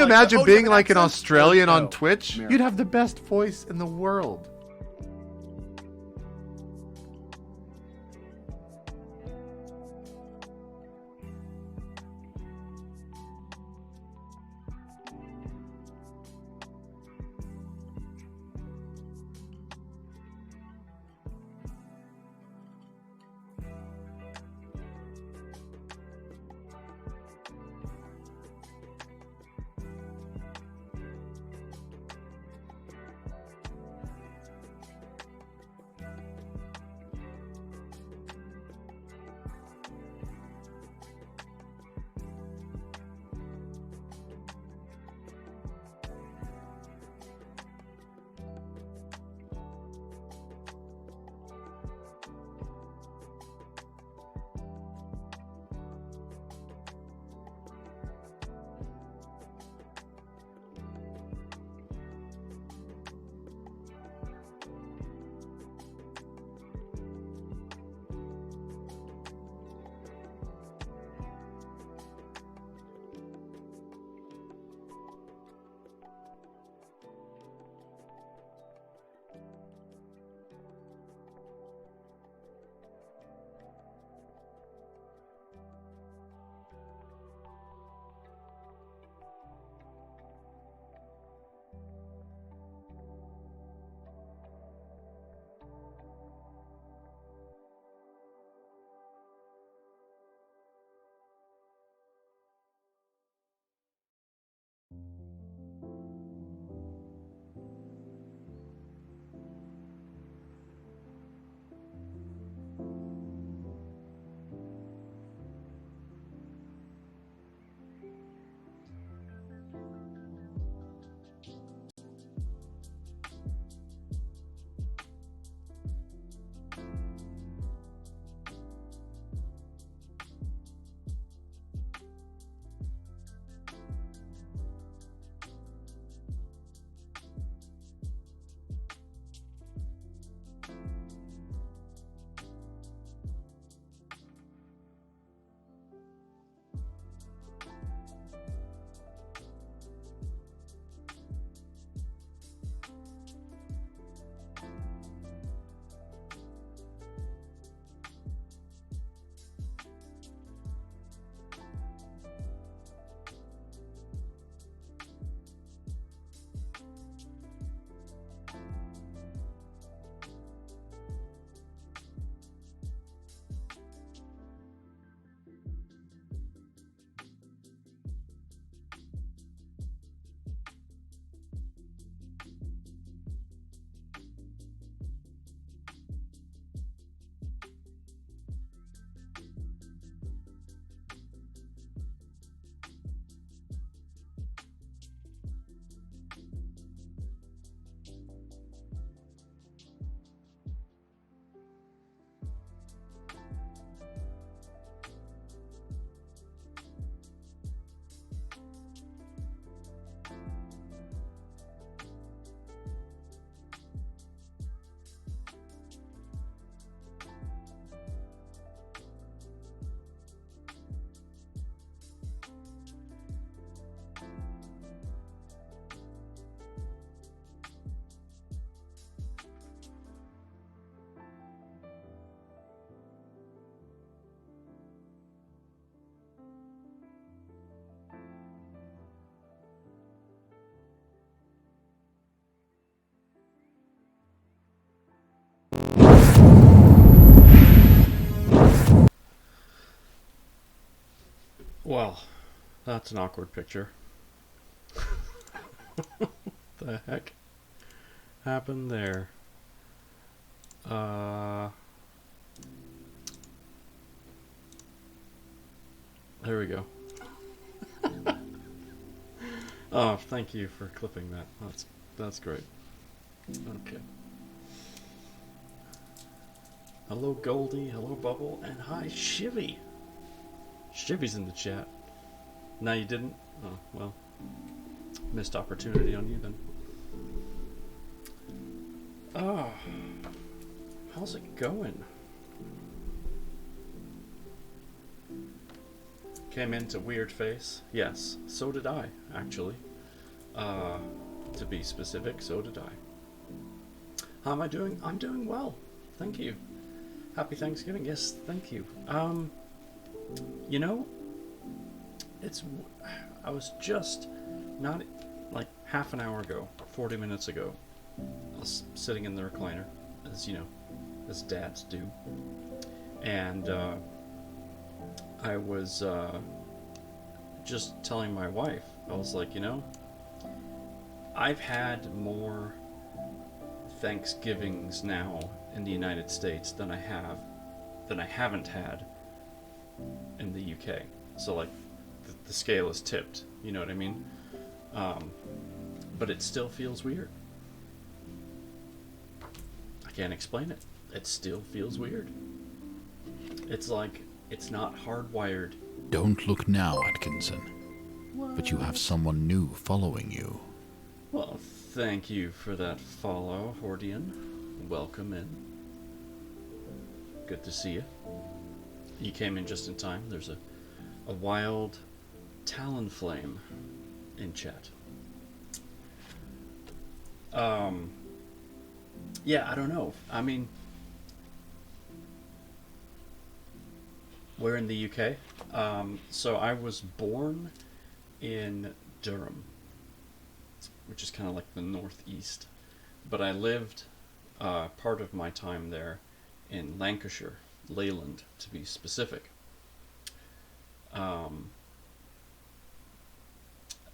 you imagine oh, do you being have an like an accent? Australian Or on no? Twitch? American. You'd have the best voice in the world. Well, that's an awkward picture. The heck happened there? There we go. Oh, thank you for clipping that. That's great. Okay. Hello Goldie, hello Bubble, and hi Shivy. Shivy's in the chat. No, you didn't? Oh, well. Missed opportunity on you then. Oh. How's it going? Came into weird face. Yes, so did I, actually. To be specific, so did I. How am I doing? I'm doing well. Thank you. Happy Thanksgiving. Yes, thank you. You know, I was just not like half an hour ago, 40 minutes ago, I was sitting in the recliner, as you know, as dads do, and I was just telling my wife, I was like, you know, I've had more Thanksgivings now in the United States than I haven't had in the UK. So like the scale is tipped, you know what I mean? But it still feels weird. I can't explain it. It still feels weird. It's like it's not hardwired. Don't look now, Atkinson. What? But you have someone new following you. Well, thank you for that follow, Hordian. Welcome in. Good to see you. You came in just in time. There's a wild Talonflame in chat. Yeah, I don't know. I mean, we're in the UK. So I was born in Durham, which is kind of like the northeast. But I lived part of my time there in Lancashire, Leyland to be specific.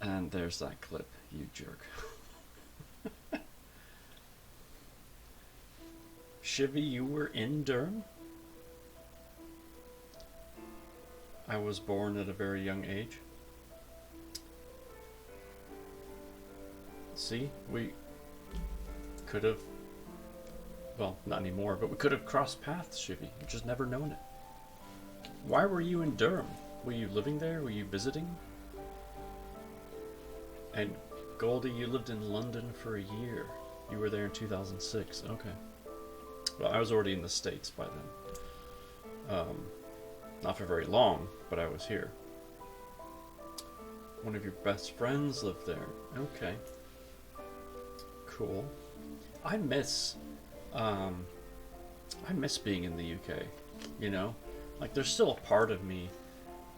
And there's that clip, you jerk. Shivy, you were in Durham? I was born at a very young age. See, we could have, well, not anymore, but we could have crossed paths, Shivy. You've just never known it. Why were you in Durham? Were you living there? Were you visiting? And Goldie, you lived in London for a year. You were there in 2006. Okay. Well, I was already in the States by then. Not for very long, but I was here. One of your best friends lived there. Okay. Cool. I miss being in the UK, you know? Like, there's still a part of me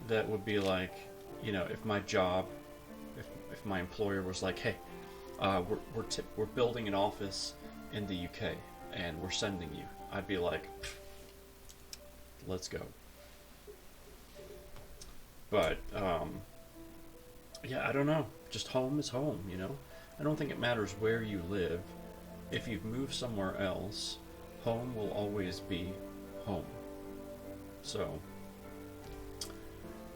that would be like, you know, if my job, if my employer was like, hey, we're building an office in the UK and we're sending you, I'd be like, let's go. But yeah, I don't know. Just home is home, you know? I don't think it matters where you live. If you've moved somewhere else, home will always be home. So,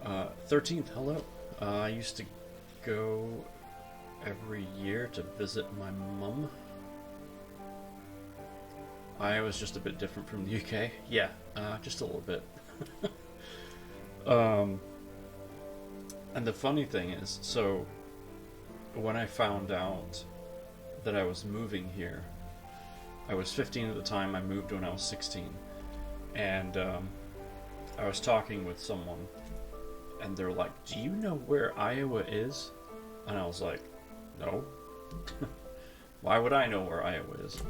13th, hello. I used to go every year to visit my mum. I was just a bit different from the UK. Yeah, just a little bit. And the funny thing is, so when I found out that I was moving here, I was 15 at the time. I moved when I was 16, and I was talking with someone, and they're like, "Do you know where Iowa is?" And I was like, "No." Why would I know where Iowa is?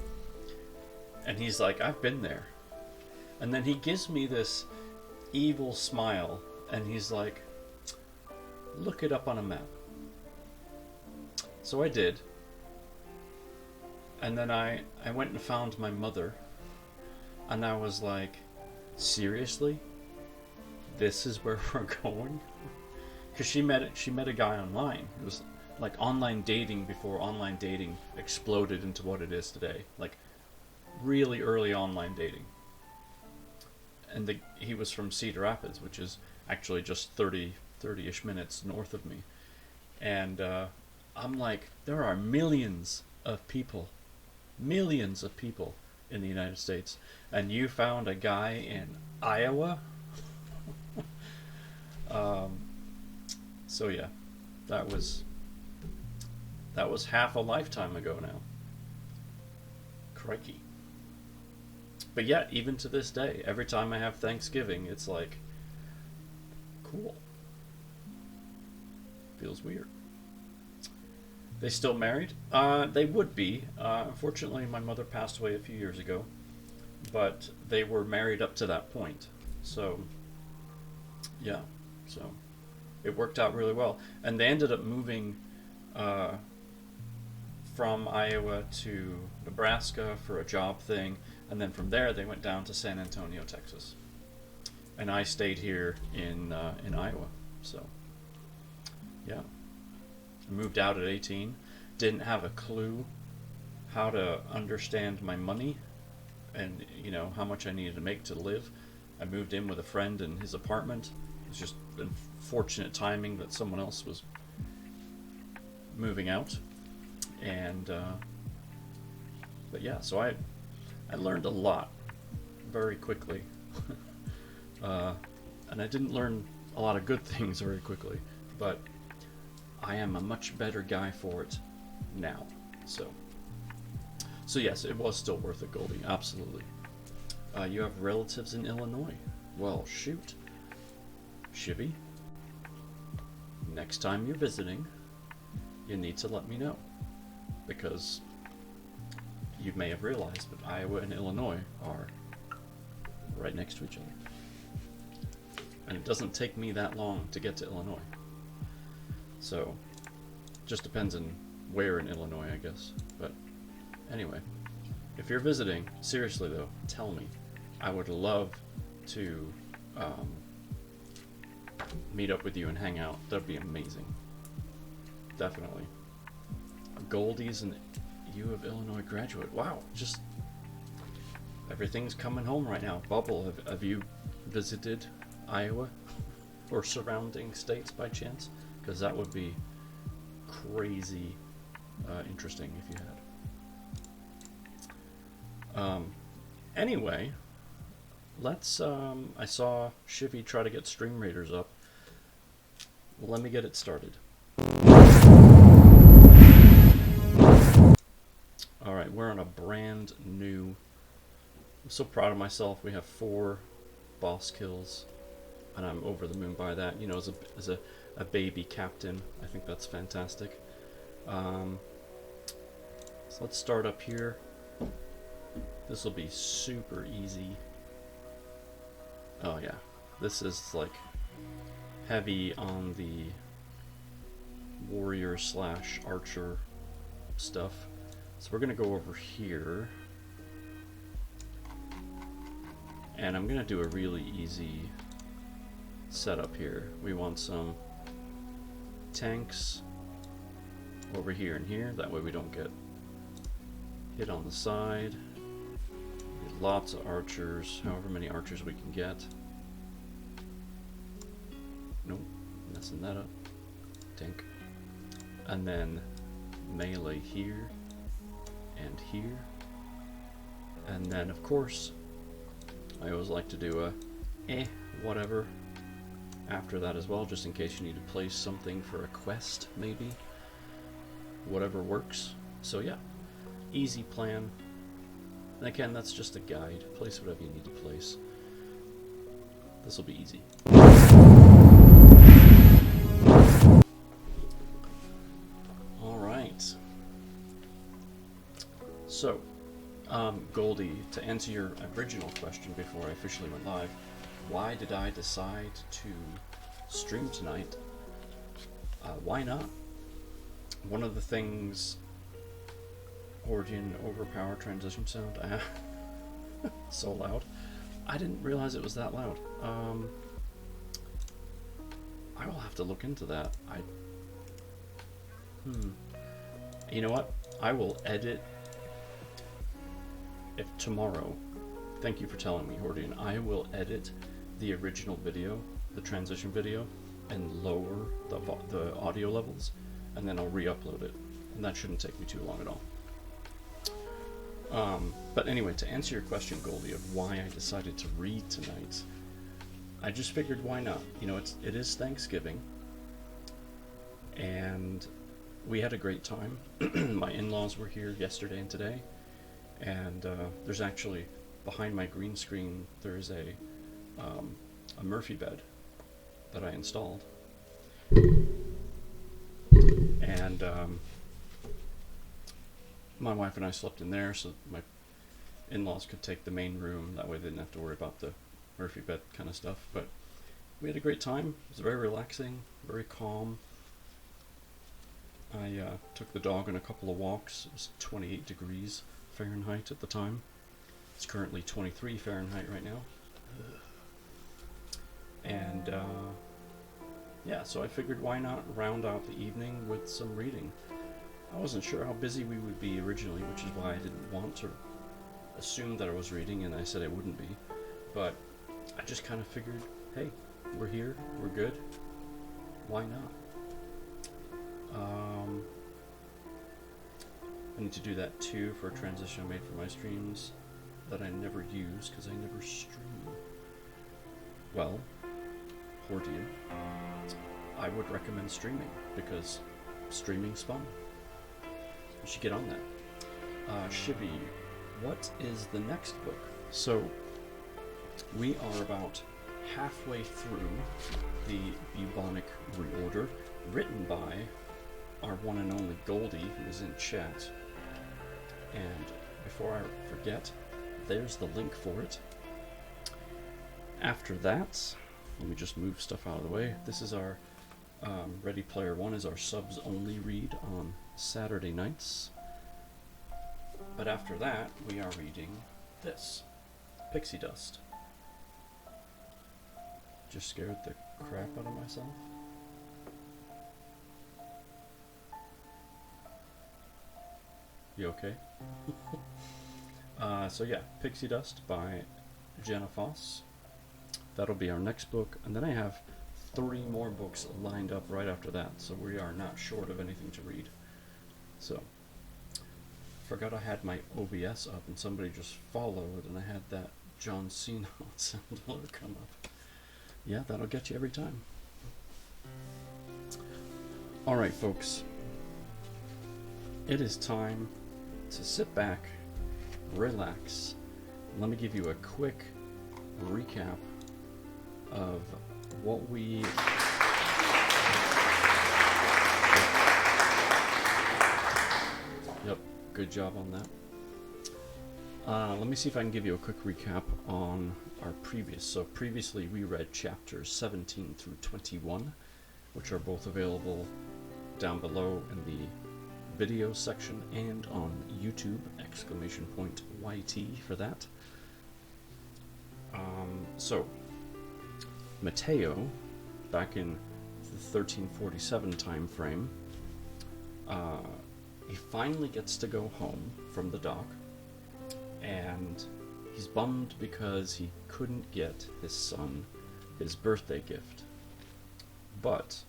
And he's like, "I've been there." And then he gives me this evil smile, and he's like, "Look it up on a map." So I did. And then I went and found my mother, and I was like, seriously? This is where we're going? Because she met a guy online. It was like online dating before online dating exploded into what it is today. Like really early online dating. And he was from Cedar Rapids, which is actually just 30-ish minutes north of me. And I'm like, there are millions of people in the United States, and you found a guy in Iowa? So yeah, that was half a lifetime ago now. Crikey. But yeah, even to this day, every time I have Thanksgiving, it's like, cool. Feels weird. They still married? They would be. Unfortunately, my mother passed away a few years ago, but they were married up to that point. So, yeah, so it worked out really well. And they ended up moving from Iowa to Nebraska for a job thing, and then from there they went down to San Antonio, Texas. And I stayed here in Iowa. So, yeah. I moved out at 18. Didn't have a clue how to understand my money and, you know, how much I needed to make to live. I moved in with a friend in his apartment. It was just unfortunate timing that someone else was moving out. And, but yeah, so I learned a lot very quickly. And I didn't learn a lot of good things very quickly, but I am a much better guy for it now. So yes, it was still worth it, Goldie. Absolutely. You have relatives in Illinois. Well, shoot. Shivy, next time you're visiting, you need to let me know. Because you may have realized that Iowa and Illinois are right next to each other. And it doesn't take me that long to get to Illinois. So, just depends on where in Illinois, I guess. But anyway, if you're visiting, seriously though, tell me. I would love to meet up with you and hang out. That'd be amazing. Definitely. Goldie's an U of Illinois graduate. Wow, just everything's coming home right now. Bubble, have you visited Iowa or surrounding states by chance? Because that would be crazy interesting if you had. Anyway, let's. I saw Shivy try to get Stream Raiders up. Well, let me get it started. Alright, we're on a brand new. I'm so proud of myself. We have 4 boss kills, and I'm over the moon by that. You know, as a baby captain, I think that's fantastic. So let's start up here. This will be super easy. Oh yeah, this is like heavy on the warrior / archer stuff. So we're gonna go over here, and I'm gonna do a really easy setup here. We want some tanks over here and here, that way we don't get hit on the side. Get lots of archers, however many archers we can get. Nope, messing that up. Tank. And then melee here and here. And then of course I always like to do a whatever after that as well, just in case you need to place something for a quest, maybe. Whatever works. So yeah, easy plan. And again, that's just a guide. Place whatever you need to place. This will be easy. Alright. So, Goldie, to answer your original question before I officially went live, why did I decide to stream tonight? Why not? One of the things... Origin overpower transition sound. So loud. I didn't realize it was that loud. I will have to look into that. You know what? I will edit if tomorrow. Thank you for telling me, Hordian. I will edit the original video, the transition video, and lower the audio levels, and then I'll re-upload it. And that shouldn't take me too long at all. But anyway, to answer your question, Goldie, of why I decided to read tonight, I just figured why not? You know, it is Thanksgiving, and we had a great time. My in-laws were here yesterday and today, and there's actually, behind my green screen, there's a Murphy bed that I installed. And my wife and I slept in there, so my in-laws could take the main room. That way they didn't have to worry about the Murphy bed kind of stuff. But we had a great time. It was very relaxing, very calm. I took the dog on a couple of walks. It was 28 degrees Fahrenheit at the time. It's currently 23 Fahrenheit right now. And yeah, so I figured why not round out the evening with some reading. I wasn't sure how busy we would be originally, which is why I didn't want to assume that I was reading, and I said I wouldn't be. But I just kind of figured, hey, we're here, we're good, why not? I need to do that too for a transition I made for my streams that I never use because I never stream. Well, Hordian, I would recommend streaming because streaming's fun. You should get on that. Shibby, what is the next book? So, we are about halfway through the Bubonic Reorder, written by our one and only Goldie, who is in chat. And before I forget, there's the link for it. After that, let me just move stuff out of the way. This is our Ready Player One is our subs only read on Saturday nights. But after that, we are reading this, Pixie Dust. Just scared the crap out of myself. You okay? So yeah, Pixie Dust by Jenna Foss. That'll be our next book, and then I have 3 more books lined up right after that, so we are not short of anything to read. So, forgot I had my OBS up, and somebody just followed, and I had that John Cena sound alert come up. Yeah, that'll get you every time. Alright, folks. It is time to sit back, relax. Let me give you a quick recap of what we... Yep, good job on that. Let me see if I can give you a quick recap on our previous. So previously we read chapters 17 through 21, which are both available down below in the video section and on YouTube, !YT for that. So, Mateo, back in the 1347 time frame, he finally gets to go home from the dock, and he's bummed because he couldn't get his son his birthday gift. But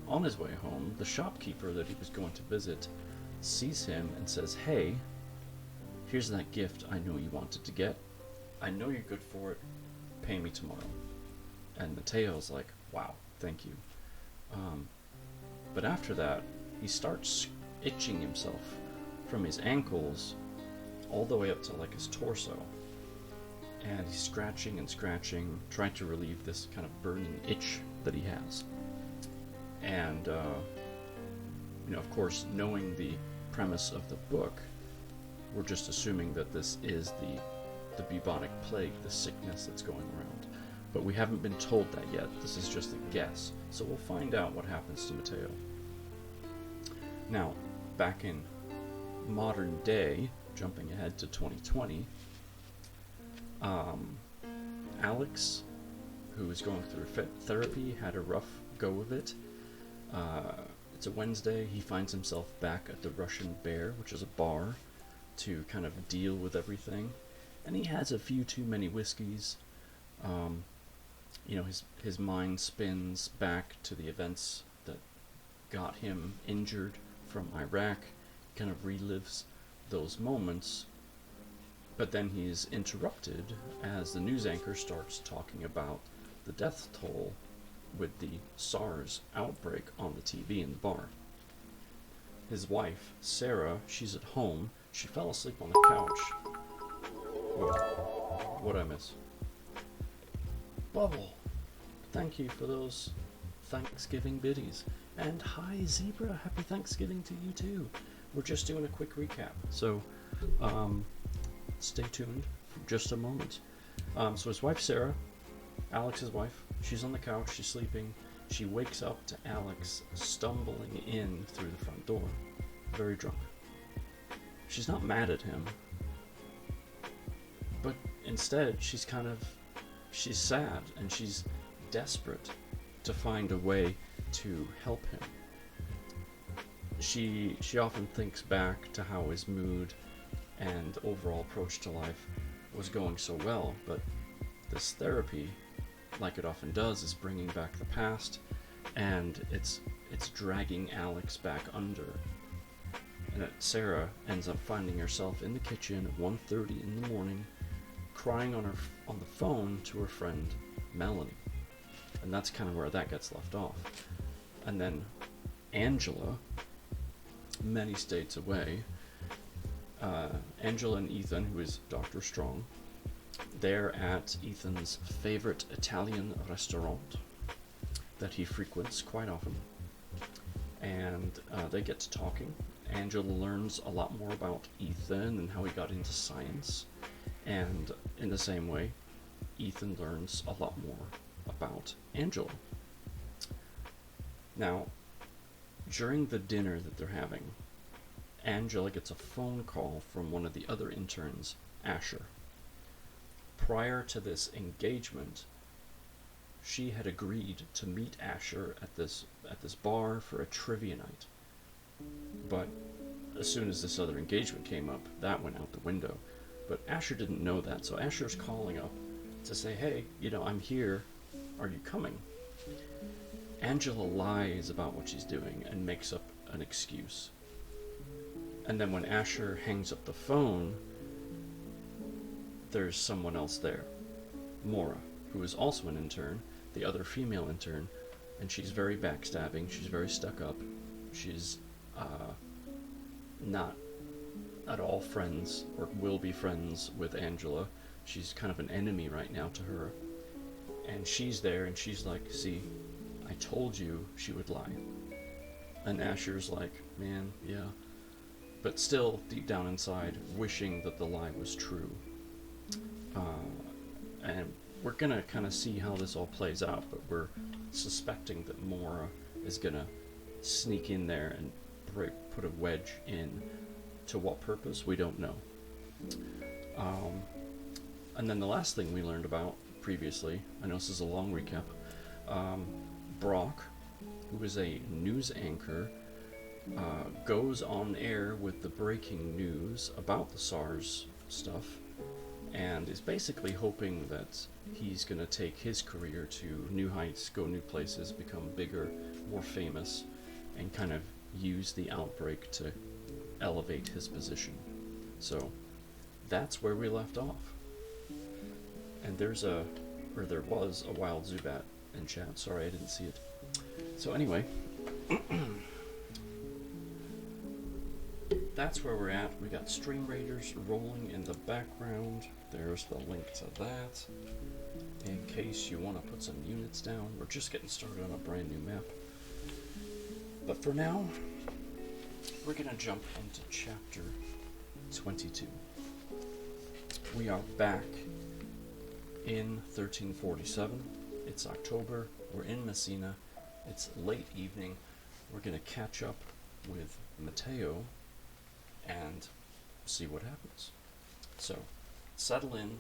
on his way home, the shopkeeper that he was going to visit sees him and says, "Hey, here's that gift I know you wanted to get. I know you're good for it. Pay me tomorrow." And Mateo's like, "Wow, thank you." But after that, he starts itching himself from his ankles all the way up to like his torso. And he's scratching and scratching, trying to relieve this kind of burning itch that he has. And, you know, of course, knowing the premise of the book, we're just assuming that this is the bubonic plague, the sickness that's going around. But we haven't been told that yet. This is just a guess. So we'll find out what happens to Mateo. Now, back in modern day, jumping ahead to 2020, Alex, who is going through therapy, had a rough go of it. It's a Wednesday. He finds himself back at the Russian Bear, which is a bar, to kind of deal with everything. And he has a few too many whiskeys. You know, his mind spins back to the events that got him injured from Iraq, kind of relives those moments. But then he's interrupted as the news anchor starts talking about the death toll with the SARS outbreak on the TV in the bar. His wife, Sarah, she's at home. She fell asleep on the couch. What'd I miss? Bubble, thank you for those Thanksgiving biddies. And hi Zebra, happy Thanksgiving to you too. we're just doing a quick recap. So, stay tuned for just a moment. So his wife Sarah, Alex's wife, she's on the couch, she's sleeping. She wakes up to Alex stumbling in through the front door, very drunk. She's not mad at him, but instead she's sad and she's desperate to find a way to help him. She often thinks back to how his mood and overall approach to life was going so well, but this therapy, like it often does, is bringing back the past, and it's dragging Alex back under. And Sarah ends up finding herself in the kitchen at 1:30 in the morning, crying on the phone to her friend Melanie, and that's kind of where that gets left off. And then Angela, many states away, Angela and Ethan, who is Dr. Strong, they're at Ethan's favorite Italian restaurant that he frequents quite often, and they get to talking. Angela learns a lot more about Ethan and how he got into science, and in the same way, Ethan learns a lot more about Angela. Now, during the dinner that they're having, Angela gets a phone call from one of the other interns, Asher. Prior to this engagement, she had agreed to meet Asher at this bar for a trivia night. But as soon as this other engagement came up, that went out the window. But Asher didn't know that, so Asher's calling up to say, hey, I'm here, are you coming? Angela lies about what she's doing and makes up an excuse. And then when Asher hangs up the phone, there's someone else there, Maura, who is also an intern, the other female intern, and she's very backstabbing, she's very stuck up, she's not at all friends, or will be friends with Angela. She's kind of an enemy right now to her. And she's there, and she's like, see, I told you she would lie. And Asher's like, man, yeah. But still, deep down inside, wishing that the lie was true. And we're gonna kind of see how this all plays out, but we're suspecting that Maura is gonna sneak in there and put a wedge in. To what purpose, we don't know. And then the last thing we learned about previously, I know this is a long recap, Brock, who is a news anchor, goes on air with the breaking news about the SARS stuff, and is basically hoping that he's going to take his career to new heights, go new places, become bigger, more famous, and kind of use the outbreak to elevate his position. So that's where we left off. And there was a wild Zubat in chat. Sorry, I didn't see it. So anyway, that's where we're at. We got Stream Raiders rolling in the background. There's the link to that. In case you want to put some units down. We're just getting started on a brand new map. But for now, we're going to jump into chapter 22. We are back in 1347. It's October. We're in Messina. It's late evening. We're going to catch up with Matteo and see what happens. So, settle in,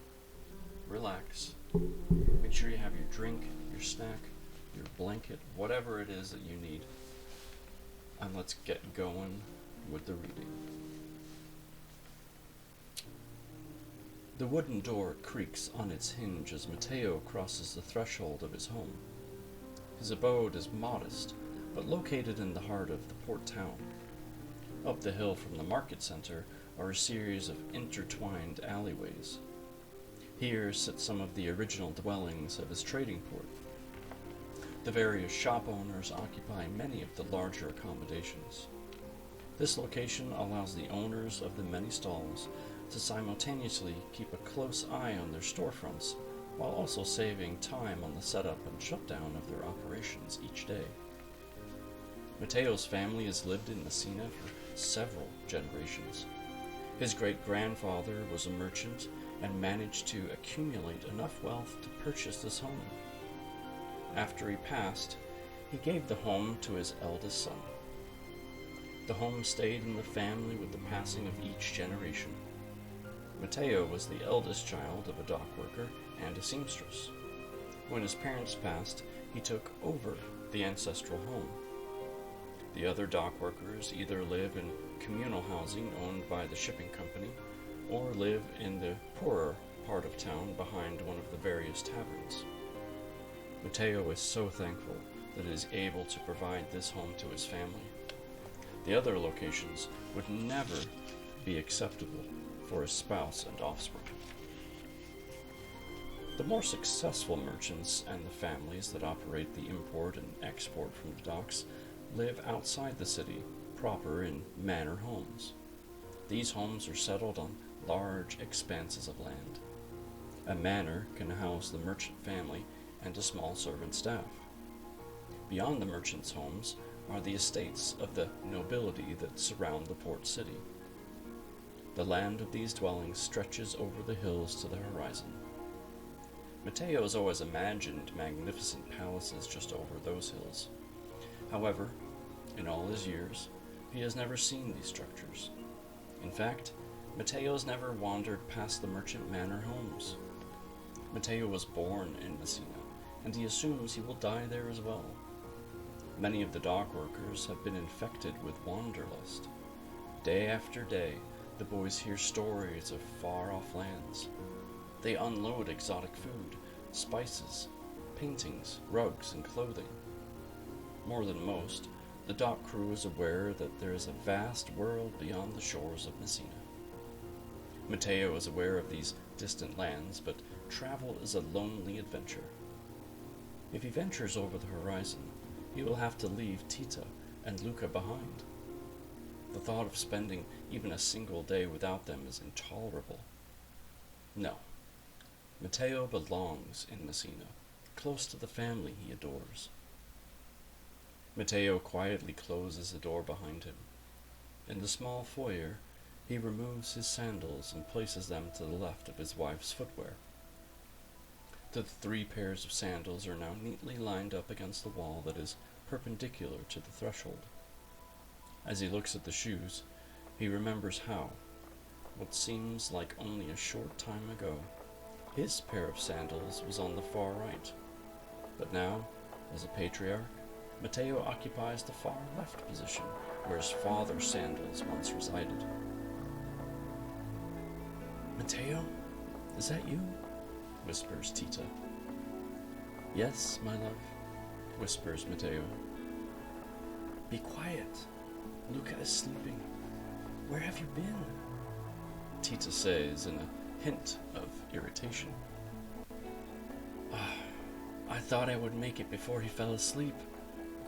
relax, make sure you have your drink, your snack, your blanket, whatever it is that you need, and let's get going with the reading. The wooden door creaks on its hinge as Matteo crosses the threshold of his home. His abode is modest, but located in the heart of the port town. Up the hill from the market center are a series of intertwined alleyways. Here sit some of the original dwellings of his trading port. The various shop owners occupy many of the larger accommodations. This location allows the owners of the many stalls to simultaneously keep a close eye on their storefronts while also saving time on the setup and shutdown of their operations each day. Mateo's family has lived in Messina for several generations. His great-grandfather was a merchant and managed to accumulate enough wealth to purchase this home. After he passed, he gave the home to his eldest son. The home stayed in the family with the passing of each generation. Mateo was the eldest child of a dock worker and a seamstress. When his parents passed, he took over the ancestral home. The other dock workers either live in communal housing owned by the shipping company or live in the poorer part of town behind one of the various taverns. Mateo is so thankful that he is able to provide this home to his family. The other locations would never be acceptable for his spouse and offspring. The more successful merchants and the families that operate the import and export from the docks live outside the city proper in manor homes. These homes are settled on large expanses of land. A manor can house the merchant family and a small servant staff. Beyond the merchants' homes are the estates of the nobility that surround the port city. The land of these dwellings stretches over the hills to the horizon. Mateo has always imagined magnificent palaces just over those hills. However, in all his years, he has never seen these structures. In fact, Mateo has never wandered past the merchant manor homes. Mateo was born in Messina, and he assumes he will die there as well. Many of the dock workers have been infected with wanderlust. Day after day, the boys hear stories of far-off lands. They unload exotic food, spices, paintings, rugs, and clothing. More than most, the dock crew is aware that there is a vast world beyond the shores of Messina. Mateo is aware of these distant lands, but travel is a lonely adventure. If he ventures over the horizon, he will have to leave Tita and Luca behind. The thought of spending even a single day without them is intolerable. No, Mateo belongs in Messina, close to the family he adores. Mateo quietly closes the door behind him. In the small foyer, he removes his sandals and places them to the left of his wife's footwear. The 3 pairs of sandals are now neatly lined up against the wall that is perpendicular to the threshold. As he looks at the shoes, he remembers how, what seems like only a short time ago, his pair of sandals was on the far right. But now, as a patriarch, Mateo occupies the far left position, where his father's sandals once resided. "Mateo, is that you?" whispers Tita. "Yes, my love," whispers Mateo. "Be quiet. Luca is sleeping. Where have you been?" Tita says in a hint of irritation. "I thought I would make it before he fell asleep,"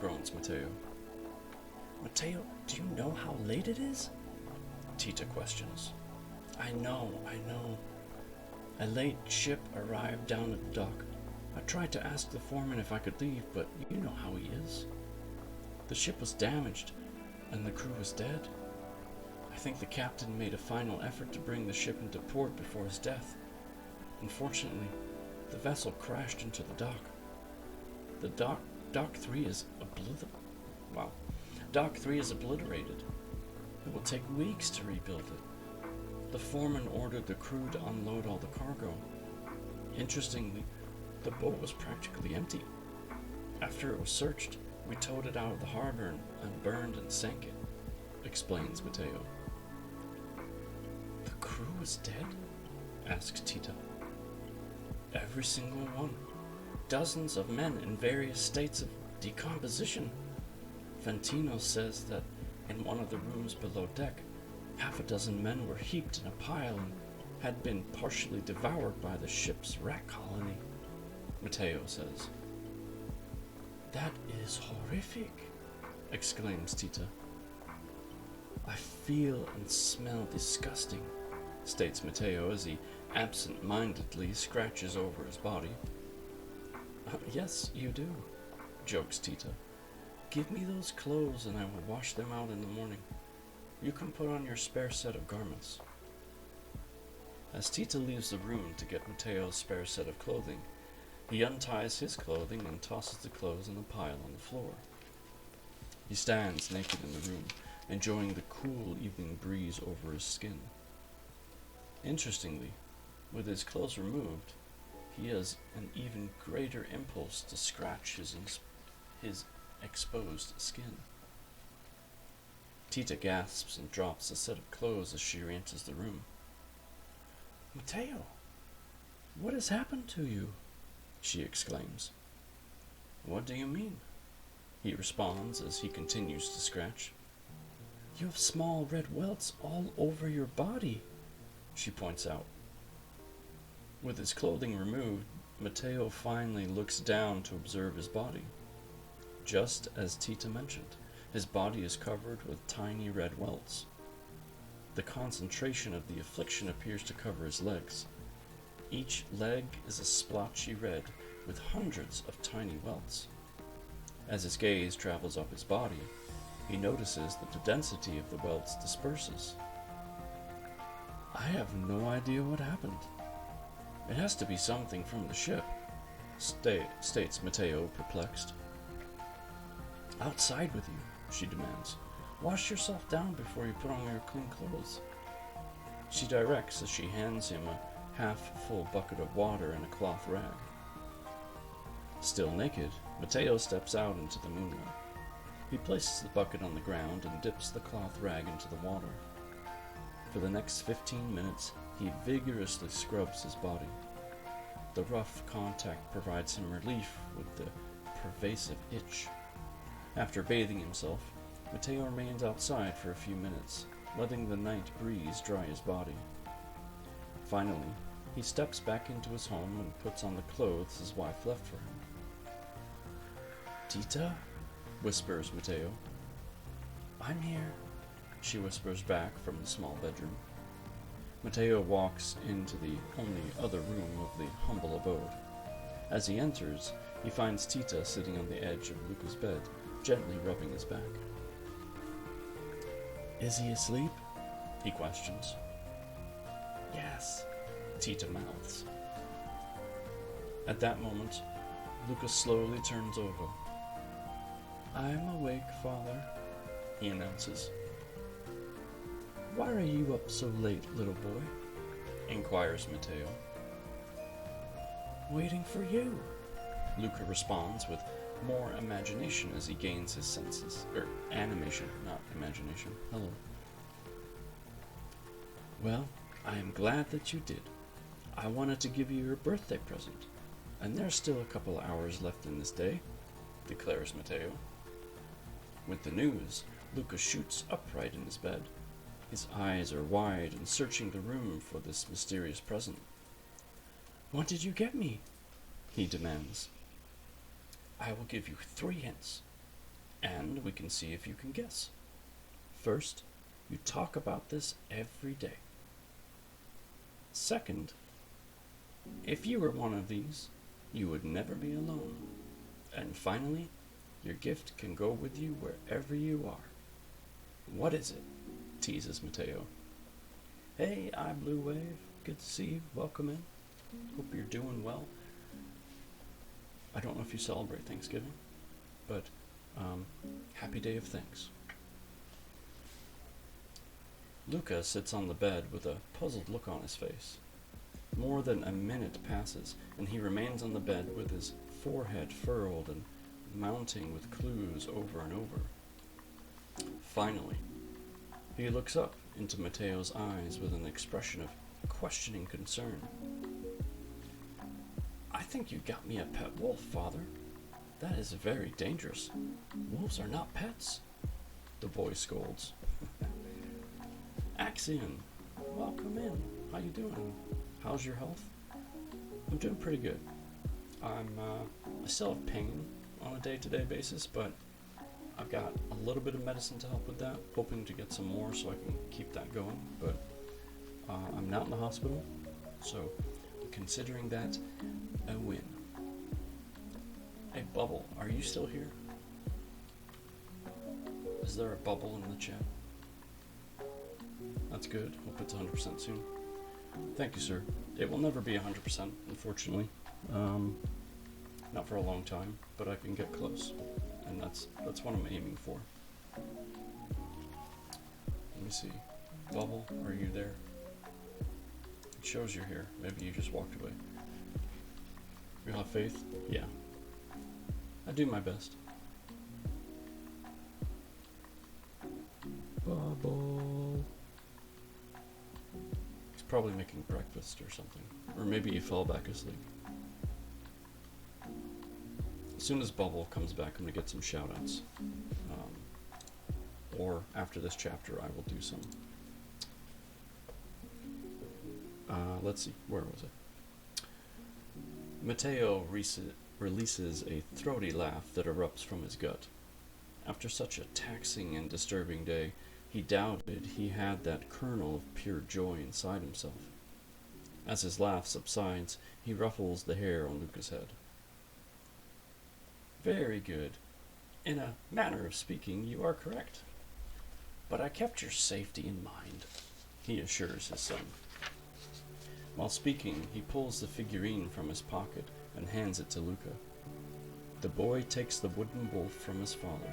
groans Mateo. "Mateo, do you know how late it is?" Tita questions. I know. A late ship arrived down at the dock. I tried to ask the foreman if I could leave, but you know how he is. The ship was damaged, and the crew was dead. I think the captain made a final effort to bring the ship into port before his death. Unfortunately, the vessel crashed into the dock. The Dock 3 is Dock 3 is obliterated. It will take weeks to rebuild it. The foreman ordered the crew to unload all the cargo. Interestingly, the boat was practically empty. After it was searched, we towed it out of the harbor and burned and sank it," explains Mateo. "The crew is dead?" asks Tita. "Every single one. Dozens of men in various states of decomposition. Fantino says that in one of the rooms below deck, 6 men were heaped in a pile and had been partially devoured by the ship's rat colony," Mateo says. "That is horrific," exclaims Tita. "I feel and smell disgusting," states Mateo as he absent-mindedly scratches over his body. "Yes, you do," jokes Tita. Give me those clothes and I will wash them out in the morning. You can put on your spare set of garments. As Tita leaves the room to get Mateo's spare set of clothing, he unties his clothing and tosses the clothes in a pile on the floor. He stands naked in the room, enjoying the cool evening breeze over his skin. Interestingly, with his clothes removed, he has an even greater impulse to scratch his exposed skin. Tita gasps and drops the set of clothes as she re-enters the room. Mateo, what has happened to you? She exclaims. What do you mean? He responds as he continues to scratch. You have small red welts all over your body, she points out. With his clothing removed, Mateo finally looks down to observe his body. Just as Tita mentioned, his body is covered with tiny red welts. The concentration of the affliction appears to cover his legs. Each leg is a splotchy red with hundreds of tiny welts. As his gaze travels up his body, he notices that the density of the welts disperses. I have no idea what happened. It has to be something from the ship, states Mateo, perplexed. Outside with you, she demands. Wash yourself down before you put on your clean clothes. She directs as she hands him a half-full bucket of water and a cloth rag. Still naked, Mateo steps out into the moonlight. He places the bucket on the ground and dips the cloth rag into the water. For the next 15 minutes, he vigorously scrubs his body. The rough contact provides him relief with the pervasive itch. After bathing himself, Mateo remains outside for a few minutes, letting the night breeze dry his body. Finally, he steps back into his home and puts on the clothes his wife left for him. Tita? Whispers Mateo. I'm here, she whispers back from the small bedroom. Mateo walks into the only other room of the humble abode. As he enters, he finds Tita sitting on the edge of Luca's bed, gently rubbing his back. Is he asleep? He questions. Yes, Tita mouths. At that moment, Luca slowly turns over. I'm awake, Father, he announces. Why are you up so late, little boy? Inquires Mateo. Waiting for you, Luca responds with more imagination as he gains his senses. Animation, not imagination. Hello. Well, I am glad that you did. I wanted to give you your birthday present, and there's still a couple hours left in this day, declares Mateo. With the news, Luca shoots upright in his bed. His eyes are wide and searching the room for this mysterious present. What did you get me? He demands. I will give you 3 hints, and we can see if you can guess. First, you talk about this every day. Second, if you were one of these, you would never be alone. And finally, your gift can go with you wherever you are. What is it? Teases Mateo. Hey, Blue Wave. Good to see you. Welcome in. Hope you're doing well. I don't know if you celebrate Thanksgiving, but happy day of thanks. Luca sits on the bed with a puzzled look on his face. More than a minute passes, and he remains on the bed with his forehead furrowed and mounting with clues over and over. Finally, he looks up into Mateo's eyes with an expression of questioning concern. I think you got me a pet wolf, Father. That is very dangerous. Wolves are not pets, the boy scolds. Axion, welcome in. How you doing? How's your health? I'm doing pretty good. I still have pain on a day-to-day basis, but I've got a little bit of medicine to help with that, hoping to get some more so I can keep that going, but I'm not in the hospital, so I'm considering that a win. Hey, Bubble, are you still here? Is there a bubble in the chat? That's good. Hope it's 100% soon. Thank you, sir. It will never be 100%, unfortunately. Not for a long time, but I can get close. And that's what I'm aiming for. Let me see. Bubble, are you there? It shows you're here. Maybe you just walked away. You'll have faith? Yeah. I do my best. Bubble. He's probably making breakfast or something. Or maybe he fell back asleep. As soon as Bubble comes back, I'm going to get some shoutouts. Or after this chapter, I will do some. Let's see, where was it? Mateo releases a throaty laugh that erupts from his gut. After such a taxing and disturbing day, he doubted he had that kernel of pure joy inside himself. As his laugh subsides, he ruffles the hair on Luca's head. Very good. In a manner of speaking, you are correct. But I kept your safety in mind, he assures his son. While speaking, he pulls the figurine from his pocket and hands it to Luca. The boy takes the wooden wolf from his father.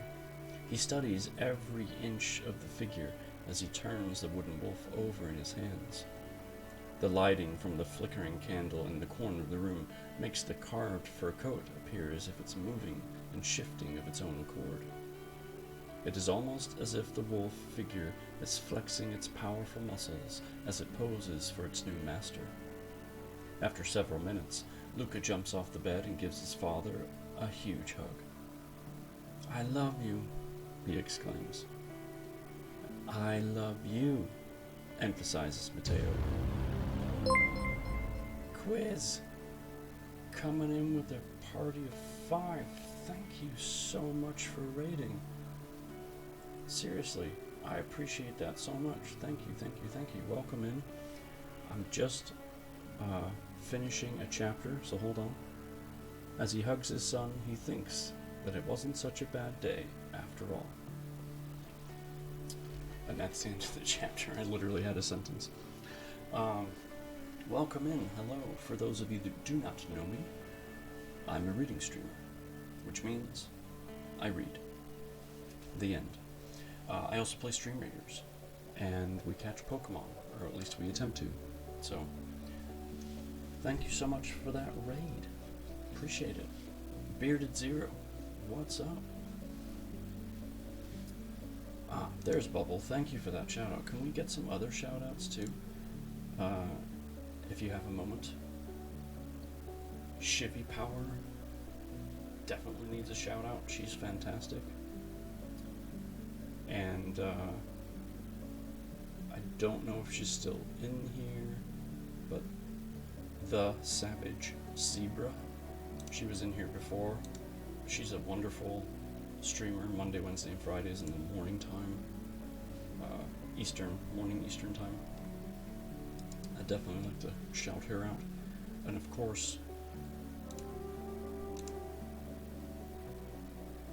He studies every inch of the figure as he turns the wooden wolf over in his hands. The lighting from the flickering candle in the corner of the room makes the carved fur coat appear as if it's moving and shifting of its own accord. It is almost as if the wolf figure is flexing its powerful muscles as it poses for its new master. After several minutes, Luca jumps off the bed and gives his father a huge hug. I love you, he exclaims. I love you, emphasizes Mateo. Quiz. Coming in with a party of 5. Thank you so much for rating. Seriously, I appreciate that so much. Thank you, thank you, thank you. Welcome in. I'm just finishing a chapter, so hold on. As he hugs his son, he thinks that it wasn't such a bad day after all. And that's the end of the chapter. I literally had a sentence. Welcome in. Hello. For those of you that do not know me, I'm a reading streamer, which means I read. The end. I also play Stream Raiders, and we catch Pokemon, or at least we attempt to. So, thank you so much for that raid. Appreciate it. Bearded Zero, what's up? There's Bubble. Thank you for that shout out. Can we get some other shout outs too? If you have a moment. Shivy Power definitely needs a shout out. She's fantastic. And I don't know if she's still in here, but The Savage Zebra. She was in here before. She's a wonderful streamer, Monday, Wednesday, and Fridays in the morning time, morning Eastern time. I definitely like to shout her out. And of course,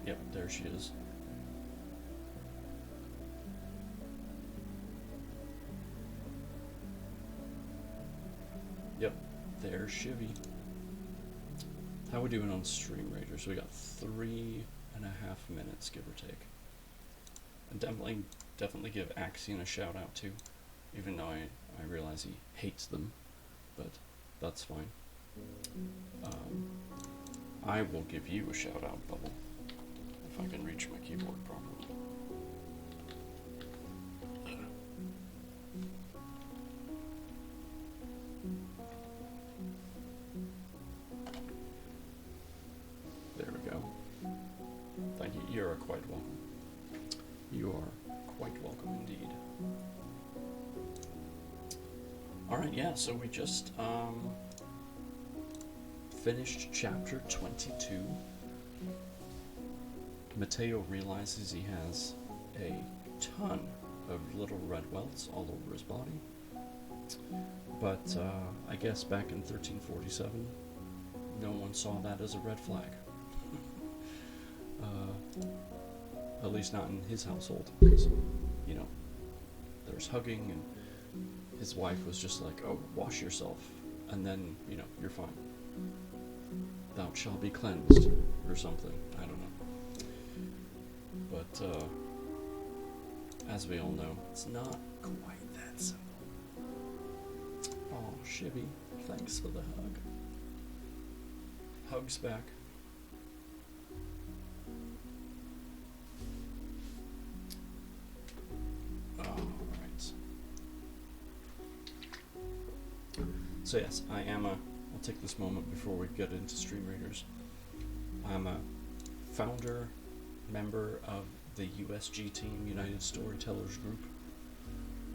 yep, there she is. Yep, there's Shivy. How we doing on Stream Raiders? We got 3.5 minutes, give or take. And definitely give Axion a shout out too, even though I realize he hates them, but that's fine. I will give you a shout out, Bubble, if I can reach my keyboard properly. There we go. Thank you. You are quite welcome. You are quite welcome indeed. Alright, yeah, so we just finished chapter 22. Mateo realizes he has a ton of little red welts all over his body. But I guess back in 1347, no one saw that as a red flag. At least not in his household, because, you know, there's hugging, and his wife was just like, oh, wash yourself, and then, you know, you're fine. Thou shalt be cleansed, or something, I don't know. But, as we all know, it's not quite that simple. Oh, Shibby, thanks for the hug. Hugs back. Alright. So yes, I'll take this moment before we get into Stream Readers. I'm a founder, member of the USG team, United Storytellers Group.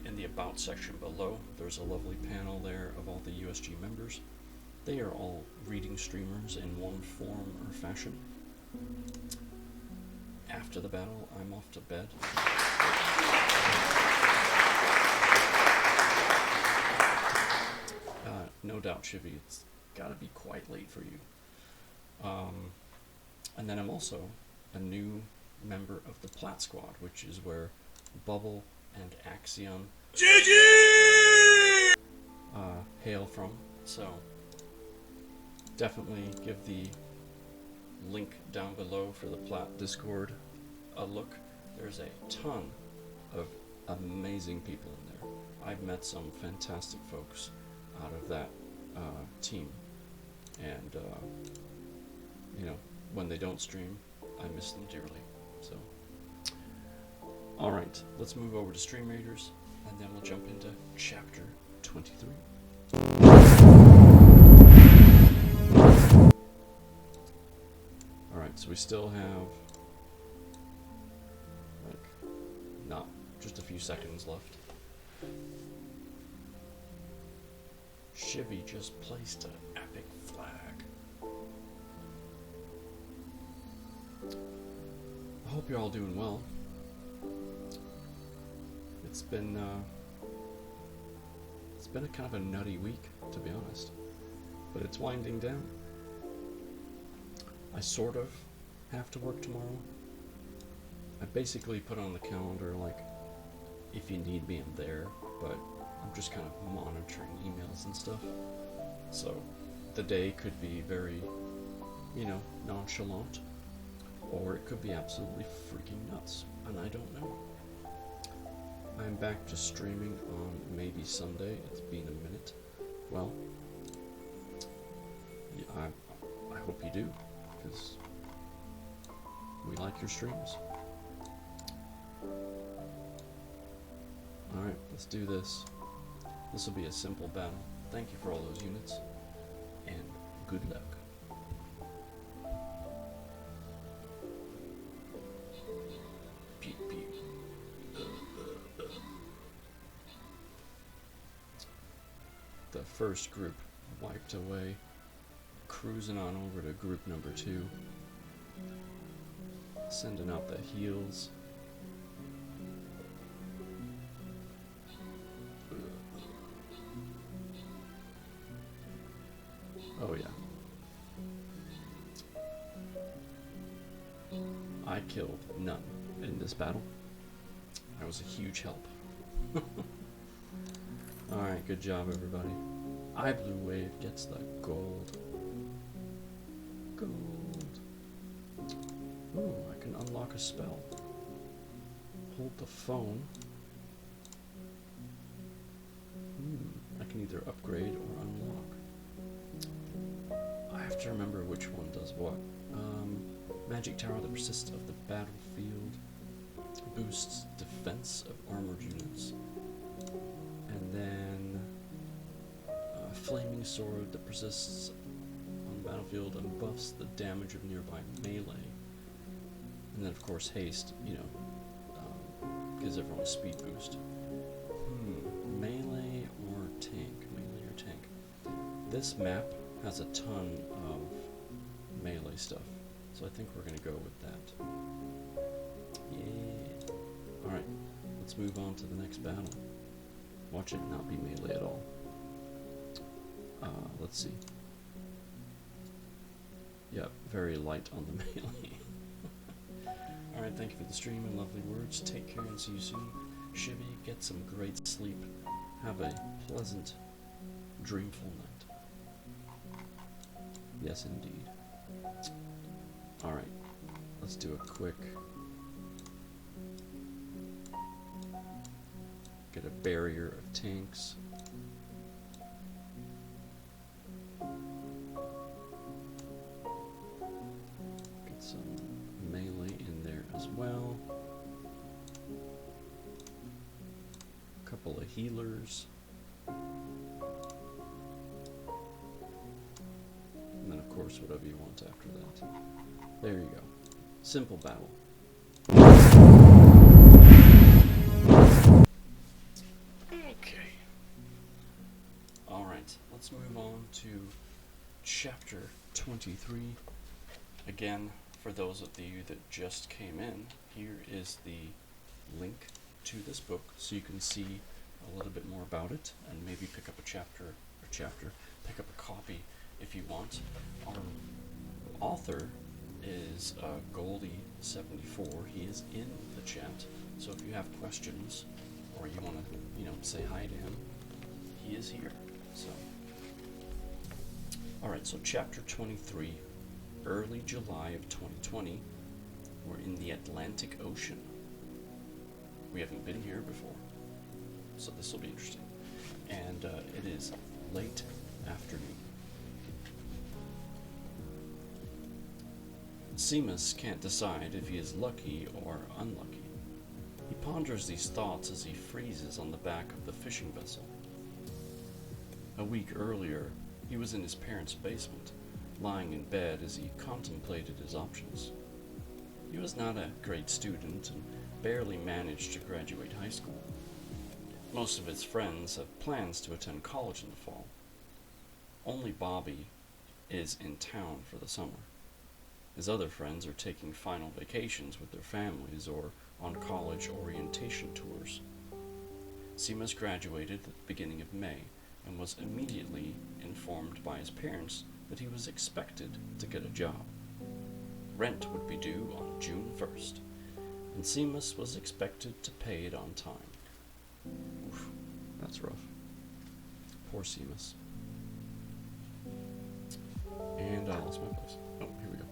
In the About section below, there's a lovely panel there of all the USG members. They are all reading streamers in one form or fashion. After the battle, I'm off to bed. No doubt, Shivy, it's gotta be quite late for you. And then I'm also a new member of the Plat Squad, which is where Bubble and Axion hail from. So definitely give the link down below for the Plat Discord a look. There's a ton of amazing people in there. I've met some fantastic folks out of that team, and you know, when they don't stream, I miss them dearly. So, all right, let's move over to Stream Readers, and then we'll jump into Chapter 23. All right, so we still have like not just a few seconds left. Shivy just placed an epic flag. I hope you're all doing well. It's been a kind of a nutty week, to be honest, but it's winding down. I sort of have to work tomorrow. I basically put on the calendar, like, if you need me, I'm there, but I'm just kind of monitoring emails and stuff. So the day could be very, you know, nonchalant, or it could be absolutely freaking nuts, and I don't know. I'm back to streaming on maybe Sunday. It's been a minute. Well, yeah, I hope you do, because we like your streams. Alright, let's do this. This will be a simple battle. Thank you for all those units, and good luck. Pew, pew. The first group wiped away, cruising on over to group number 2, sending out the heals. Oh yeah. I killed none in this battle. I was a huge help. Alright, good job everybody. Blue Wave gets the gold. Gold. Ooh, I can unlock a spell. Hold the phone. I can either upgrade or unlock. I have to remember which one does what. Magic Tower that persists of the battlefield. Boosts defense of armored units. And then Flaming Sword that persists on the battlefield and buffs the damage of nearby melee. And then of course Haste, you know, gives everyone a speed boost. Melee or tank? Melee or tank? This map has a ton of melee stuff, so I think we're gonna go with that. Yeah. Alright, let's move on to the next battle. Watch it not be melee at all. Let's see. Yep, very light on the melee. Alright, Alright, thank you for the stream and lovely words. Take care and see you soon. Shivy, get some great sleep. Have a pleasant, dreamful night. Yes, indeed. Alright, let's do a quick... Get a barrier of tanks. Get some melee in there as well. A couple of healers. And then of course whatever you want after that. There you go. Simple battle. Okay. Alright, let's move on to chapter 23. Again, for those of you that just came in, here is the link to this book so you can see a little bit more about it and maybe pick up a chapter, pick up a copy if you want. Our author is Goldie74. He is in the chat, so if you have questions or you want to, say hi to him, he is here. So, alright, so chapter 23, early July of 2020, we're in the Atlantic Ocean. We haven't been here before, so this will be interesting. And it is late afternoon. Seamus can't decide if he is lucky or unlucky. He ponders these thoughts as he freezes on the back of the fishing vessel. A week earlier, he was in his parents' basement, lying in bed as he contemplated his options. He was not a great student and barely managed to graduate high school. Most of his friends have plans to attend college in the fall. Only Bobby is in town for the summer. His other friends are taking final vacations with their families or on college orientation tours. Seamus graduated at the beginning of May and was immediately informed by his parents that he was expected to get a job. Rent would be due on June 1st, and Seamus was expected to pay it on time. Oof, that's rough. Poor Seamus. And I lost my place. Oh, here we go.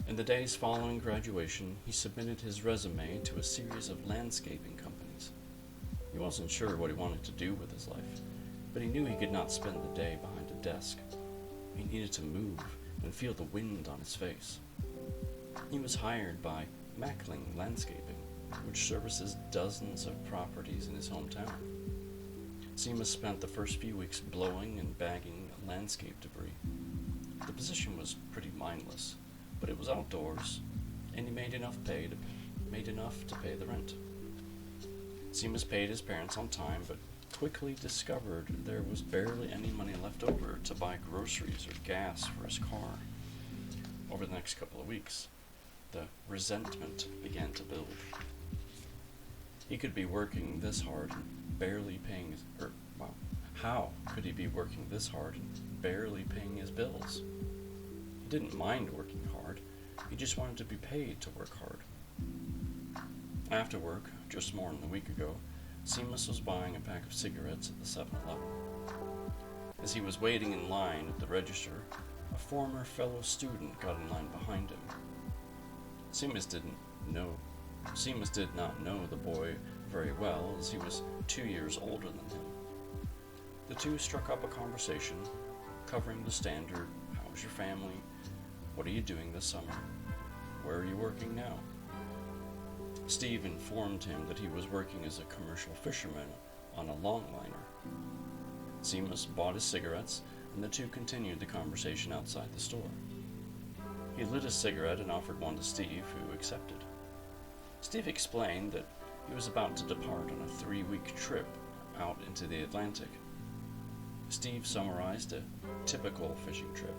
In the days following graduation, he submitted his resume to a series of landscaping companies. He wasn't sure what he wanted to do with his life, but he knew he could not spend the day behind a desk. He needed to move and feel the wind on his face. He was hired by Mackling Landscaping, which services dozens of properties in his hometown. Seamus spent the first few weeks blowing and bagging landscape debris. The position was pretty mindless, but it was outdoors, and he made enough to pay the rent. Seamus paid his parents on time, but quickly discovered there was barely any money left over to buy groceries or gas for his car. Over the next couple of weeks, the resentment began to build. He could be working this hard and barely paying his, how could he be working this hard and barely paying his bills? He didn't mind working hard, he just wanted to be paid to work hard. After work, just more than a week ago, Seamus was buying a pack of cigarettes at the 7-Eleven. As he was waiting in line at the register, a former fellow student got in line behind him. Seamus did not know the boy very well, as he was 2 years older than him. The two struck up a conversation, covering the standard, how's your family, what are you doing this summer, where are you working now? Steve informed him that he was working as a commercial fisherman on a longliner. Seamus bought his cigarettes, and the two continued the conversation outside the store. He lit a cigarette and offered one to Steve, who accepted. Steve explained that he was about to depart on a 3-week trip out into the Atlantic. Steve summarized a typical fishing trip.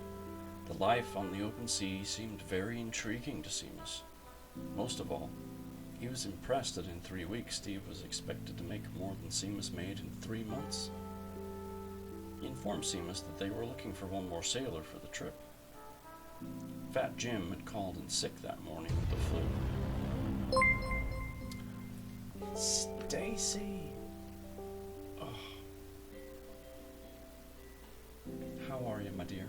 The life on the open sea seemed very intriguing to Seamus. Most of all, he was impressed that in 3 weeks Steve was expected to make more than Seamus made in 3 months. He informed Seamus that they were looking for one more sailor for the trip. Fat Jim had called in sick that morning with the flu. Stacy! Oh. How are you, my dear?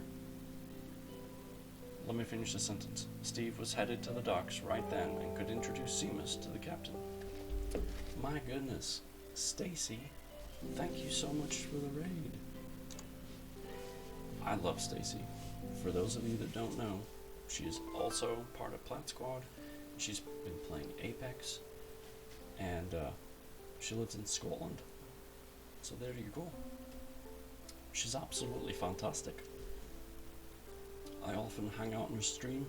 Let me finish the sentence. Steve was headed to the docks right then and could introduce Seamus to the captain. My goodness, Stacy, thank you so much for the raid. I love Stacy. For those of you that don't know, she is also part of Plat Squad. She's been playing Apex, and she lives in Scotland. So there you go. She's absolutely fantastic. I often hang out in her stream,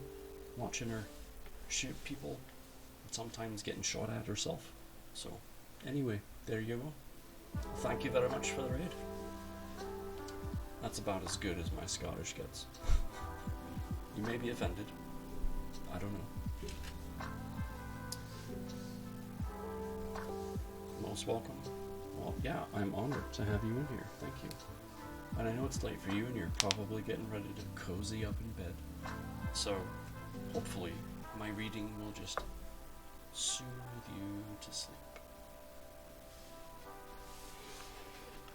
watching her shoot people, and sometimes getting shot at herself. So, anyway, there you go. Thank you very much for the raid. That's about as good as my Scottish gets. You may be offended. I don't know. Most welcome. Well, yeah, I'm honored to have you in here. Thank you. And I know it's late for you and you're probably getting ready to cozy up in bed. So, hopefully, my reading will just soothe you to sleep.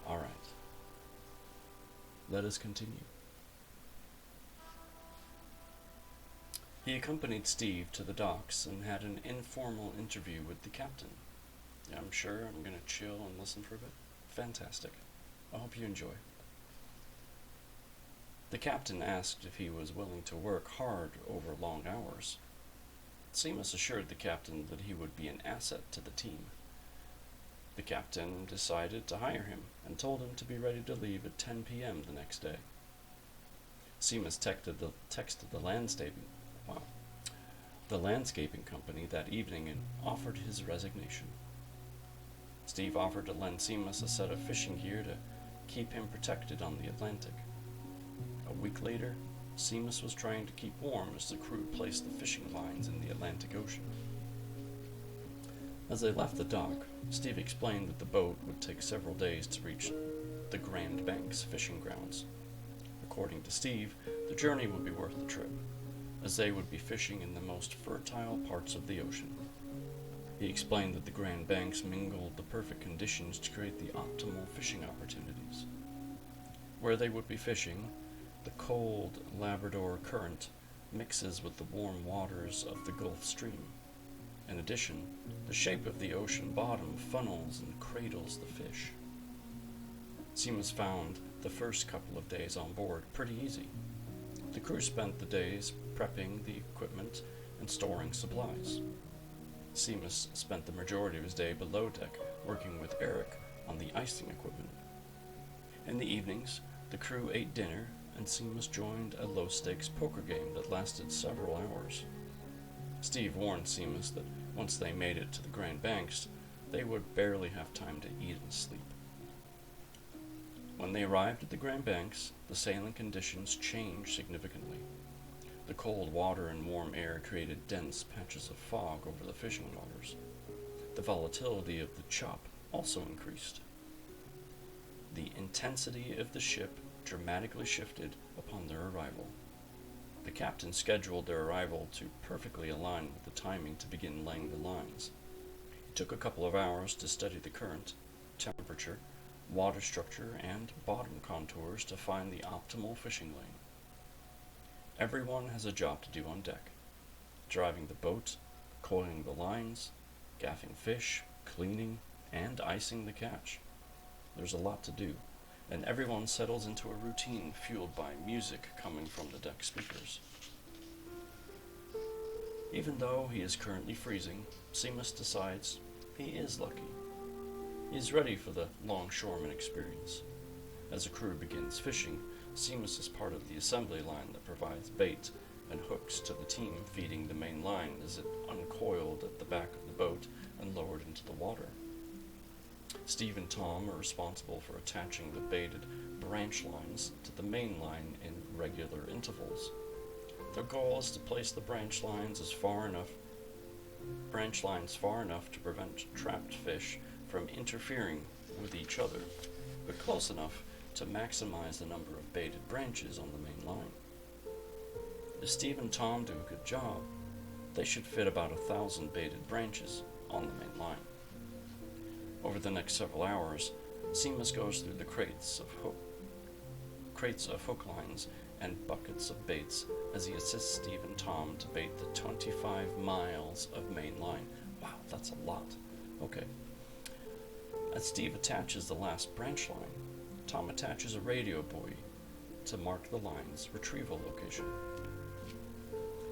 Alright. Let us continue. He accompanied Steve to the docks and had an informal interview with the captain. I'm sure I'm going to chill and listen for a bit. Fantastic. I hope you enjoy. The captain asked if he was willing to work hard over long hours. Seamus assured the captain that he would be an asset to the team. The captain decided to hire him and told him to be ready to leave at 10 p.m. the next day. Seamus texted the landscaping company that evening and offered his resignation. Steve offered to lend Seamus a set of fishing gear to keep him protected on the Atlantic. A week later, Seamus was trying to keep warm as the crew placed the fishing lines in the Atlantic Ocean. As they left the dock, Steve explained that the boat would take several days to reach the Grand Banks fishing grounds. According to Steve, the journey would be worth the trip, as they would be fishing in the most fertile parts of the ocean. He explained that the Grand Banks mingled the perfect conditions to create the optimal fishing opportunities. Where they would be fishing, the cold Labrador current mixes with the warm waters of the Gulf Stream. In addition, the shape of the ocean bottom funnels and cradles the fish. Seamus found the first couple of days on board pretty easy. The crew spent the days prepping the equipment and storing supplies. Seamus spent the majority of his day below deck working with Eric on the icing equipment. In the evenings, the crew ate dinner and Seamus joined a low-stakes poker game that lasted several hours. Steve warned Seamus that once they made it to the Grand Banks, they would barely have time to eat and sleep. When they arrived at the Grand Banks, the sailing conditions changed significantly. The cold water and warm air created dense patches of fog over the fishing waters. The volatility of the chop also increased. The intensity of the ship dramatically shifted upon their arrival. The captain scheduled their arrival to perfectly align with the timing to begin laying the lines. It took a couple of hours to study the current, temperature, water structure, and bottom contours to find the optimal fishing lane. Everyone has a job to do on deck: driving the boat, coiling the lines, gaffing fish, cleaning, and icing the catch. There's a lot to do, and everyone settles into a routine fueled by music coming from the deck speakers. Even though he is currently freezing, Seamus decides he is lucky. He is ready for the longshoreman experience. As the crew begins fishing, Seamus is part of the assembly line that provides bait and hooks to the team feeding the main line as it uncoiled at the back of the boat and lowered into the water. Steve and Tom are responsible for attaching the baited branch lines to the main line in regular intervals. Their goal is to place the branch lines far enough to prevent trapped fish from interfering with each other, but close enough to maximize the number of baited branches on the main line. If Steve and Tom do a good job, they should fit about 1,000 baited branches on the main line. Over the next several hours, Seamus goes through the crates of hook lines and buckets of baits as he assists Steve and Tom to bait the 25 miles of main line. Wow, that's a lot. Okay. As Steve attaches the last branch line, Tom attaches a radio buoy to mark the line's retrieval location.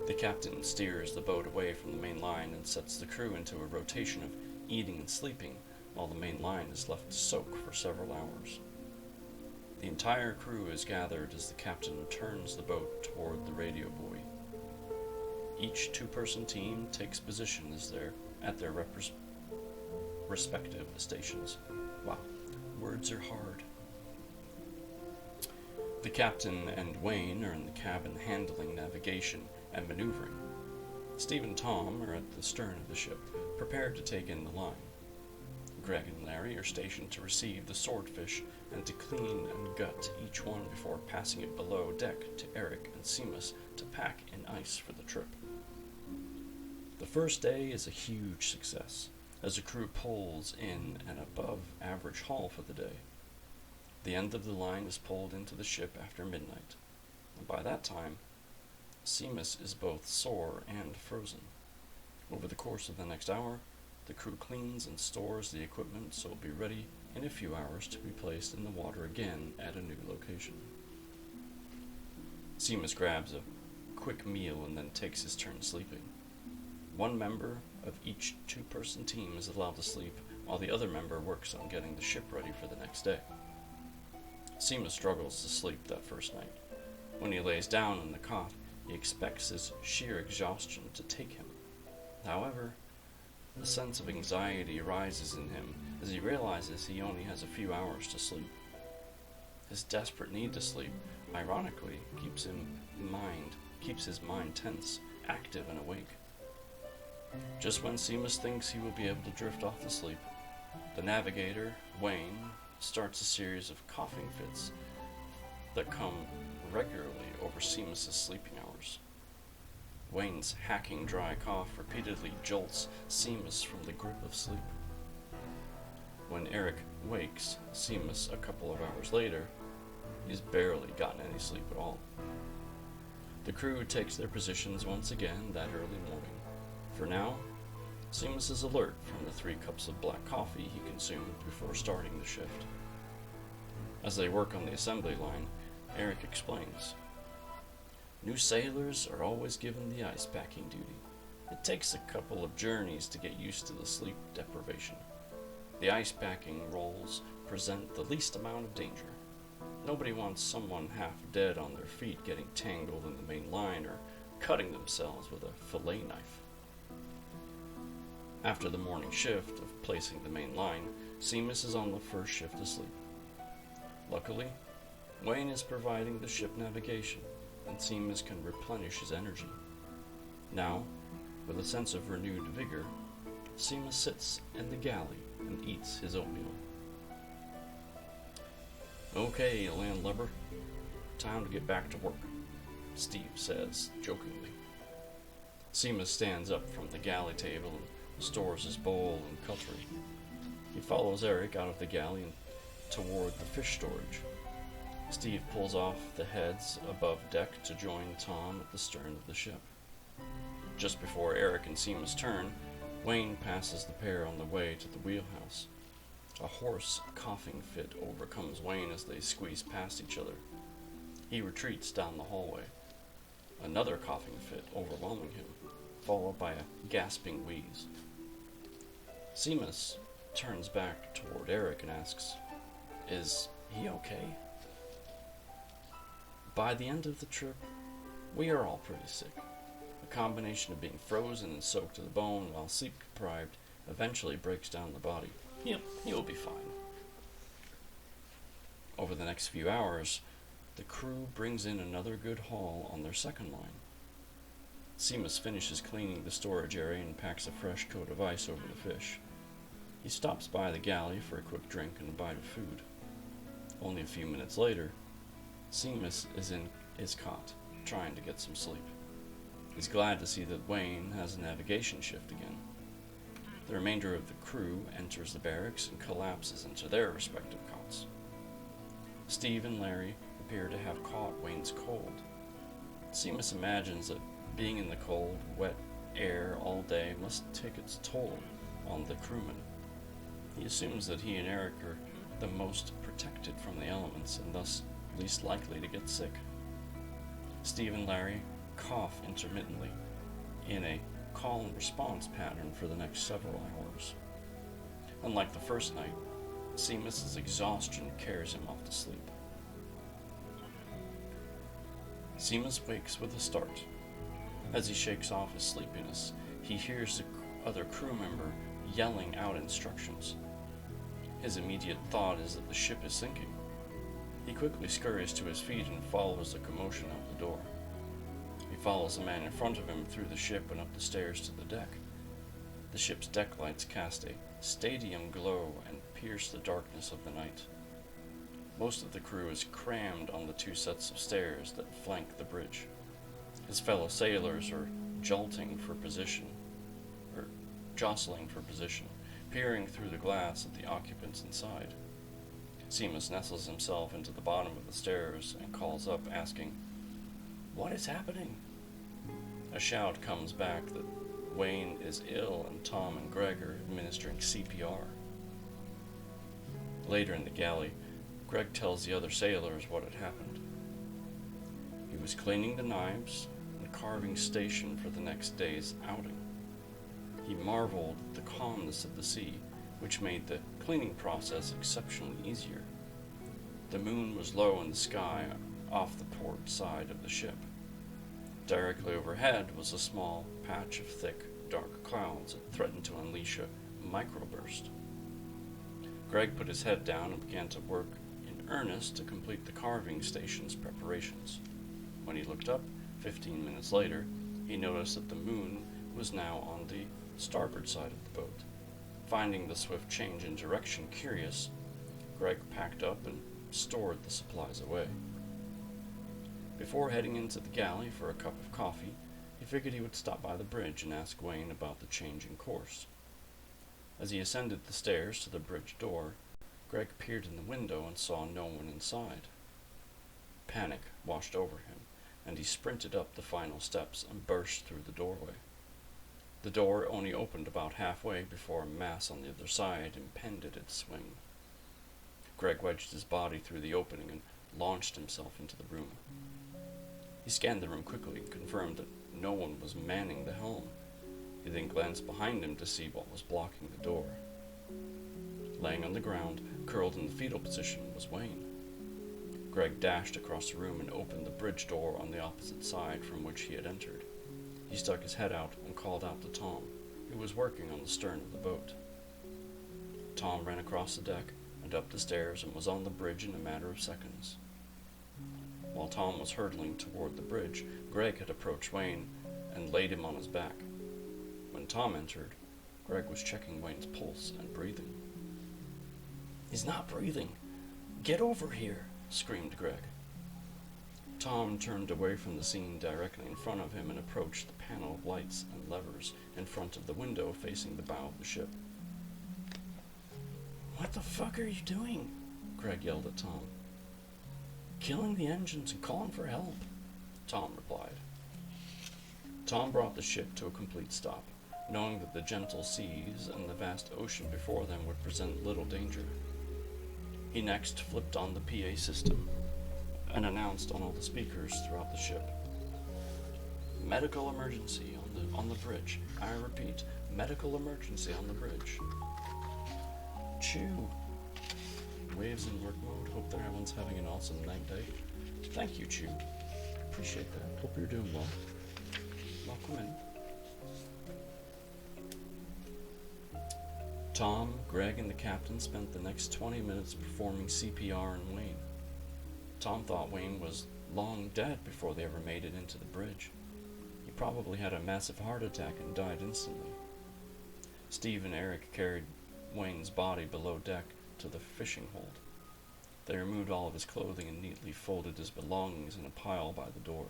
The captain steers the boat away from the main line and sets the crew into a rotation of eating and sleeping while the main line is left to soak for several hours. The entire crew is gathered as the captain turns the boat toward the radio buoy. Each two-person team takes position at their respective stations. Wow, words are hard. The captain and Wayne are in the cabin handling navigation and maneuvering. Steve and Tom are at the stern of the ship, prepared to take in the line. Greg and Larry are stationed to receive the swordfish and to clean and gut each one before passing it below deck to Eric and Seamus to pack in ice for the trip. The first day is a huge success, as the crew pulls in an above-average haul for the day. The end of the line is pulled into the ship after midnight, and by that time, Seamus is both sore and frozen. Over the course of the next hour, the crew cleans and stores the equipment so it'll be ready in a few hours to be placed in the water again at a new location. Seamus grabs a quick meal and then takes his turn sleeping. One member of each two-person team is allowed to sleep while the other member works on getting the ship ready for the next day. Seamus struggles to sleep that first night. When he lays down in the cot, he expects his sheer exhaustion to take him. However, a sense of anxiety rises in him as he realizes he only has a few hours to sleep. His desperate need to sleep, ironically, keeps his mind tense, active, and awake. Just when Seamus thinks he will be able to drift off to sleep, the navigator, Wayne, starts a series of coughing fits that come regularly over Seamus' sleeping hours. Wayne's hacking dry cough repeatedly jolts Seamus from the grip of sleep. When Eric wakes Seamus a couple of hours later, he's barely gotten any sleep at all. The crew takes their positions once again that early morning. For now, Seamus is alert from the 3 cups of black coffee he consumed before starting the shift. As they work on the assembly line, Eric explains. New sailors are always given the ice packing duty. It takes a couple of journeys to get used to the sleep deprivation. The ice packing roles present the least amount of danger. Nobody wants someone half dead on their feet getting tangled in the main line or cutting themselves with a fillet knife. After the morning shift of placing the main line, Seamus is on the first shift to sleep. Luckily, Wayne is providing the ship navigation, and Seamus can replenish his energy. Now, with a sense of renewed vigor, Seamus sits in the galley and eats his oatmeal. Okay, landlubber, time to get back to work, Steve says jokingly. Seamus stands up from the galley table and stores his bowl and cutlery. He follows Eric out of the galley and toward the fish storage. Steve pulls off the heads above deck to join Tom at the stern of the ship. Just before Eric and Seamus turn, Wayne passes the pair on the way to the wheelhouse. A hoarse coughing fit overcomes Wayne as they squeeze past each other. He retreats down the hallway, another coughing fit overwhelming him, followed by a gasping wheeze. Seamus turns back toward Eric and asks, "Is he okay?" By the end of the trip, we are all pretty sick. A combination of being frozen and soaked to the bone while sleep-deprived eventually breaks down the body. He'll be fine. Over the next few hours, the crew brings in another good haul on their second line. Seamus finishes cleaning the storage area and packs a fresh coat of ice over the fish. He stops by the galley for a quick drink and a bite of food. Only a few minutes later, Seamus is in his cot, trying to get some sleep. He's glad to see that Wayne has a navigation shift again. The remainder of the crew enters the barracks and collapses into their respective cots. Steve and Larry appear to have caught Wayne's cold. Seamus imagines that being in the cold, wet air all day must take its toll on the crewmen. He assumes that he and Eric are the most protected from the elements and thus least likely to get sick. Steve and Larry cough intermittently in a call and response pattern for the next several hours. Unlike the first night, Seamus's exhaustion carries him off to sleep. Seamus wakes with a start. As he shakes off his sleepiness, he hears the other crew member yelling out instructions. His immediate thought is that the ship is sinking. He quickly scurries to his feet and follows the commotion out the door. He follows the man in front of him through the ship and up the stairs to the deck. The ship's deck lights cast a stadium glow and pierce the darkness of the night. Most of the crew is crammed on the two sets of stairs that flank the bridge. His fellow sailors are jostling for position, peering through the glass at the occupants inside. Seamus nestles himself into the bottom of the stairs and calls up, asking, "What is happening?" A shout comes back that Wayne is ill and Tom and Greg are administering CPR. Later in the galley, Greg tells the other sailors what had happened. He was cleaning the knives and carving station for the next day's outing. He marveled at the calmness of the sea, which made the cleaning process exceptionally easier. The moon was low in the sky off the port side of the ship. Directly overhead was a small patch of thick, dark clouds that threatened to unleash a microburst. Greg put his head down and began to work in earnest to complete the carving station's preparations. When he looked up, 15 minutes later, he noticed that the moon was now on the starboard side of the boat. Finding the swift change in direction curious, Greg packed up and stored the supplies away. Before heading into the galley for a cup of coffee, he figured he would stop by the bridge and ask Wayne about the change in course. As he ascended the stairs to the bridge door, Greg peered in the window and saw no one inside. Panic washed over him, and he sprinted up the final steps and burst through the doorway. The door only opened about halfway before a mass on the other side impeded its swing. Greg wedged his body through the opening and launched himself into the room. He scanned the room quickly and confirmed that no one was manning the helm. He then glanced behind him to see what was blocking the door. Laying on the ground, curled in the fetal position, was Wayne. Greg dashed across the room and opened the bridge door on the opposite side from which he had entered. He stuck his head out and called out to Tom, who was working on the stern of the boat. Tom ran across the deck and up the stairs and was on the bridge in a matter of seconds. While Tom was hurtling toward the bridge, Greg had approached Wayne and laid him on his back. When Tom entered, Greg was checking Wayne's pulse and breathing. "He's not breathing. Get over here," screamed Greg. Tom turned away from the scene directly in front of him and approached the panel of lights and levers in front of the window facing the bow of the ship. "What the fuck are you doing?" Greg yelled at Tom. "Killing the engines and calling for help," Tom replied. Tom brought the ship to a complete stop, knowing that the gentle seas and the vast ocean before them would present little danger. He next flipped on the PA system and announced on all the speakers throughout the ship, "Medical emergency on the bridge. I repeat, medical emergency on the bridge." Chew waves in work mode. Hope that everyone's having an awesome night day. Thank you, Chew. Appreciate that. Hope you're doing well. Welcome in. Tom, Greg, and the captain spent the next 20 minutes performing CPR on Wayne. Tom thought Wayne was long dead before they ever made it into the bridge. He probably had a massive heart attack and died instantly. Steve and Eric carried Wayne's body below deck to the fishing hold. They removed all of his clothing and neatly folded his belongings in a pile by the door.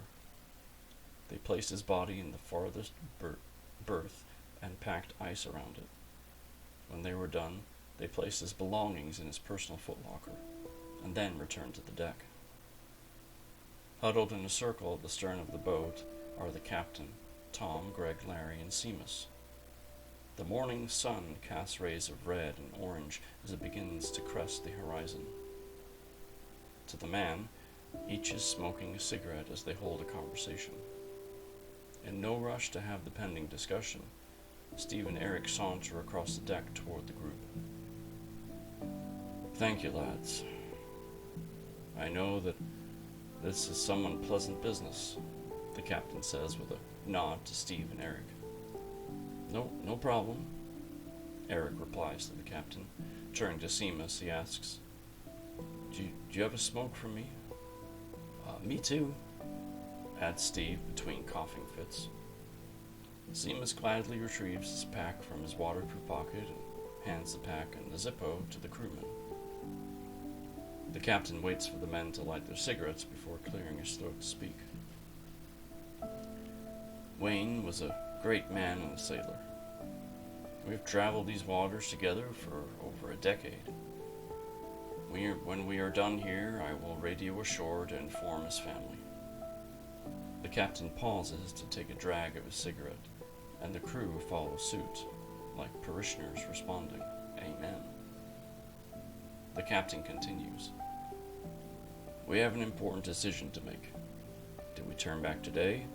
They placed his body in the farthest berth and packed ice around it. When they were done, they placed his belongings in his personal footlocker, and then returned to the deck. Huddled in a circle at the stern of the boat are the captain, Tom, Greg, Larry, and Seamus. The morning sun casts rays of red and orange as it begins to crest the horizon. To the man, each is smoking a cigarette as they hold a conversation. In no rush to have the pending discussion, Steve and Eric saunter across the deck toward the group. "Thank you, lads. I know that this is some unpleasant business," the captain says with a nod to Steve and Eric. No problem," Eric replies to the captain. Turning to Seamus, he asks, Do you have a smoke for me?" Me too," adds Steve between coughing fits. Seamus gladly retrieves his pack from his waterproof pocket and hands the pack and the Zippo to the crewman. The captain waits for the men to light their cigarettes before clearing his throat to speak. "Wayne was a great man and a sailor. We've traveled these waters together for over a decade. When we are done here, I will radio ashore to inform his family." The captain pauses to take a drag of his cigarette, and the crew follow suit, like parishioners responding, "Amen." The captain continues, "We have an important decision to make. Do we turn back today,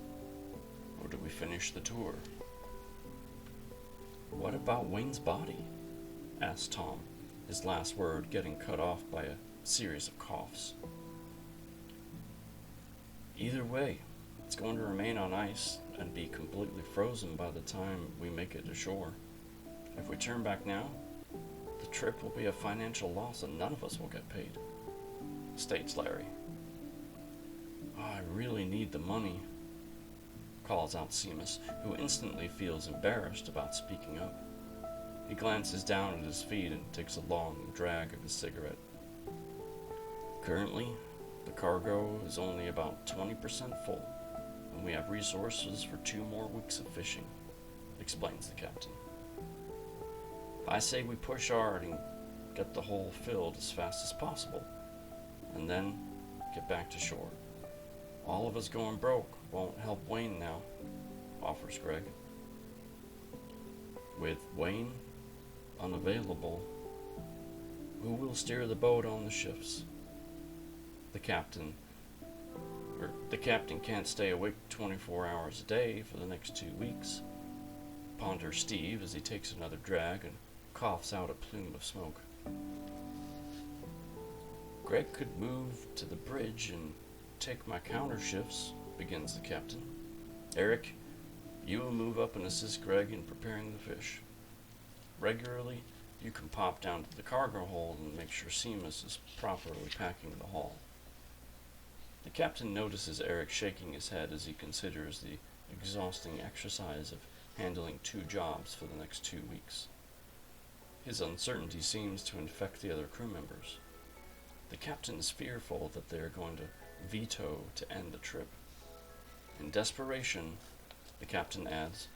or do we finish the tour?" "What about Wayne's body?" asked Tom, his last word getting cut off by a series of coughs. "Either way, it's going to remain on ice and be completely frozen by the time we make it ashore. If we turn back now, the trip will be a financial loss and none of us will get paid," states Larry. "I really need the money," calls out Seamus, who instantly feels embarrassed about speaking up. He glances down at his feet and takes a long drag of his cigarette. "Currently, the cargo is only about 20% full, and we have resources for 2 more weeks of fishing," explains the captain. "I say we push hard and get the hole filled as fast as possible, and then get back to shore. All of us going broke won't help Wayne now," offers Greg. "With Wayne unavailable, who will steer the boat on the shifts? The captain can't stay awake 24 hours a day for the next 2 weeks," ponders Steve as he takes another drag and coughs out a plume of smoke. "Greg could move to the bridge and take my counter shifts," begins the captain. "Eric, you will move up and assist Greg in preparing the fish. Regularly, you can pop down to the cargo hold and make sure Seamus is properly packing the haul." The captain notices Eric shaking his head as he considers the exhausting exercise of handling 2 jobs for the next 2 weeks. His uncertainty seems to infect the other crew members. The captain is fearful that they are going to veto to end the trip. In desperation, the captain adds,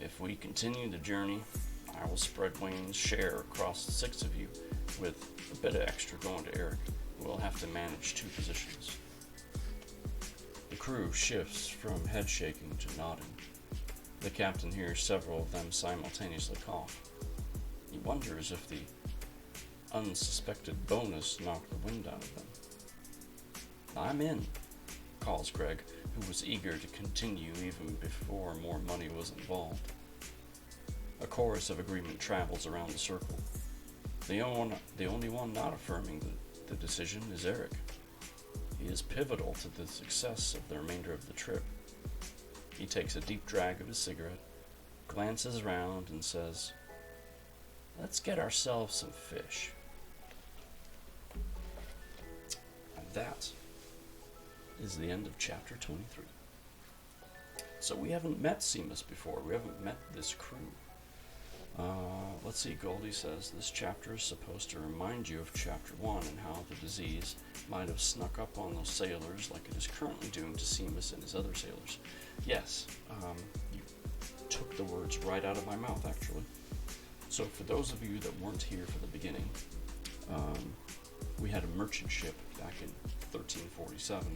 "If we continue the journey, I will spread Wayne's share across the 6 of you, with a bit of extra going to Eric, who will have to manage 2 positions." The crew shifts from head shaking to nodding. The captain hears several of them simultaneously cough. He wonders if the unsuspected bonus knocked the wind out of them. "I'm in," calls Greg, who was eager to continue even before more money was involved. A chorus of agreement travels around the circle. The only one not affirming the decision is Eric. He is pivotal to the success of the remainder of the trip. He takes a deep drag of his cigarette, glances around, and says, "Let's get ourselves some fish." And that is the end of chapter 23. So we haven't met Seamus before. We haven't met this crew. Let's see, Goldie says, this chapter is supposed to remind you of chapter 1 and how the disease might have snuck up on those sailors like it is currently doing to Seamus and his other sailors. Yes, you took the words right out of my mouth, actually. So for those of you that weren't here for the beginning, we had a merchant ship back in 1347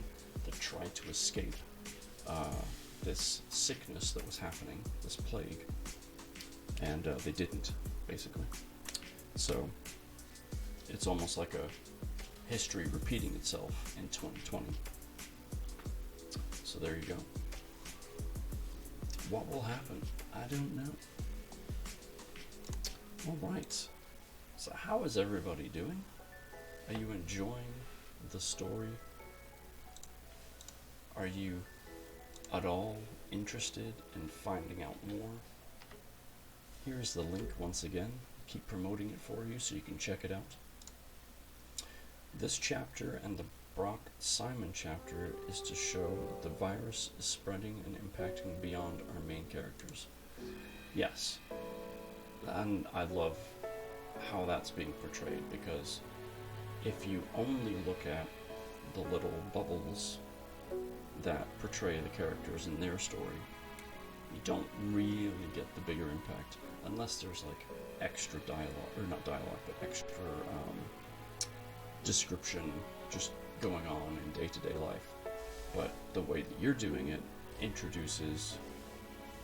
that tried to escape this sickness that was happening, this plague, and they didn't, basically. So it's almost like a history repeating itself in 2020. So there you go. What will happen? I don't know. Alright, so how is everybody doing? Are you enjoying the story? Are you at all interested in finding out more? Here's the link once again. Keep promoting it for you so you can check it out. This chapter and the Brock Simon chapter is to show that the virus is spreading and impacting beyond our main characters. Yes. And I love how that's being portrayed, because if you only look at the little bubbles that portray the characters in their story, you don't really get the bigger impact unless there's like extra dialogue, or not dialogue, but extra description just going on in day-to-day life. But the way that you're doing it introduces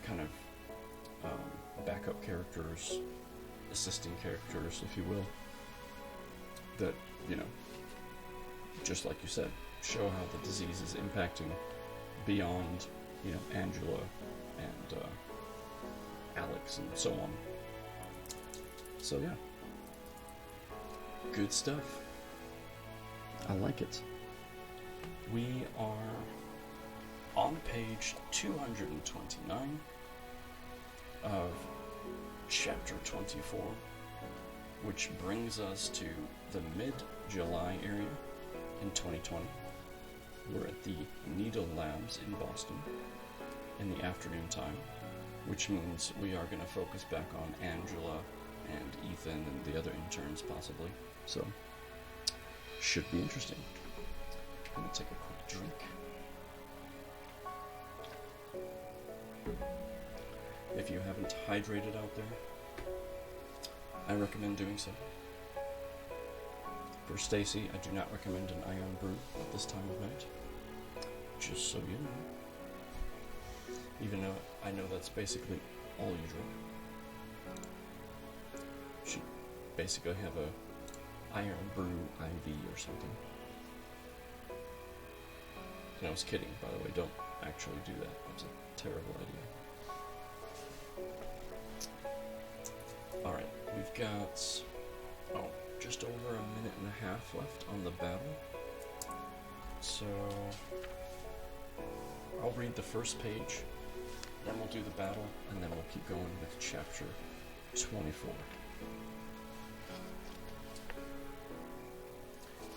kind of backup characters, assisting characters, if you will, that, you know, just like you said, show how the disease is impacting beyond, you know, Angela and Alex and so on. So yeah, good stuff. I like it. We are on page 229 of chapter 24, which brings us to the mid-July area in 2020. We're at the Needle Labs in Boston in the afternoon time, which means we are going to focus back on Angela and Ethan and the other interns possibly. So, should be interesting. I'm going to take a quick drink. If you haven't hydrated out there, I recommend doing so. For Stacy, I do not recommend an iron brew at this time of night. Just so you know. Even though I know that's basically all you drink. Should basically have a iron brew IV or something. And I was kidding, by the way. Don't actually do that. That's a terrible idea. Alright, we've got, just over a minute and a half left on the battle. So, I'll read the first page, then we'll do the battle, and then we'll keep going with chapter 24.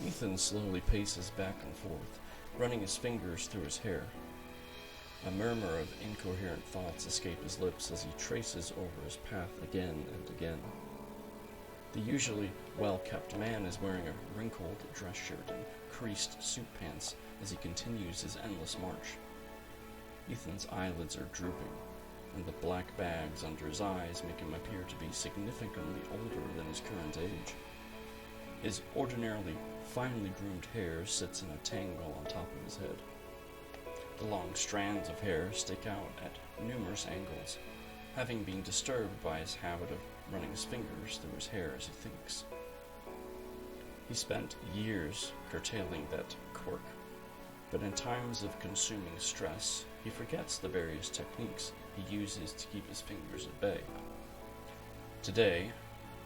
Ethan slowly paces back and forth, running his fingers through his hair. A murmur of incoherent thoughts escape his lips as he traces over his path again and again. The usually well-kept man is wearing a wrinkled dress shirt and creased suit pants as he continues his endless march. Ethan's eyelids are drooping, and the black bags under his eyes make him appear to be significantly older than his current age. His ordinarily finely groomed hair sits in a tangle on top of his head. The long strands of hair stick out at numerous angles, having been disturbed by his habit of running his fingers through his hair as he thinks. He spent years curtailing that quirk, but in times of consuming stress, he forgets the various techniques he uses to keep his fingers at bay. Today,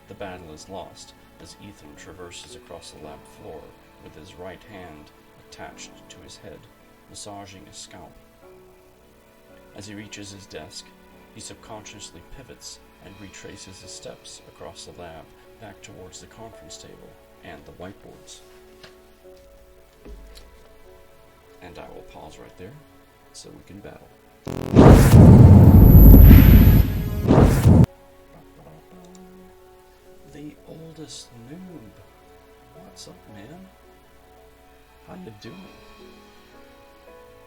the battle is lost as Ethan traverses across the lab floor with his right hand attached to his head, massaging his scalp. As he reaches his desk, he subconsciously pivots and retraces his steps across the lab back towards the conference table and the whiteboards. And I will pause right there so we can battle. The oldest noob. What's up, man? How you doing?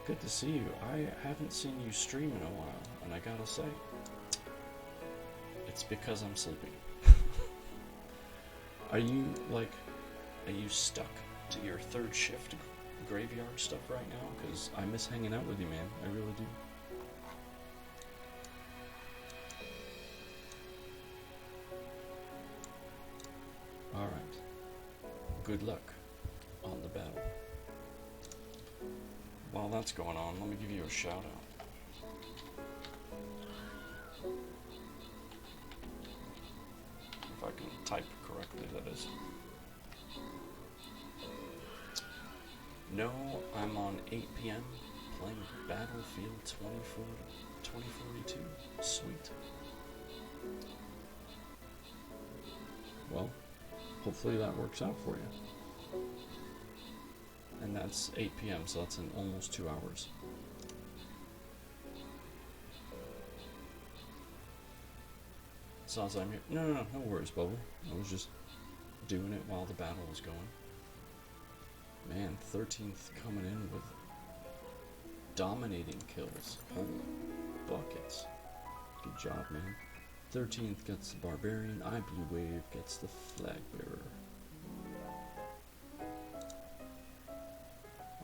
Good to see you. I haven't seen you stream in a while, and I gotta say, It's because I'm sleeping. Are you stuck to your third shift graveyard stuff right now? Because I miss hanging out with you, man. I really do. Alright. Good luck on the battle. While that's going on, let me give you a shout out. If I can type correctly, that is. No, I'm on 8 p.m. playing Battlefield 2042. Sweet. Well, hopefully that works out for you. And that's 8 p.m., so that's in almost 2 hours. So as I'm here, no worries, Bubble. I was just doing it while the battle was going. Man, 13th coming in with dominating kills. Holy buckets. Good job, man. 13th gets the Barbarian. I Blue Wave gets the Flag Bearer.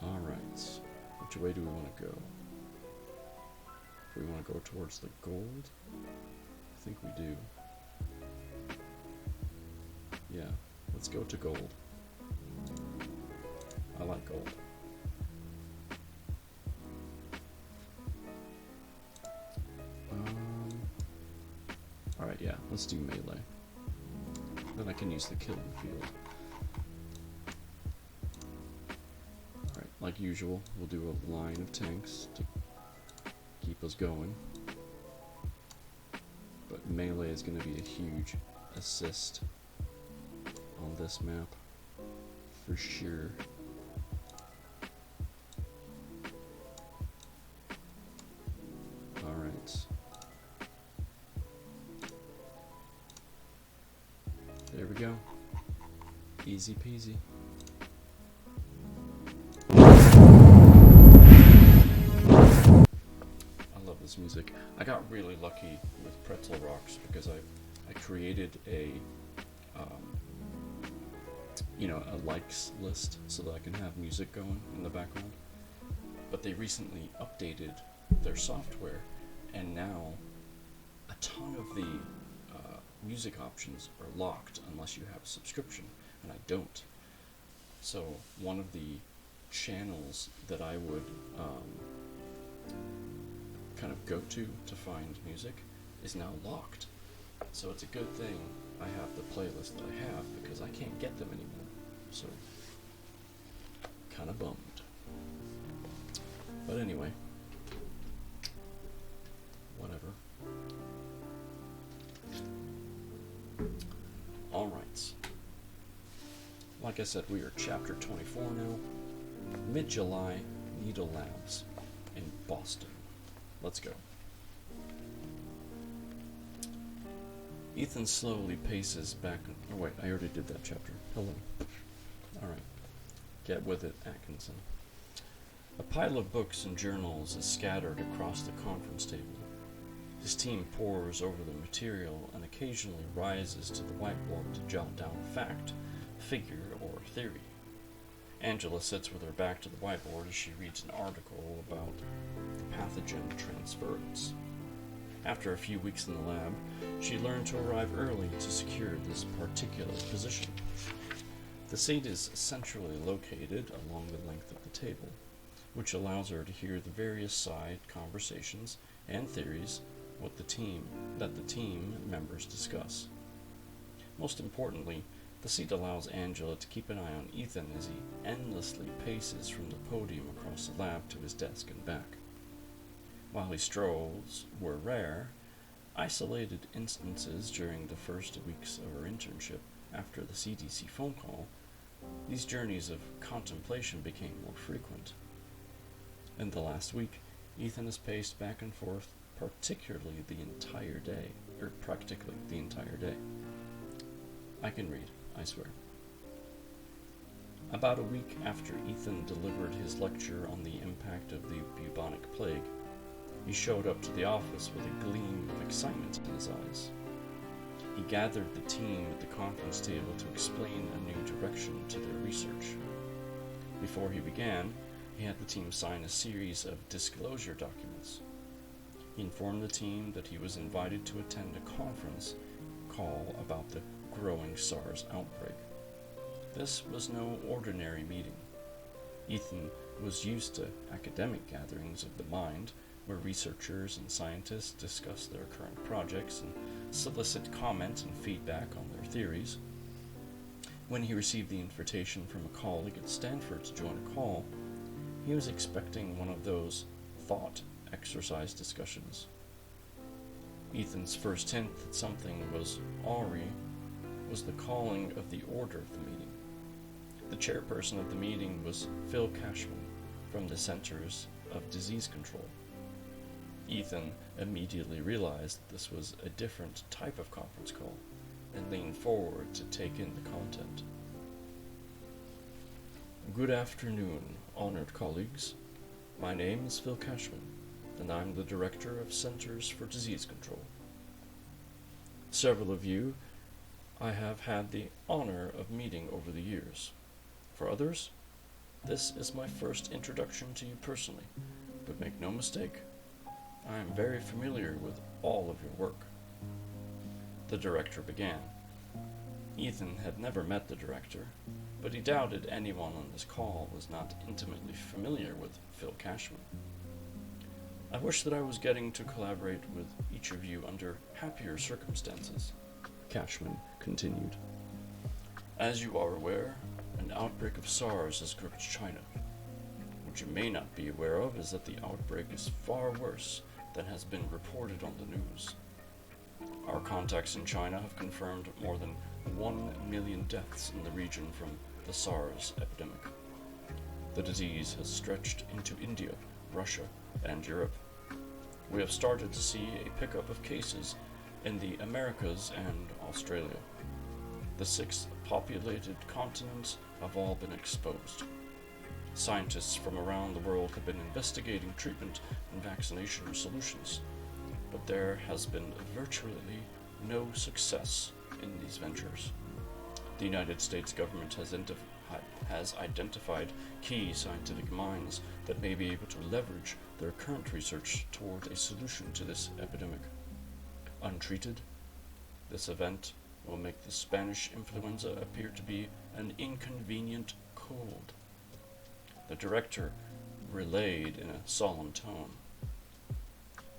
Alright. Which way do we want to go? Do we want to go towards the gold? I think we do. Yeah, let's go to gold. I like gold. Alright, yeah, let's do melee. Then I can use the killing field. Alright, like usual, we'll do a line of tanks to keep us going. But melee is going to be a huge assist on this map, for sure. Alright. There we go. Easy peasy. I love this music. I got really lucky with Pretzel Rocks because I created a a likes list so that I can have music going in the background. But they recently updated their software, and now a ton of the music options are locked unless you have a subscription, and I don't. So one of the channels that I would kind of go to find music is now locked. So it's a good thing I have the playlist that I have, because I can't get them anymore. So, kind of bummed. But anyway, whatever. Alright. Like I said, we are chapter 24 now. Mid-July, Needle Labs in Boston. Let's go. Ethan slowly paces back. Oh wait, I already did that chapter. Hello. Alright. Get with it, Atkinson. A pile of books and journals is scattered across the conference table. His team pores over the material and occasionally rises to the whiteboard to jot down a fact, figure, or theory. Angela sits with her back to the whiteboard as she reads an article about pathogen transference. After a few weeks in the lab, she learned to arrive early to secure this particular position. The seat is centrally located along the length of the table, which allows her to hear the various side conversations and theories that the team members discuss. Most importantly, the seat allows Angela to keep an eye on Ethan as he endlessly paces from the podium across the lab to his desk and back. While his strolls were rare, isolated instances during the first weeks of her internship after the CDC phone call, these journeys of contemplation became more frequent. In the last week, Ethan has paced back and forth practically the entire day. I can read, I swear. About a week after Ethan delivered his lecture on the impact of the bubonic plague, he showed up to the office with a gleam of excitement in his eyes. He gathered the team at the conference table to explain a new direction to their research. Before he began, he had the team sign a series of disclosure documents. He informed the team that he was invited to attend a conference call about the growing SARS outbreak. This was no ordinary meeting. Ethan was used to academic gatherings of the mind, where researchers and scientists discuss their current projects and solicit comment and feedback on their theories. When he received the invitation from a colleague at Stanford to join a call, he was expecting one of those thought exercise discussions. Ethan's first hint that something was awry was the calling of the order of the meeting. The chairperson of the meeting was Phil Cashman from the Centers of Disease Control. Ethan immediately realized that this was a different type of conference call and leaned forward to take in the content. Good afternoon, honored colleagues. My name is Phil Cashman, and I'm the Director of Centers for Disease Control. Several of you I have had the honor of meeting over the years. For others, this is my first introduction to you personally, but make no mistake, I am very familiar with all of your work. The director began. Ethan had never met the director, but he doubted anyone on this call was not intimately familiar with Phil Cashman. I wish that I was getting to collaborate with each of you under happier circumstances, Cashman continued. As you are aware, an outbreak of SARS has gripped China. What you may not be aware of is that the outbreak is far worse than has been reported on the news. Our contacts in China have confirmed more than 1 million deaths in the region from the SARS epidemic. The disease has stretched into India, Russia, and Europe. We have started to see a pickup of cases in the Americas and Australia. The 6 populated continents have all been exposed. Scientists from around the world have been investigating treatment and vaccination solutions, but there has been virtually no success in these ventures. The United States government has identified key scientific minds that may be able to leverage their current research toward a solution to this epidemic. Untreated, this event will make the Spanish influenza appear to be an inconvenient cold. The director relayed in a solemn tone.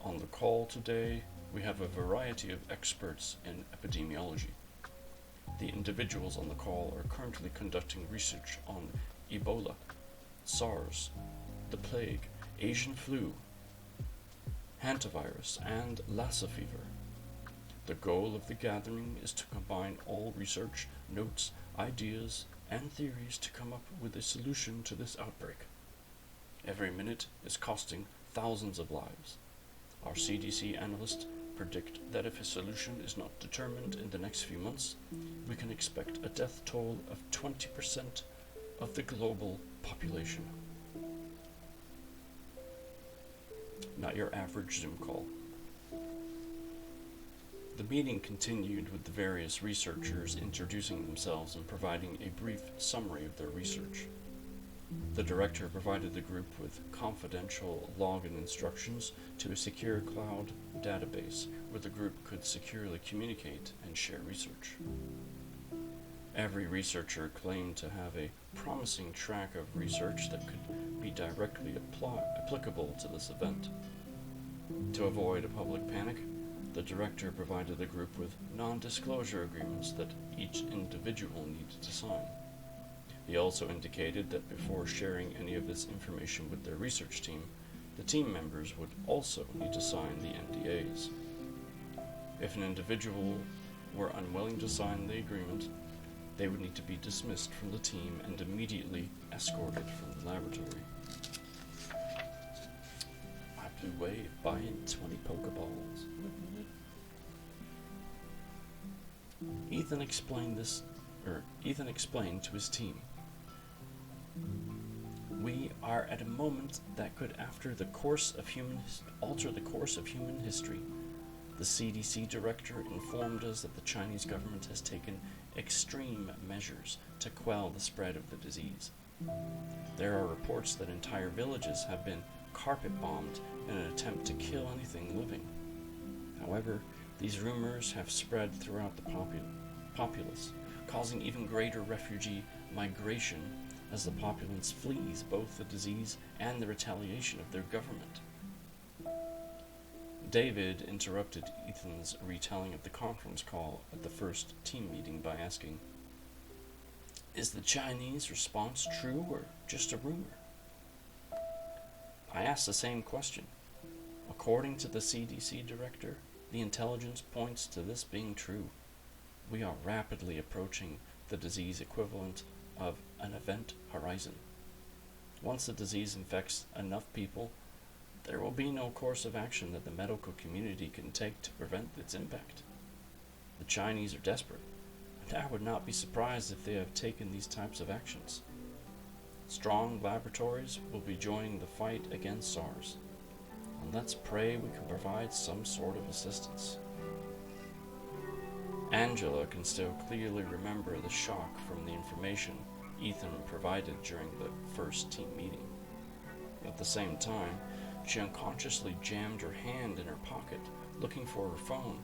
On the call today, we have a variety of experts in epidemiology. The individuals on the call are currently conducting research on Ebola, SARS, the plague, Asian flu, hantavirus, and Lassa fever. The goal of the gathering is to combine all research, notes, ideas, and theories to come up with a solution to this outbreak. Every minute is costing thousands of lives. Our CDC analysts predict that if a solution is not determined in the next few months, we can expect a death toll of 20% of the global population. Not your average Zoom call. The meeting continued with the various researchers introducing themselves and providing a brief summary of their research. The director provided the group with confidential login instructions to a secure cloud database where the group could securely communicate and share research. Every researcher claimed to have a promising track of research that could be directly applicable to this event. To avoid a public panic, the director provided the group with non-disclosure agreements that each individual needed to sign. He also indicated that before sharing any of this information with their research team, the team members would also need to sign the NDAs. If an individual were unwilling to sign the agreement, they would need to be dismissed from the team and immediately escorted from the laboratory. I blew away buying 20 Pokeballs. Ethan explained to his team, "We are at a moment that could alter the course of human history. The CDC director informed us that the Chinese government has taken extreme measures to quell the spread of the disease. There are reports that entire villages have been carpet bombed in an attempt to kill anything living. However, these rumors have spread throughout the populace, causing even greater refugee migration as the populace flees both the disease and the retaliation of their government. David interrupted Ethan's retelling of the conference call at the first team meeting by asking, "Is the Chinese response true or just a rumor?" I asked the same question. According to the CDC director, the intelligence points to this being true. We are rapidly approaching the disease equivalent of an event horizon. Once the disease infects enough people, there will be no course of action that the medical community can take to prevent its impact. The Chinese are desperate, and I would not be surprised if they have taken these types of actions. Strong laboratories will be joining the fight against SARS, and let's pray we can provide some sort of assistance. Angela can still clearly remember the shock from the information Ethan provided during the first team meeting. At the same time, she unconsciously jammed her hand in her pocket, looking for her phone.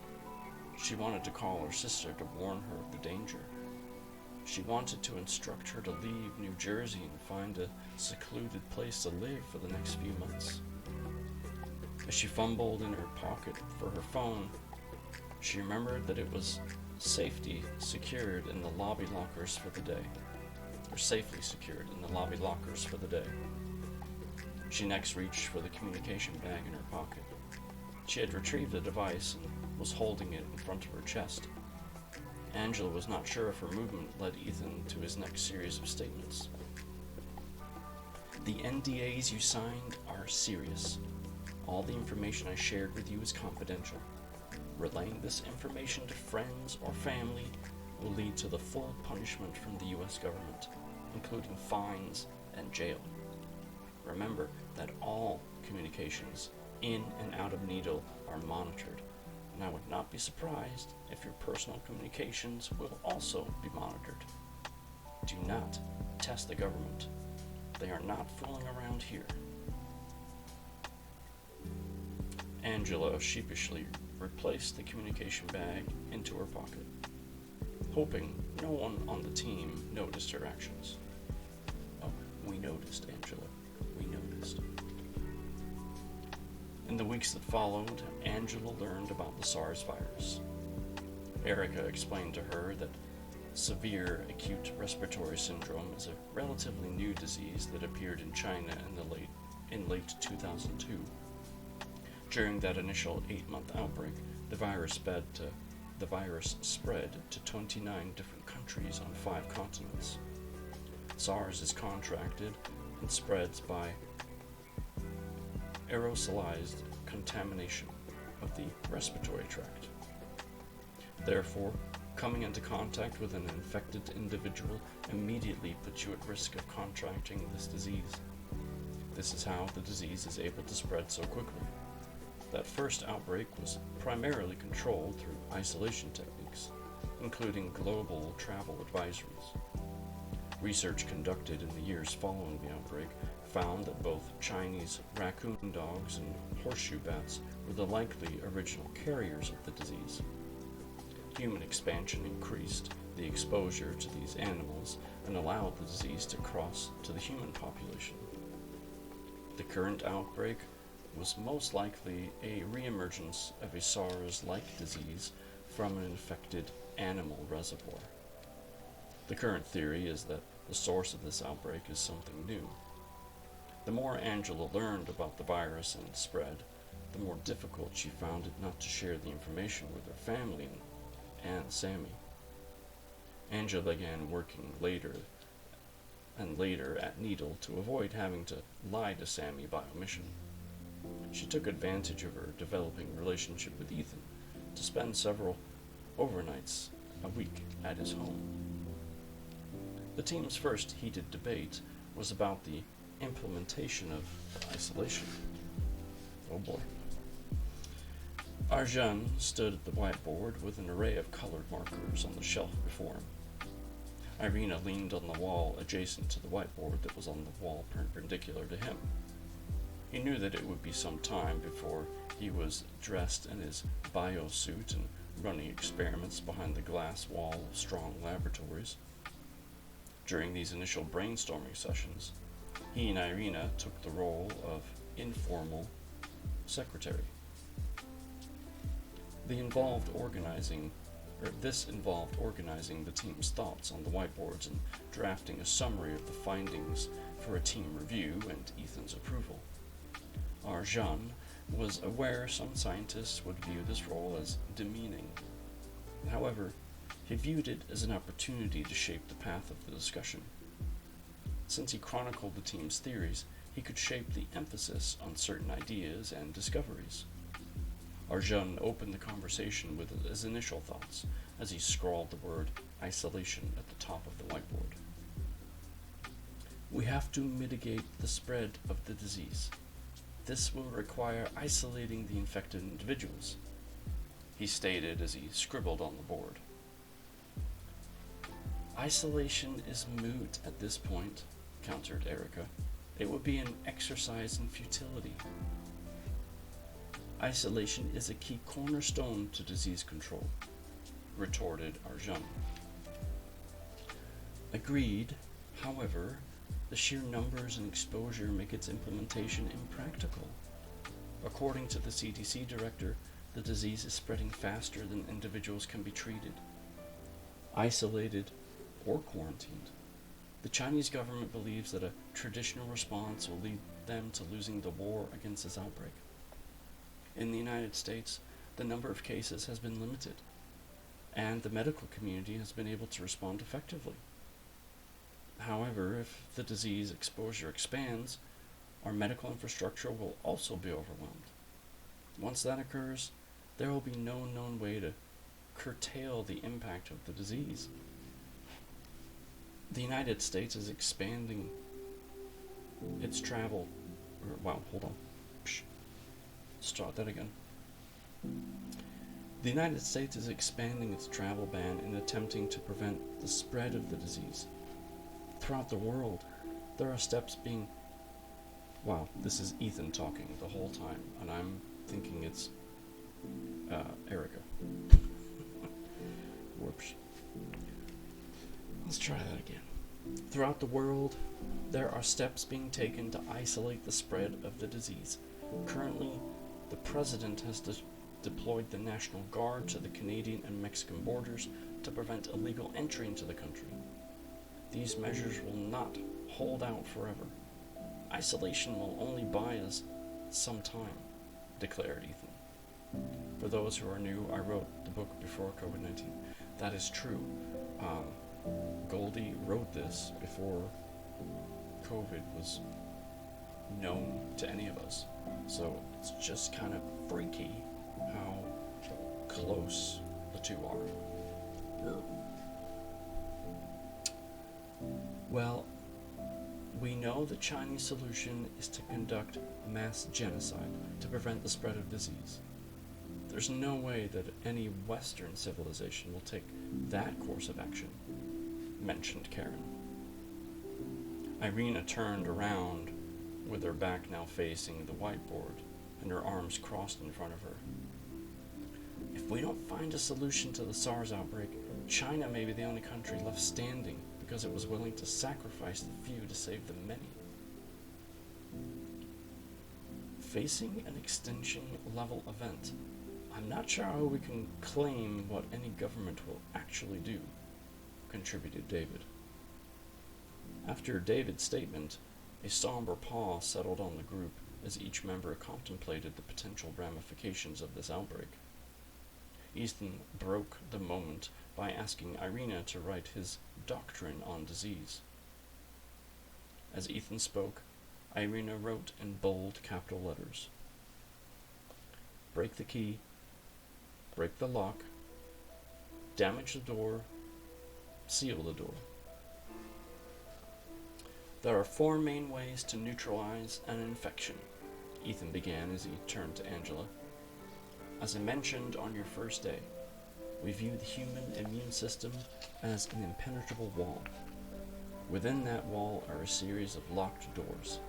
She wanted to call her sister to warn her of the danger. She wanted to instruct her to leave New Jersey and find a secluded place to live for the next few months. As she fumbled in her pocket for her phone, she remembered that it was safely secured in the lobby lockers for the day. She next reached for the communication bag in her pocket. She had retrieved the device and was holding it in front of her chest. Angela was not sure if her movement led Ethan to his next series of statements. "The NDAs you signed are serious. All the information I shared with you is confidential. Relaying this information to friends or family will lead to the full punishment from the U.S. government, including fines and jail. Remember that all communications in and out of Needle are monitored, and I would not be surprised if your personal communications will also be monitored. Do not test the government. They are not fooling around here." Angela sheepishly replaced the communication bag into her pocket, hoping no one on the team noticed her actions. "Oh, we noticed, Angela. We noticed." In the weeks that followed, Angela learned about the SARS virus. Erica explained to her that severe acute respiratory syndrome is a relatively new disease that appeared in China in late 2002. During that initial 8-month outbreak, the virus spread to 29 different countries on 5 continents. SARS is contracted and spreads by aerosolized contamination of the respiratory tract. Therefore, coming into contact with an infected individual immediately puts you at risk of contracting this disease. This is how the disease is able to spread so quickly. That first outbreak was primarily controlled through isolation techniques, including global travel advisories. Research conducted in the years following the outbreak found that both Chinese raccoon dogs and horseshoe bats were the likely original carriers of the disease. Human expansion increased the exposure to these animals and allowed the disease to cross to the human population. The current outbreak was most likely a reemergence of a SARS-like disease from an infected animal reservoir. The current theory is that the source of this outbreak is something new. The more Angela learned about the virus and its spread, the more difficult she found it not to share the information with her family and Sammy. Angela began working later at Needle to avoid having to lie to Sammy by omission. She took advantage of her developing relationship with Ethan to spend several overnights a week at his home. The team's first heated debate was about the implementation of isolation. Oh boy. Arjun stood at the whiteboard with an array of colored markers on the shelf before him. Irina leaned on the wall adjacent to the whiteboard that was on the wall perpendicular to him. He knew that it would be some time before he was dressed in his biosuit and running experiments behind the glass wall of strong laboratories. During these initial brainstorming sessions, he and Irina took the role of informal secretary. This involved organizing the team's thoughts on the whiteboards and drafting a summary of the findings for a team review and Ethan's approval. Arjun was aware some scientists would view this role as demeaning. However, he viewed it as an opportunity to shape the path of the discussion. Since he chronicled the team's theories, he could shape the emphasis on certain ideas and discoveries. Arjun opened the conversation with his initial thoughts as he scrawled the word isolation at the top of the whiteboard. We have to mitigate the spread of the disease. This will require isolating the infected individuals, he stated as he scribbled on the board. Isolation is moot at this point, countered Erica. It would be an exercise in futility. Isolation is a key cornerstone to disease control, retorted Arjun. Agreed. However, the sheer numbers and exposure make its implementation impractical. According to the CDC director, the disease is spreading faster than individuals can be treated, isolated, or quarantined. The Chinese government believes that a traditional response will lead them to losing the war against this outbreak. In the United States, the number of cases has been limited, and the medical community has been able to respond effectively. However, if the disease exposure expands, our medical infrastructure will also be overwhelmed. Once that occurs, there will be no known way to curtail the impact of the disease. The United States is expanding its travel. Hold on. Start that again. The United States is expanding its travel ban in attempting to prevent the spread of the disease. Throughout the world, there are steps being... Wow, this is Ethan talking the whole time, and I'm thinking it's Erica. Whoops. Let's try that again. Throughout the world, there are steps being taken to isolate the spread of the disease. Currently, the President has deployed the National Guard to the Canadian and Mexican borders to prevent illegal entry into the country. These measures will not hold out forever. Isolation will only buy us some time, declared Ethan. For those who are new, I wrote the book before COVID-19. That is true. Goldie wrote this before COVID was known to any of us. So it's just kind of freaky how close the two are. Well, we know the Chinese solution is to conduct mass genocide to prevent the spread of disease. There's no way that any Western civilization will take that course of action, mentioned Karen. Irina turned around with her back now facing the whiteboard and her arms crossed in front of her. If we don't find a solution to the SARS outbreak, China may be the only country left standing because it was willing to sacrifice the few to save the many. Facing an extinction-level event, I'm not sure how we can claim what any government will actually do, contributed David. After David's statement, a somber pause settled on the group as each member contemplated the potential ramifications of this outbreak. Ethan broke the moment by asking Irina to write his doctrine on disease. As Ethan spoke, Irina wrote in bold capital letters, "Break the key, break the lock, damage the door, seal the door. There are 4 main ways to neutralize an infection," Ethan began as he turned to Angela. As I mentioned on your first day, we view the human immune system as an impenetrable wall. Within that wall are a series of locked doors.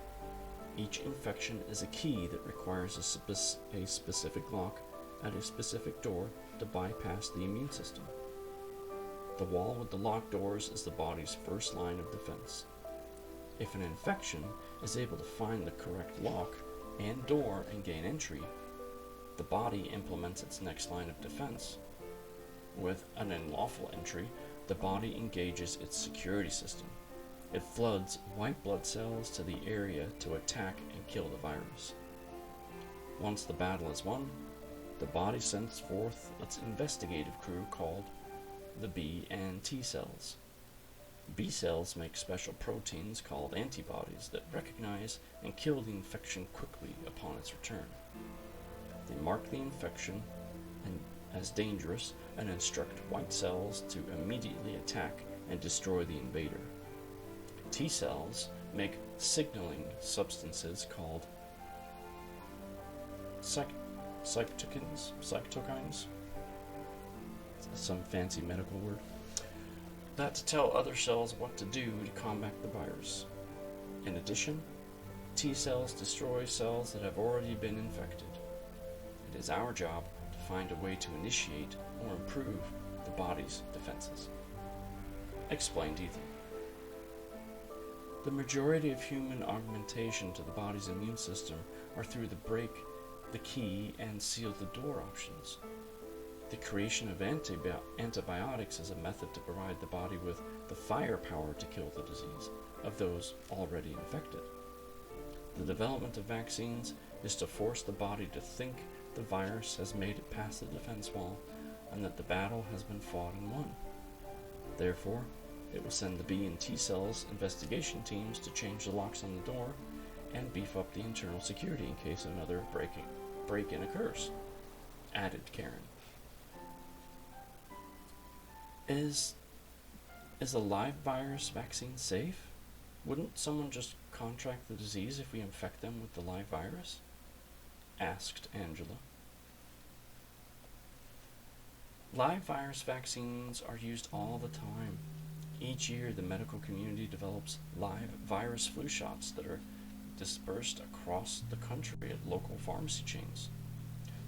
Each infection is a key that requires a specific lock at a specific door to bypass the immune system. The wall with the locked doors is the body's first line of defense. If an infection is able to find the correct lock and door and gain entry, the body implements its next line of defense. With an unlawful entry, the body engages its security system. It floods white blood cells to the area to attack and kill the virus. Once the battle is won, the body sends forth its investigative crew called the B and T cells. B cells make special proteins called antibodies that recognize and kill the infection quickly upon its return. They mark the infection as dangerous and instruct white cells to immediately attack and destroy the invader. T cells make signaling substances called cytokines, some fancy medical word, that tell other cells what to do to combat the virus. In addition, T cells destroy cells that have already been infected. It is our job to find a way to initiate or improve the body's defenses. Explained Ethan. The majority of human augmentation to the body's immune system are through the break, the key, and seal the door options. The creation of antibiotics is a method to provide the body with the firepower to kill the disease of those already infected. The development of vaccines is to force the body to think the virus has made it past the defense wall and that the battle has been fought and won. Therefore, it will send the B and T cells investigation teams to change the locks on the door and beef up the internal security in case another break-in occurs, added Karen. Is a live virus vaccine safe? Wouldn't someone just contract the disease if we infect them with the live virus? Asked Angela. Live virus vaccines are used all the time. Each year, the medical community develops live virus flu shots that are dispersed across the country at local pharmacy chains.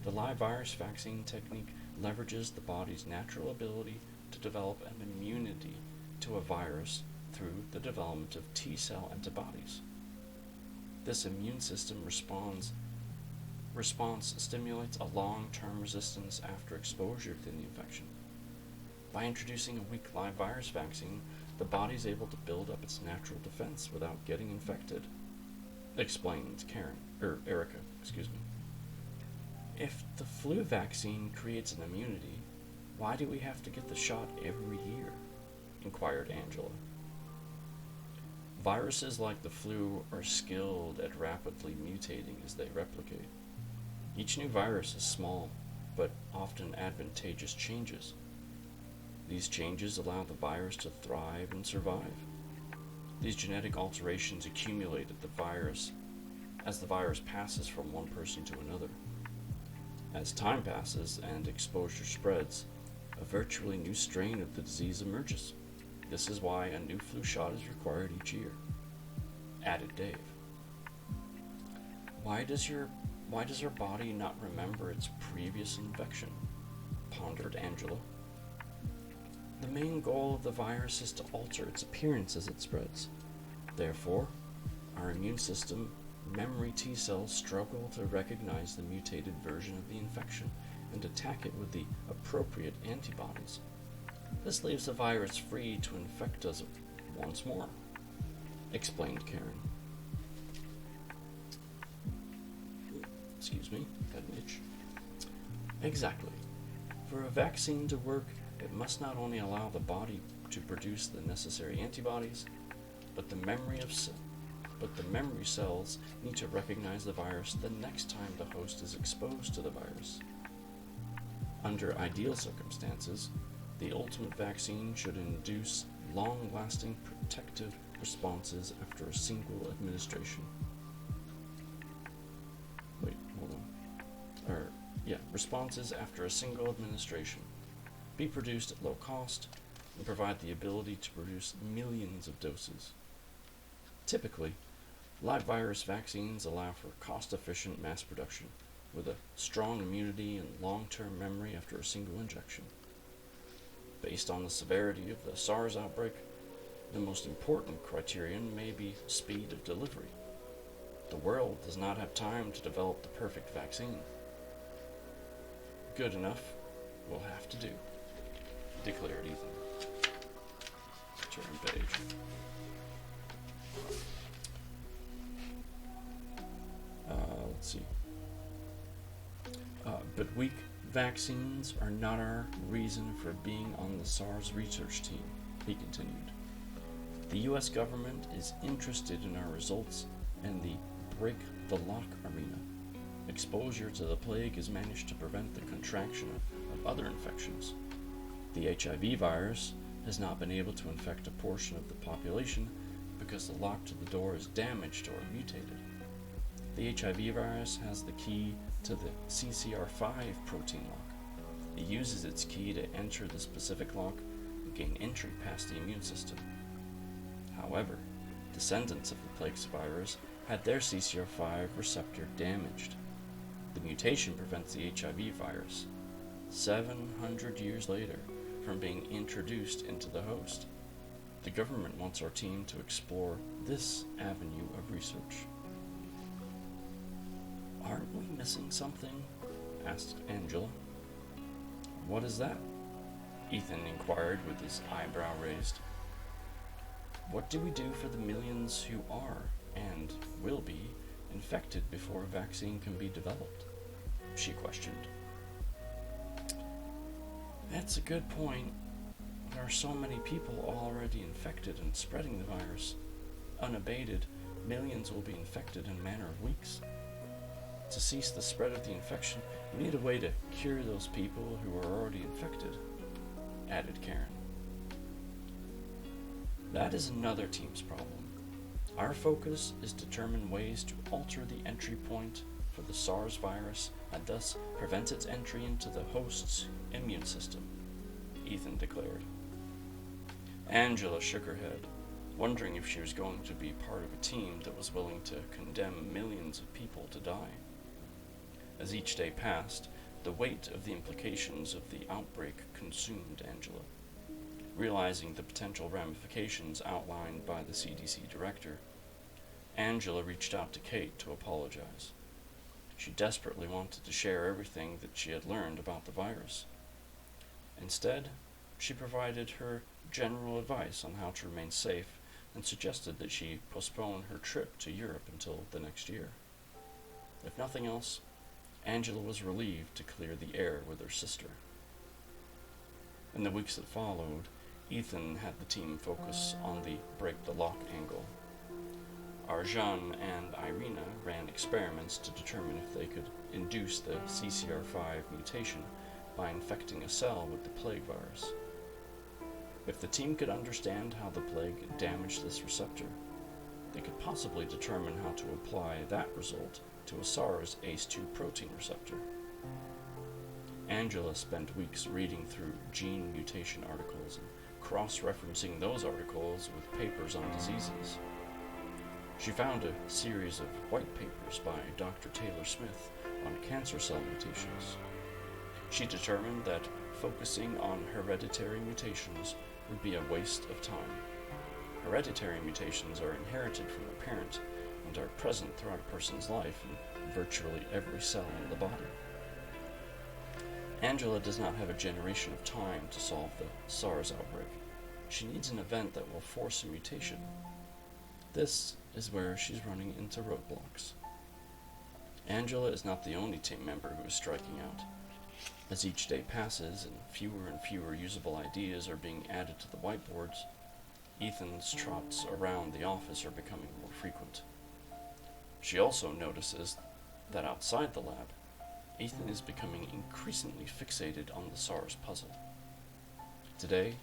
The live virus vaccine technique leverages the body's natural ability to develop an immunity to a virus through the development of T-cell antibodies. This immune system response stimulates a long-term resistance after exposure to the infection. By introducing a weak live virus vaccine, the body is able to build up its natural defense without getting infected, explained Erica. If the flu vaccine creates an immunity, why do we have to get the shot every year? Inquired Angela. Viruses like the flu are skilled at rapidly mutating as they replicate. Each new virus is small, but often advantageous changes. These changes allow the virus to thrive and survive. These genetic alterations accumulate as the virus passes from one person to another. As time passes and exposure spreads, a virtually new strain of the disease emerges. This is why a new flu shot is required each year, added Dave. Why does our body not remember its previous infection? Pondered Angela. The main goal of the virus is to alter its appearance as it spreads. Therefore, our immune system memory T cells struggle to recognize the mutated version of the infection and attack it with the appropriate antibodies. This leaves the virus free to infect us once more, explained Karen. Excuse me, got an itch. Exactly. For a vaccine to work, it must not only allow the body to produce the necessary antibodies, but the memory cells need to recognize the virus the next time the host is exposed to the virus. Under ideal circumstances, the ultimate vaccine should induce long-lasting protective responses after a single administration. Wait, hold on. Responses after a single administration. Be produced at low cost and provide the ability to produce millions of doses. Typically, live virus vaccines allow for cost-efficient mass production with a strong immunity and long-term memory after a single injection. Based on the severity of the SARS outbreak, the most important criterion may be speed of delivery. The world does not have time to develop the perfect vaccine. Good enough will have to do, declared Ethan. Turn page. Let's see. But weak vaccines are not our reason for being on the SARS research team, he continued. The U.S. government is interested in our results in the break the lock arena. Exposure to the plague has managed to prevent the contraction of other infections. The HIV virus has not been able to infect a portion of the population because the lock to the door is damaged or mutated. The HIV virus has the key to the CCR5 protein lock. It uses its key to enter the specific lock and gain entry past the immune system. However, descendants of the plague's virus had their CCR5 receptor damaged. The mutation prevents the HIV virus, 700 years later, from being introduced into the host. The government wants our team to explore this avenue of research. Aren't we missing something? Asked Angela. What is that? Ethan inquired with his eyebrow raised. What do we do for the millions who are, and will be, infected before a vaccine can be developed? She questioned. That's a good point. There are so many people already infected and spreading the virus. Unabated, millions will be infected in a matter of weeks. To cease the spread of the infection, we need a way to cure those people who are already infected, added Karen. That is another team's problem. Our focus is to determine ways to alter the entry point for the SARS virus and thus prevent its entry into the host's immune system, Ethan declared. Angela shook her head, wondering if she was going to be part of a team that was willing to condemn millions of people to die. As each day passed, the weight of the implications of the outbreak consumed Angela. Realizing the potential ramifications outlined by the CDC director, Angela reached out to Kate to apologize. She desperately wanted to share everything that she had learned about the virus. Instead, she provided her general advice on how to remain safe and suggested that she postpone her trip to Europe until the next year. If nothing else, Angela was relieved to clear the air with her sister. In the weeks that followed, Ethan had the team focus on the break the lock angle. Arjan and Irina ran experiments to determine if they could induce the CCR5 mutation by infecting a cell with the plague virus. If the team could understand how the plague damaged this receptor, they could possibly determine how to apply that result to a SARS ACE2 protein receptor. Angela spent weeks reading through gene mutation articles and cross-referencing those articles with papers on diseases. She found a series of white papers by Dr. Taylor Smith on cancer cell mutations. She determined that focusing on hereditary mutations would be a waste of time. Hereditary mutations are inherited from a parent and are present throughout a person's life in virtually every cell in the body. Angela does not have a generation of time to solve the SARS outbreak. She needs an event that will force a mutation. This is where she's running into roadblocks. Angela is not the only team member who is striking out. As each day passes and fewer usable ideas are being added to the whiteboards, Ethan's trots around the office are becoming more frequent. She also notices that outside the lab, Ethan is becoming increasingly fixated on the SARS puzzle. Today,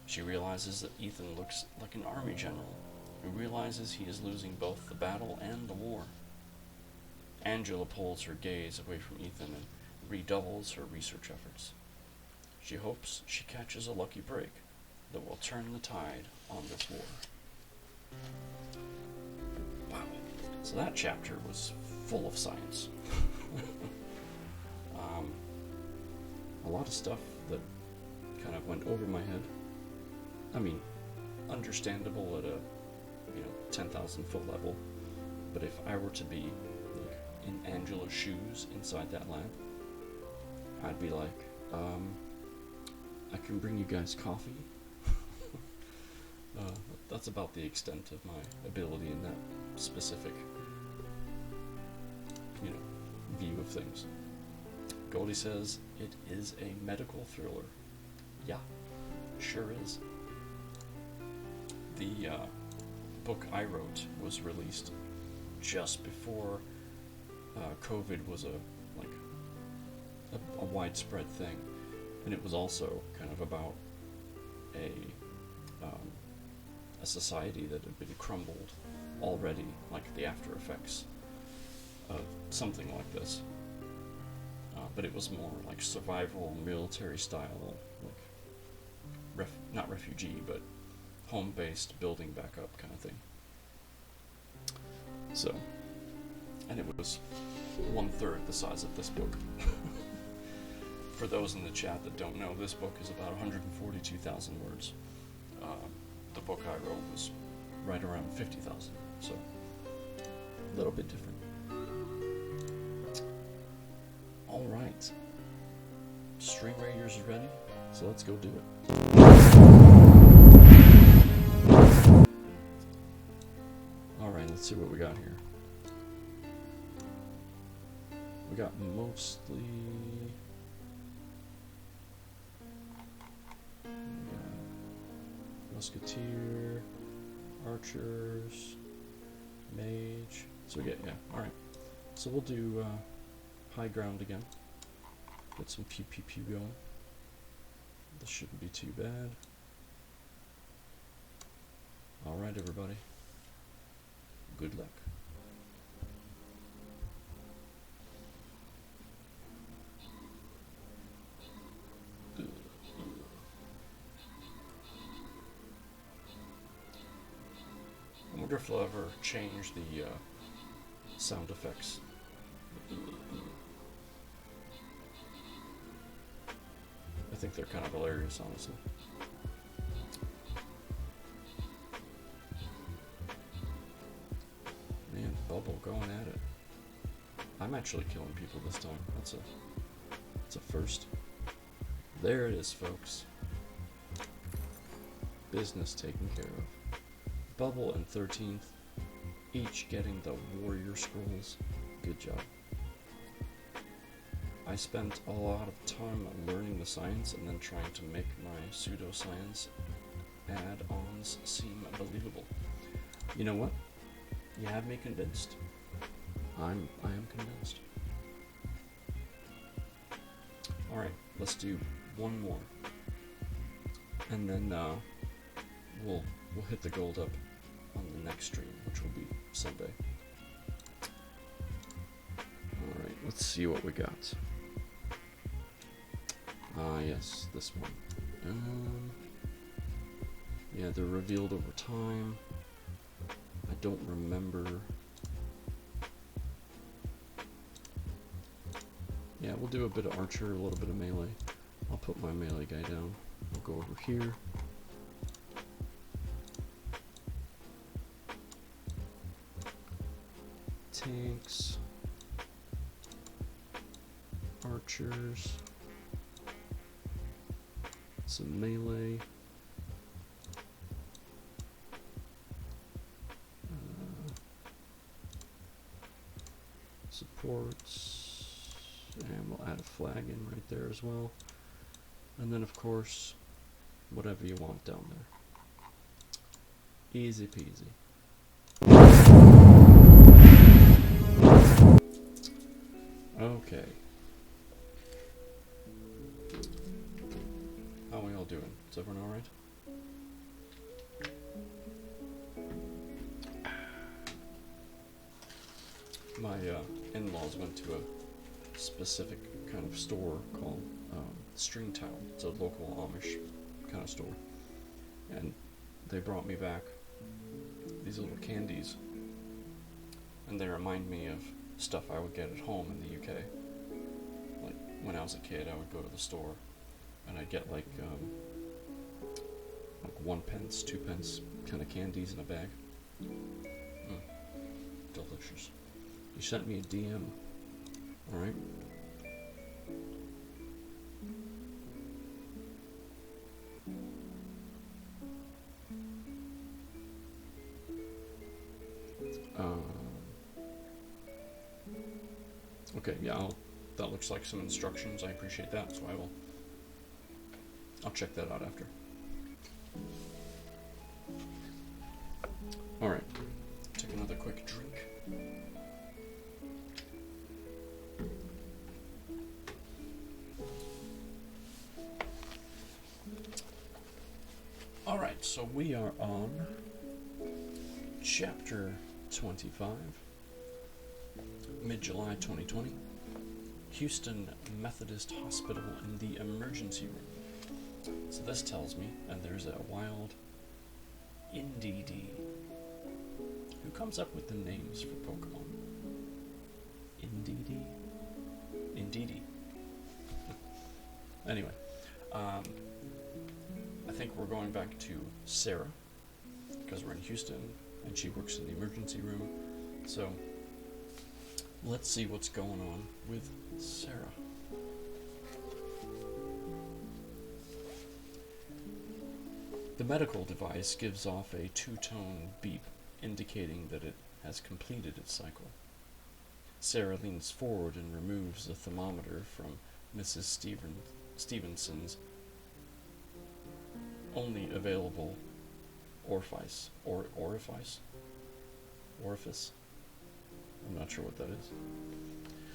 she realizes that Ethan looks like an army general who realizes he is losing both the battle and the war. Angela pulls her gaze away from Ethan and redoubles her research efforts. She hopes she catches a lucky break that will turn the tide on this war. Wow. So that chapter was full of science. A lot of stuff that kind of went over my head. I mean, understandable at a 10,000 foot level, but if I were to be like in Angela's shoes inside that lab, I'd be like, I can bring you guys coffee. That's about the extent of my ability in that specific, view of things. Goldie says it is a medical thriller. Yeah, sure is. The book I wrote was released just before COVID was a widespread thing, and it was also kind of about a society that had been crumbled already, like the after effects of something like this. But it was more like survival, military style, like not refugee, but home-based, building back up kind of thing. So, and it was 1/3 the size of this book. For those in the chat that don't know, this book is about 142,000 words. The book I wrote was right around 50,000, so a little bit different. All right, Stream Raiders is ready, so let's go do it. All right, let's see what we got here. We got mostly. Musketeer, archers, mage. So we get, alright. So we'll do high ground again. Get some pew pew pew going. This shouldn't be too bad. Alright, everybody. Good luck. I wonder if they'll ever change the sound effects. I think they're kind of hilarious, honestly. Man, Bubble going at it. I'm actually killing people this time. That's a first. There it is, folks. Business taken care of. Bubble and 13th, each getting the warrior scrolls. Good job. I spent a lot of time learning the science and then trying to make my pseudoscience add-ons seem believable. You know what? You have me convinced. I am convinced. Alright, let's do one more. And then we'll hit the gold up on the next stream, which will be Sunday. Alright, let's see what we got. Yes, this one. Yeah, they're revealed over time. I don't remember. Yeah, we'll do a bit of archer, a little bit of melee. I'll put my melee guy down. We'll go over here. Tanks. Archers. Some melee. Supports. And we'll add a flag in right there as well. And then of course, whatever you want down there. Easy peasy. Okay. How are we all doing? Is everyone alright? My in-laws went to specific kind of store called Stringtown. It's a local Amish kind of store. And they brought me back these little candies. And they remind me of stuff I would get at home in the UK. Like, when I was a kid, I would go to the store and I'd get like 1 pence, 2 pence kind of candies in a bag. Delicious. He sent me a DM. Alright. Okay, yeah, that looks like some instructions. I appreciate that, so I'll check that out after. Alright, take another quick drink. Alright, so we are on Chapter 25, mid-July 2020, Houston Methodist Hospital in the emergency room. So this tells me, and there's a wild Indeedee. Who comes up with the names for Pokemon? Indeedee? Indeedee. Anyway, I think we're going back to Sarah, because we're in Houston, and she works in the emergency room. So, let's see what's going on with Sarah. The medical device gives off a 2-tone beep, indicating that it has completed its cycle. Sarah leans forward and removes the thermometer from Mrs. Stevenson's only available orifice. I'm not sure what that is.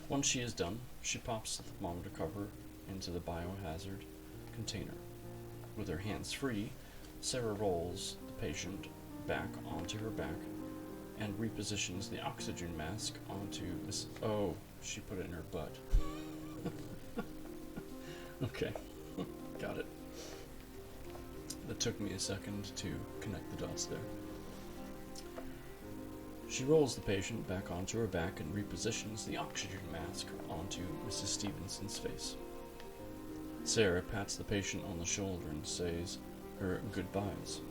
Once she is done, she pops the thermometer cover into the biohazard container. With her hands free, Sarah rolls the patient back onto her back and repositions the oxygen mask onto this. Oh, she put it in her butt. Okay, got it. That took me a second to connect the dots there. She rolls the patient back onto her back and repositions the oxygen mask onto Mrs. Stevenson's face. Sarah pats the patient on the shoulder and says her goodbyes.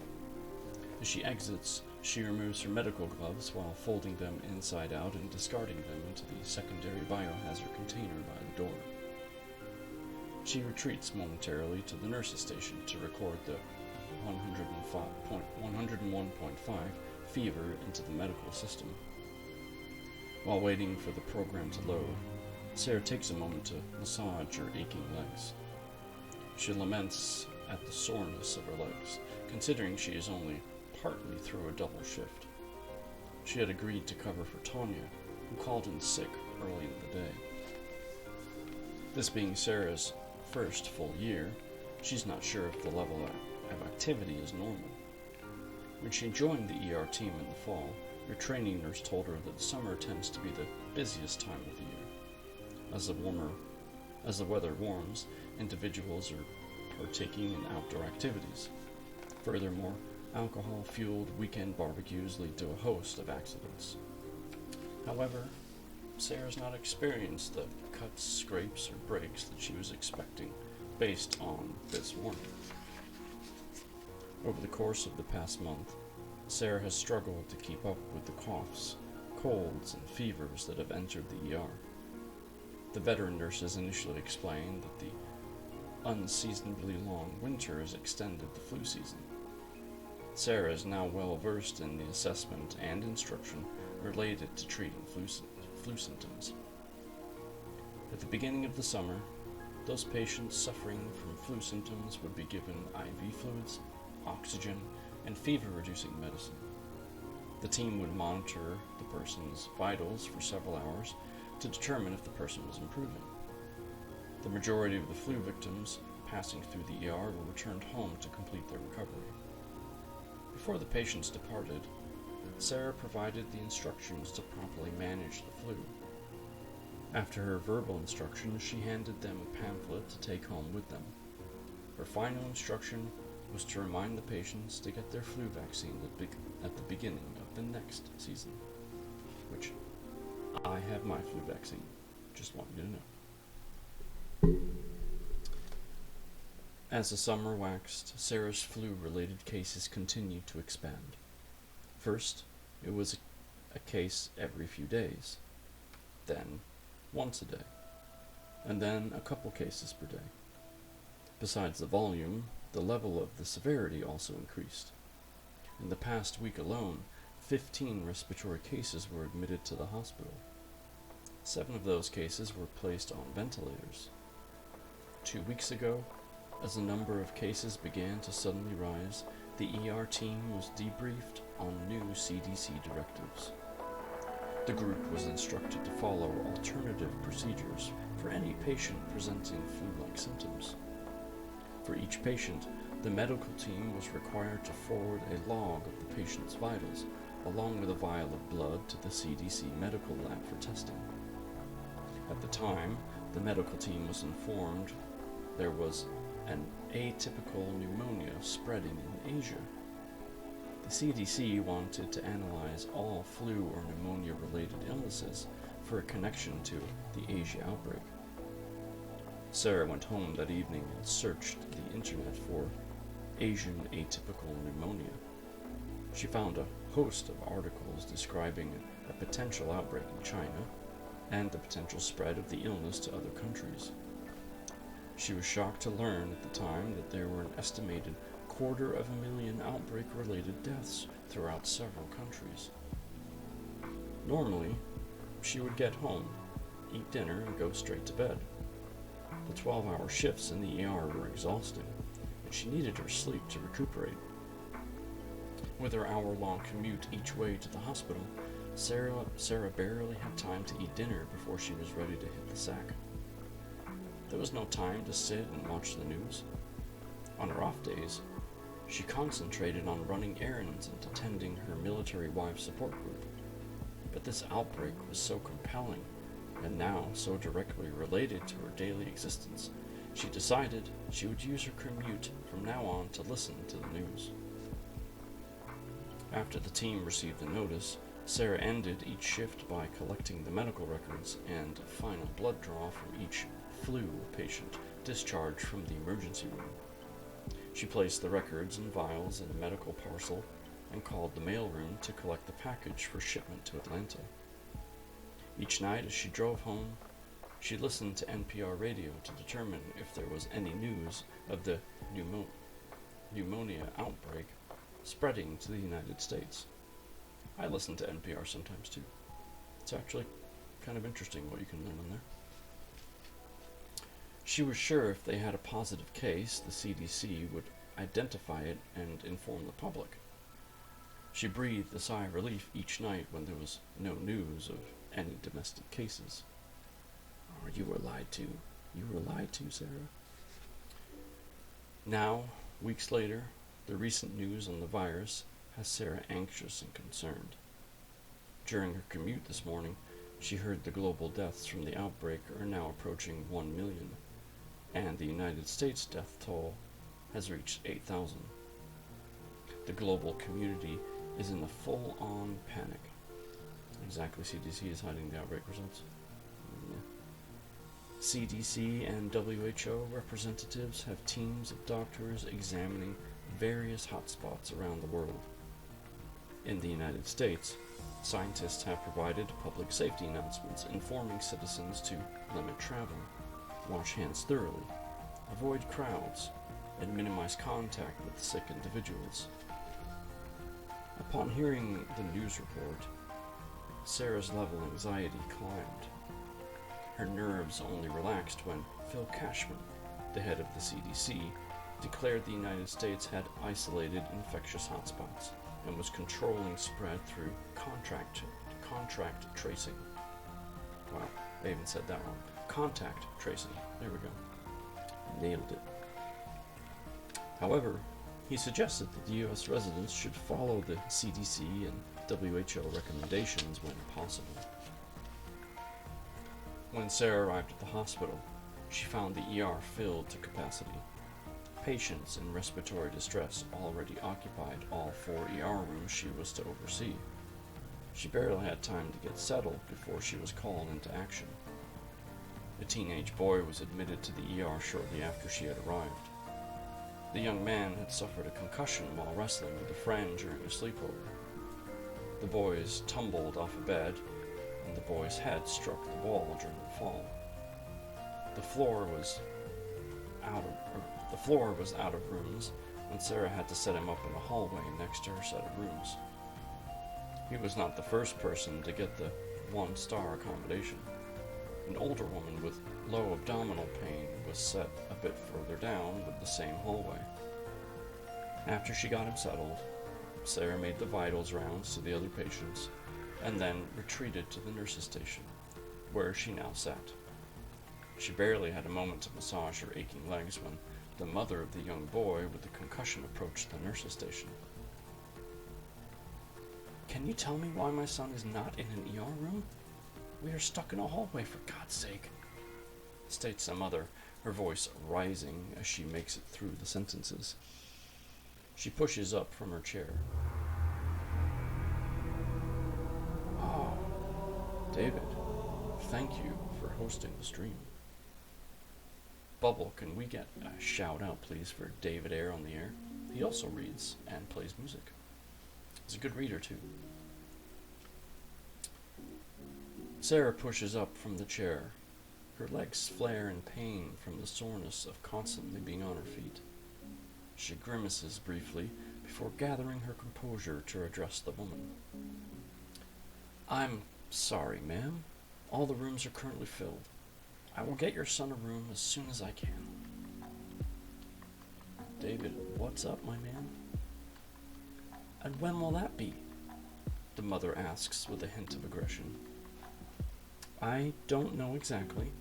As she exits, she removes her medical gloves while folding them inside out and discarding them into the secondary biohazard container by the door. She retreats momentarily to the nurse's station to record the 101.5 fever into the medical system. While waiting for the program to load, Sarah takes a moment to massage her aching legs. She laments at the soreness of her legs, considering she is only partly through a double shift. She had agreed to cover for Tanya, who called in sick early in the day. This being Sarah's first full year, she's not sure if the level of activity is normal. When she joined the ER team in the fall, her training nurse told her that summer tends to be the busiest time of the year. As the weather warms, individuals are partaking in outdoor activities. Furthermore, alcohol-fueled weekend barbecues lead to a host of accidents. However, Sarah's not experienced the cuts, scrapes, or breaks that she was expecting based on this warning. Over the course of the past month, Sarah has struggled to keep up with the coughs, colds, and fevers that have entered the ER. The veteran nurses initially explained that the unseasonably long winter has extended the flu season. Sarah is now well versed in the assessment and instruction related to treating flu symptoms. At the beginning of the summer, those patients suffering from flu symptoms would be given IV fluids, oxygen, and fever-reducing medicine. The team would monitor the person's vitals for several hours to determine if the person was improving. The majority of the flu victims passing through the ER were returned home to complete their recovery. Before the patients departed, Sarah provided the instructions to properly manage the flu. After her verbal instructions, she handed them a pamphlet to take home with them. Her final instruction was to remind the patients to get their flu vaccine at the beginning of the next season, which I have my flu vaccine. Just want you to know. As the summer waxed, Sarah's flu-related cases continued to expand. First, it was a case every few days, then once a day, and then a couple cases per day. Besides the volume, the level of the severity also increased. In the past week alone, 15 respiratory cases were admitted to the hospital. 7 of those cases were placed on ventilators. 2 weeks ago, as the number of cases began to suddenly rise, the ER team was debriefed on new CDC directives. The group was instructed to follow alternative procedures for any patient presenting flu-like symptoms. For each patient, the medical team was required to forward a log of the patient's vitals, along with a vial of blood to the CDC medical lab for testing. At the time, the medical team was informed there was an atypical pneumonia spreading in Asia. The CDC wanted to analyze all flu or pneumonia-related illnesses for a connection to the Asia outbreak. Sarah went home that evening and searched the internet for Asian atypical pneumonia. She found a host of articles describing a potential outbreak in China and the potential spread of the illness to other countries. She was shocked to learn at the time that there were an estimated 250,000 outbreak-related deaths throughout several countries. Normally, she would get home, eat dinner, and go straight to bed. The 12-hour shifts in the ER were exhausting, and she needed her sleep to recuperate. With her hour-long commute each way to the hospital, Sarah barely had time to eat dinner before she was ready to hit the sack. There was no time to sit and watch the news. On her off days, she concentrated on running errands and attending her military wife support group. But this outbreak was so compelling, and now so directly related to her daily existence, she decided she would use her commute from now on to listen to the news. After the team received the notice, Sarah ended each shift by collecting the medical records and a final blood draw from each flu patient discharged from the emergency room. She placed the records and vials in a medical parcel and called the mailroom to collect the package for shipment to Atlanta. Each night as she drove home, she listened to NPR radio to determine if there was any news of the pneumonia outbreak spreading to the United States. I listen to NPR sometimes too. It's actually kind of interesting what you can learn on there. She was sure if they had a positive case, the CDC would identify it and inform the public. She breathed a sigh of relief each night when there was no news of any domestic cases. Oh, you were lied to. You were lied to, Sarah. Now, weeks later, the recent news on the virus has Sarah anxious and concerned. During her commute this morning, she heard the global deaths from the outbreak are now approaching 1 million, and the United States death toll has reached 8,000. The global community is in a full-on panic. Exactly, CDC is hiding the outbreak results. Yeah. CDC and WHO representatives have teams of doctors examining various hotspots around the world. In the United States, scientists have provided public safety announcements informing citizens to limit travel, wash hands thoroughly, avoid crowds, and minimize contact with sick individuals. Upon hearing the news report, Sarah's level of anxiety climbed. Her nerves only relaxed when Phil Cashman, the head of the CDC, declared the United States had isolated infectious hotspots and was controlling spread through contact tracing. Wow, I even said that wrong. Contact tracing. There we go. Nailed it. However, he suggested that the U.S. residents should follow the CDC and WHO recommendations when possible. When Sarah arrived at the hospital, she found the ER filled to capacity. Patients in respiratory distress already occupied all 4 ER rooms she was to oversee. She barely had time to get settled before she was called into action. A teenage boy was admitted to the ER shortly after she had arrived. The young man had suffered a concussion while wrestling with a friend during a sleepover. The boys tumbled off a bed, and the boy's head struck the wall during the fall. The floor was out of rooms, and Sarah had to set him up in a hallway next to her set of rooms. He was not the first person to get the 1-star accommodation. An older woman with low abdominal pain was set a bit further down with the same hallway. After she got him settled, Sarah made the vitals rounds to the other patients, and then retreated to the nurse's station, where she now sat. She barely had a moment to massage her aching legs when the mother of the young boy with the concussion approached the nurse's station. "Can you tell me why my son is not in an ER room? We are stuck in a hallway, for God's sake," states the mother, her voice rising as she makes it through the sentences. She pushes up from her chair. "Oh, David, thank you for hosting the stream. Bubble, can we get a shout out, please, for David Ayer on the air? He also reads and plays music. He's a good reader, too." Sarah pushes up from the chair. Her legs flare in pain from the soreness of constantly being on her feet. She grimaces briefly before gathering her composure to address the woman. "I'm sorry, ma'am. All the rooms are currently filled. I will get your son a room as soon as I can." "David, what's up, my man?" "And when will that be?" the mother asks with a hint of aggression. "I don't know exactly.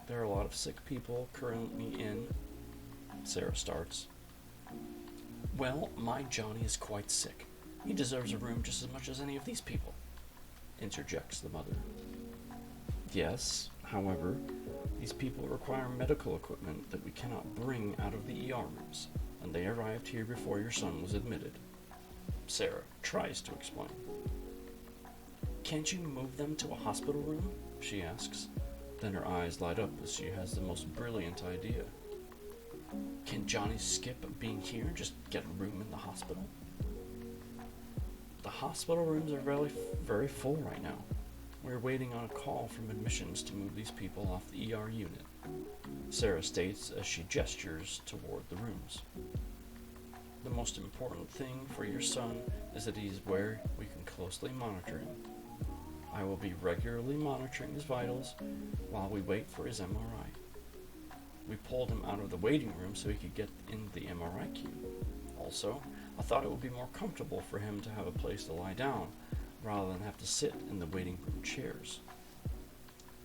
There are a lot of sick people currently in," Sarah starts. "Well, my Johnny is quite sick. He deserves a room just as much as any of these people," interjects the mother. "Yes, however, these people require medical equipment that we cannot bring out of the ER rooms, and they arrived here before your son was admitted," Sarah tries to explain. "Can't you move them to a hospital room?" she asks. Then her eyes light up as she has the most brilliant idea. "Can Johnny skip being here and just get a room in the hospital?" "The hospital rooms are very full right now. We're waiting on a call from admissions to move these people off the ER unit," Sarah states as she gestures toward the rooms. "The most important thing for your son is that he's where we can closely monitor him. I will be regularly monitoring his vitals while we wait for his MRI. We pulled him out of the waiting room so he could get in the MRI queue. Also, I thought it would be more comfortable for him to have a place to lie down rather than have to sit in the waiting room chairs."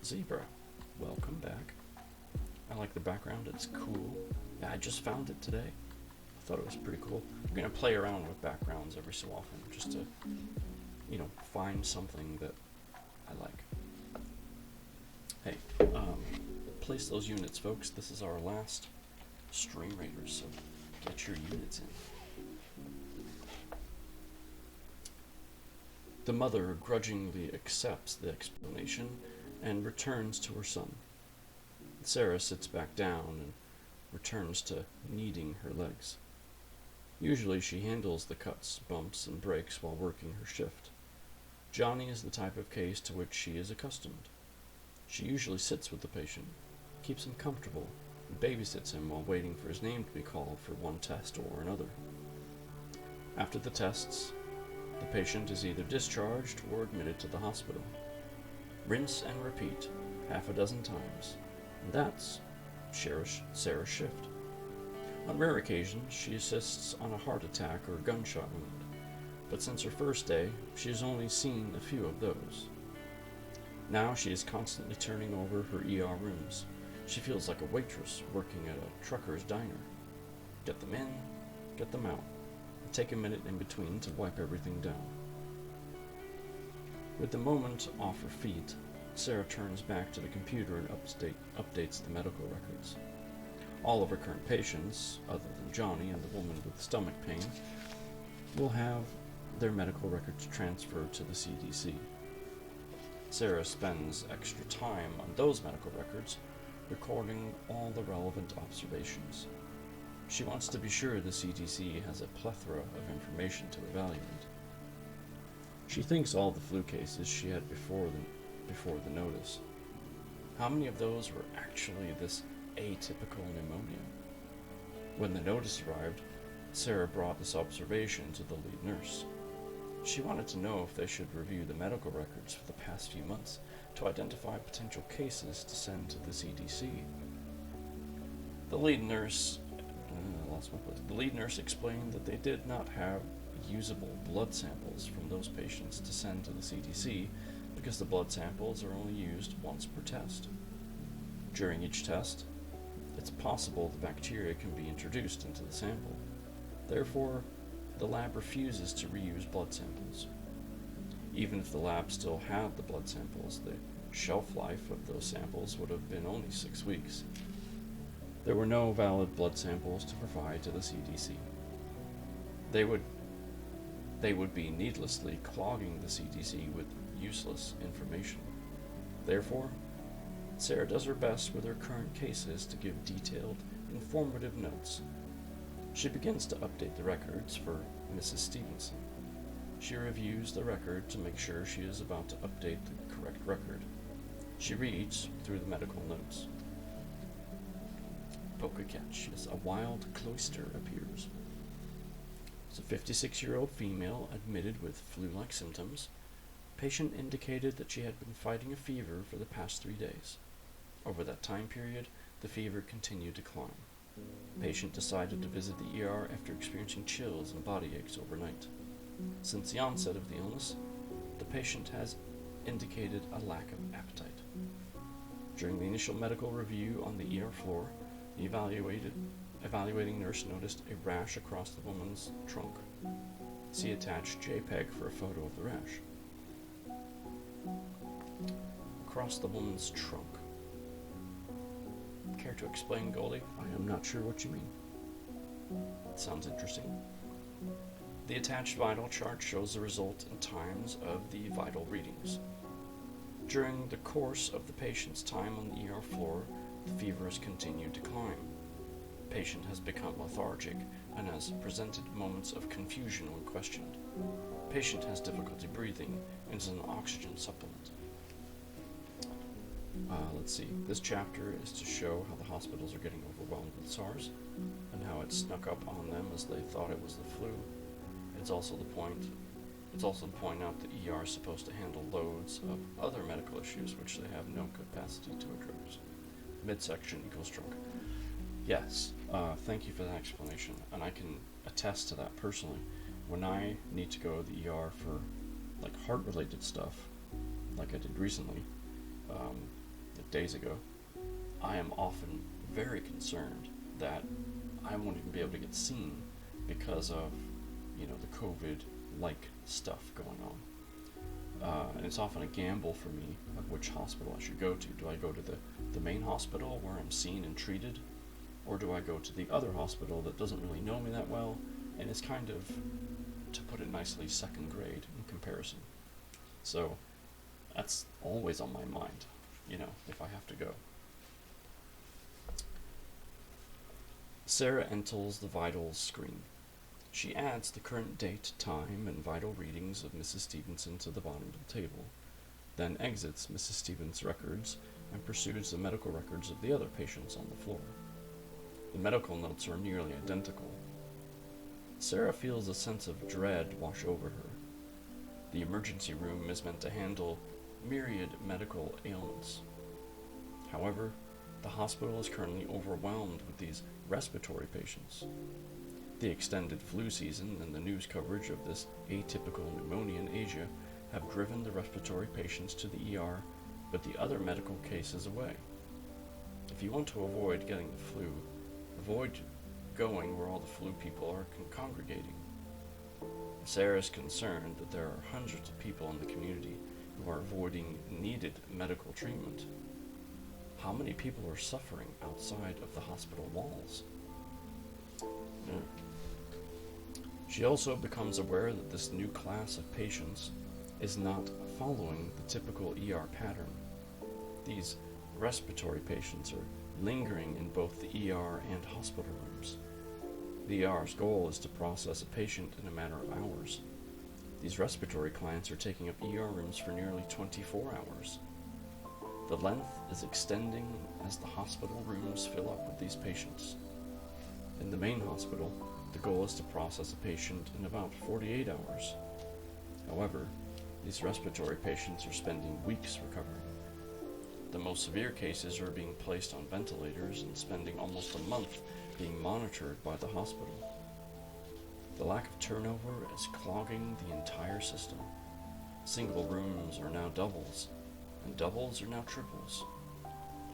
Zebra, welcome back. I like the background, it's cool. Yeah, I just found it today. I thought it was pretty cool. I'm going to play around with backgrounds every so often just to, find something that I like. Hey, place those units, folks. This is our last Stream Raiders, so get your units in. The mother grudgingly accepts the explanation and returns to her son. Sarah sits back down and returns to kneading her legs. Usually she handles the cuts, bumps, and breaks while working her shift. Johnny is the type of case to which she is accustomed. She usually sits with the patient, keeps him comfortable, and babysits him while waiting for his name to be called for one test or another. After the tests, the patient is either discharged or admitted to the hospital. Rinse and repeat half a dozen times, and that's Sarah's shift. On rare occasions, she assists on a heart attack or gunshot wound, but since her first day, she has only seen a few of those. Now she is constantly turning over her ER rooms. She feels like a waitress working at a trucker's diner. Get them in, get them out, and take a minute in between to wipe everything down. With the moment off her feet, Sarah turns back to the computer and updates the medical records. All of her current patients, other than Johnny and the woman with stomach pain, will have their medical records transferred to the CDC. Sarah spends extra time on those medical records, recording all the relevant observations. She wants to be sure the CDC has a plethora of information to evaluate. She thinks all the flu cases she had before the notice. How many of those were actually this atypical pneumonia? When the notice arrived, Sarah brought this observation to the lead nurse. She wanted to know if they should review the medical records for the past few months to identify potential cases to send to the CDC. The lead nurse explained that they did not have usable blood samples from those patients to send to the CDC because the blood samples are only used once per test. During each test, it's possible the bacteria can be introduced into the sample. Therefore, the lab refuses to reuse blood samples. Even if the lab still had the blood samples, the shelf life of those samples would have been only 6 weeks. There were no valid blood samples to provide to the CDC. They would be needlessly clogging the CDC with useless information. Therefore, Sarah does her best with her current cases to give detailed, informative notes. She begins to update the records for Mrs. Stevenson. She reviews the record to make sure she is about to update the correct record. She reads through the medical notes. Poke a catch as a wild cloister appears. It's a 56-year-old female admitted with flu-like symptoms. Patient indicated that she had been fighting a fever for the past 3 days. Over that time period, the fever continued to climb. Patient decided to visit the ER after experiencing chills and body aches overnight. Since the onset of the illness, the patient has indicated a lack of appetite. During the initial medical review on the ER floor, the evaluating nurse noticed a rash across the woman's trunk. See attached JPEG for a photo of the rash. Across the woman's trunk. Care to explain, Goldie? I am not sure what you mean. Sounds interesting. The attached vital chart shows the result and times of the vital readings. During the course of the patient's time on the ER floor, the fever has continued to climb. Patient has become lethargic and has presented moments of confusion when questioned. Patient has difficulty breathing and is on oxygen supplement. Let's see. This chapter is to show how the hospitals are getting overwhelmed with SARS and how it snuck up on them as they thought it was the flu. It's also to point out the ER is supposed to handle loads of other medical issues which they have no capacity to address. Midsection equals trunk. Yes, thank you for that explanation, and I can attest to that personally. When I need to go to the ER for like heart-related stuff, like I did recently, days ago, I am often very concerned that I won't even be able to get seen because of, the COVID-like stuff going on. And it's often a gamble for me of which hospital I should go to. Do I go to the main hospital where I'm seen and treated, or do I go to the other hospital that doesn't really know me that well and is kind of, to put it nicely, second grade in comparison? So that's always on my mind, if I have to go. Sarah enters the vitals screen. She adds the current date, time, and vital readings of Mrs. Stevenson to the bottom of the table, then exits Mrs. Stevenson's records and pursues the medical records of the other patients on the floor. The medical notes are nearly identical. Sarah feels a sense of dread wash over her. The emergency room is meant to handle myriad medical ailments. However, the hospital is currently overwhelmed with these respiratory patients. The extended flu season and the news coverage of this atypical pneumonia in Asia have driven the respiratory patients to the ER, but the other medical cases away. If you want to avoid getting the flu, avoid going where all the flu people are congregating. Sarah is concerned that there are hundreds of people in the community, who are avoiding needed medical treatment. How many people are suffering outside of the hospital walls? Yeah. She also becomes aware that this new class of patients is not following the typical ER pattern. These respiratory patients are lingering in both the ER and hospital rooms. The ER's goal is to process a patient in a matter of hours. These respiratory clients are taking up ER rooms for nearly 24 hours. The length is extending as the hospital rooms fill up with these patients. In the main hospital, the goal is to process a patient in about 48 hours. However, these respiratory patients are spending weeks recovering. The most severe cases are being placed on ventilators and spending almost a month being monitored by the hospital. The lack of turnover is clogging the entire system. Single rooms are now doubles, and doubles are now triples.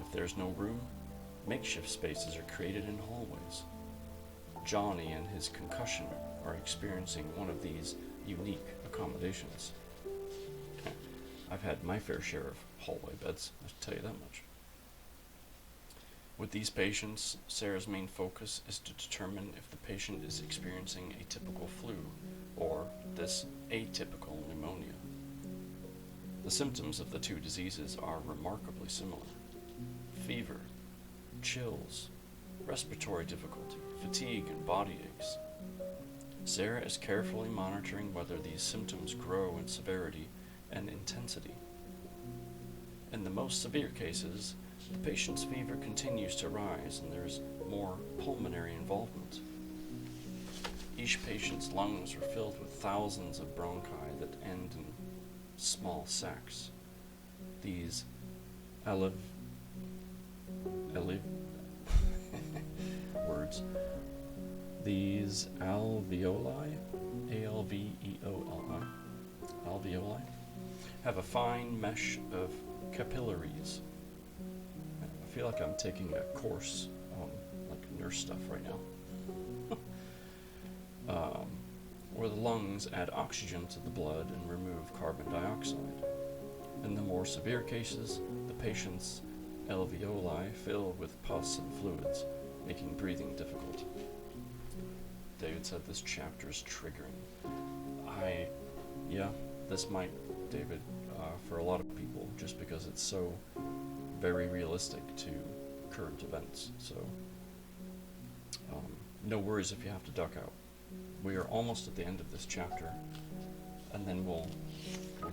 If there's no room, makeshift spaces are created in hallways. Johnny and his concussion are experiencing one of these unique accommodations. I've had my fair share of hallway beds, I can tell you that much. With these patients, Sarah's main focus is to determine if the patient is experiencing a typical flu or this atypical pneumonia. The symptoms of the two diseases are remarkably similar: fever, chills, respiratory difficulty, fatigue, and body aches. Sarah is carefully monitoring whether these symptoms grow in severity and intensity. In the most severe cases, the patient's fever continues to rise and there is more pulmonary involvement. Each patient's lungs are filled with thousands of bronchi that end in small sacs. These These alveoli, A-L-V-E-O-L-I, alveoli, have a fine mesh of capillaries. I feel like I'm taking a course on like nurse stuff right now. Where the lungs add oxygen to the blood and remove carbon dioxide. In the more severe cases, the patient's alveoli fill with pus and fluids, making breathing difficult. David said this chapter is triggering. This might, David, for a lot of people, just because it's so very realistic to current events. So, no worries if you have to duck out. We are almost at the end of this chapter, and then we'll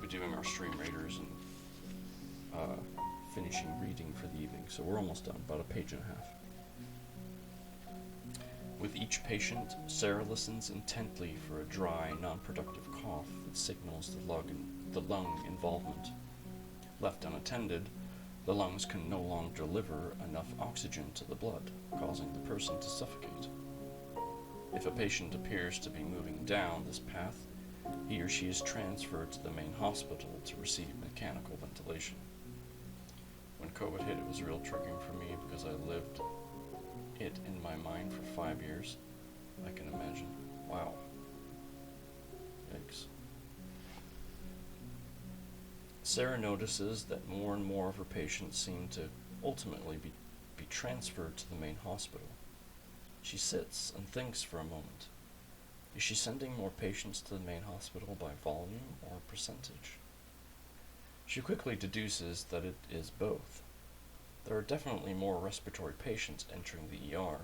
be doing our stream raiders and finishing reading for the evening. So we're almost done, about a page and a half. With each patient, Sarah listens intently for a dry, non-productive cough that signals the lung involvement. Left unattended, the lungs can no longer deliver enough oxygen to the blood, causing the person to suffocate. If a patient appears to be moving down this path, he or she is transferred to the main hospital to receive mechanical ventilation. When COVID hit, it was real triggering for me because I lived it in my mind for 5 years. I can imagine. Wow. Yikes. Sarah notices that more and more of her patients seem to ultimately be transferred to the main hospital. She sits and thinks for a moment. Is she sending more patients to the main hospital by volume or percentage? She quickly deduces that it is both. There are definitely more respiratory patients entering the ER.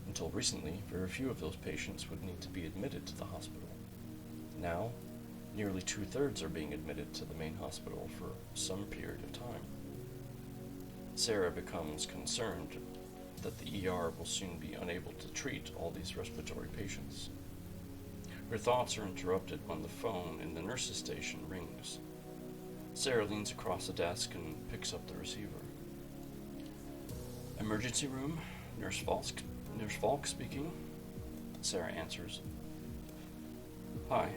Until recently, very few of those patients would need to be admitted to the hospital. Now, nearly 2/3 are being admitted to the main hospital for some period of time. Sarah becomes concerned that the ER will soon be unable to treat all these respiratory patients. Her thoughts are interrupted when the phone in the nurse's station rings. Sarah leans across the desk and picks up the receiver. Emergency room, Nurse Falk speaking. Sarah answers. Hi,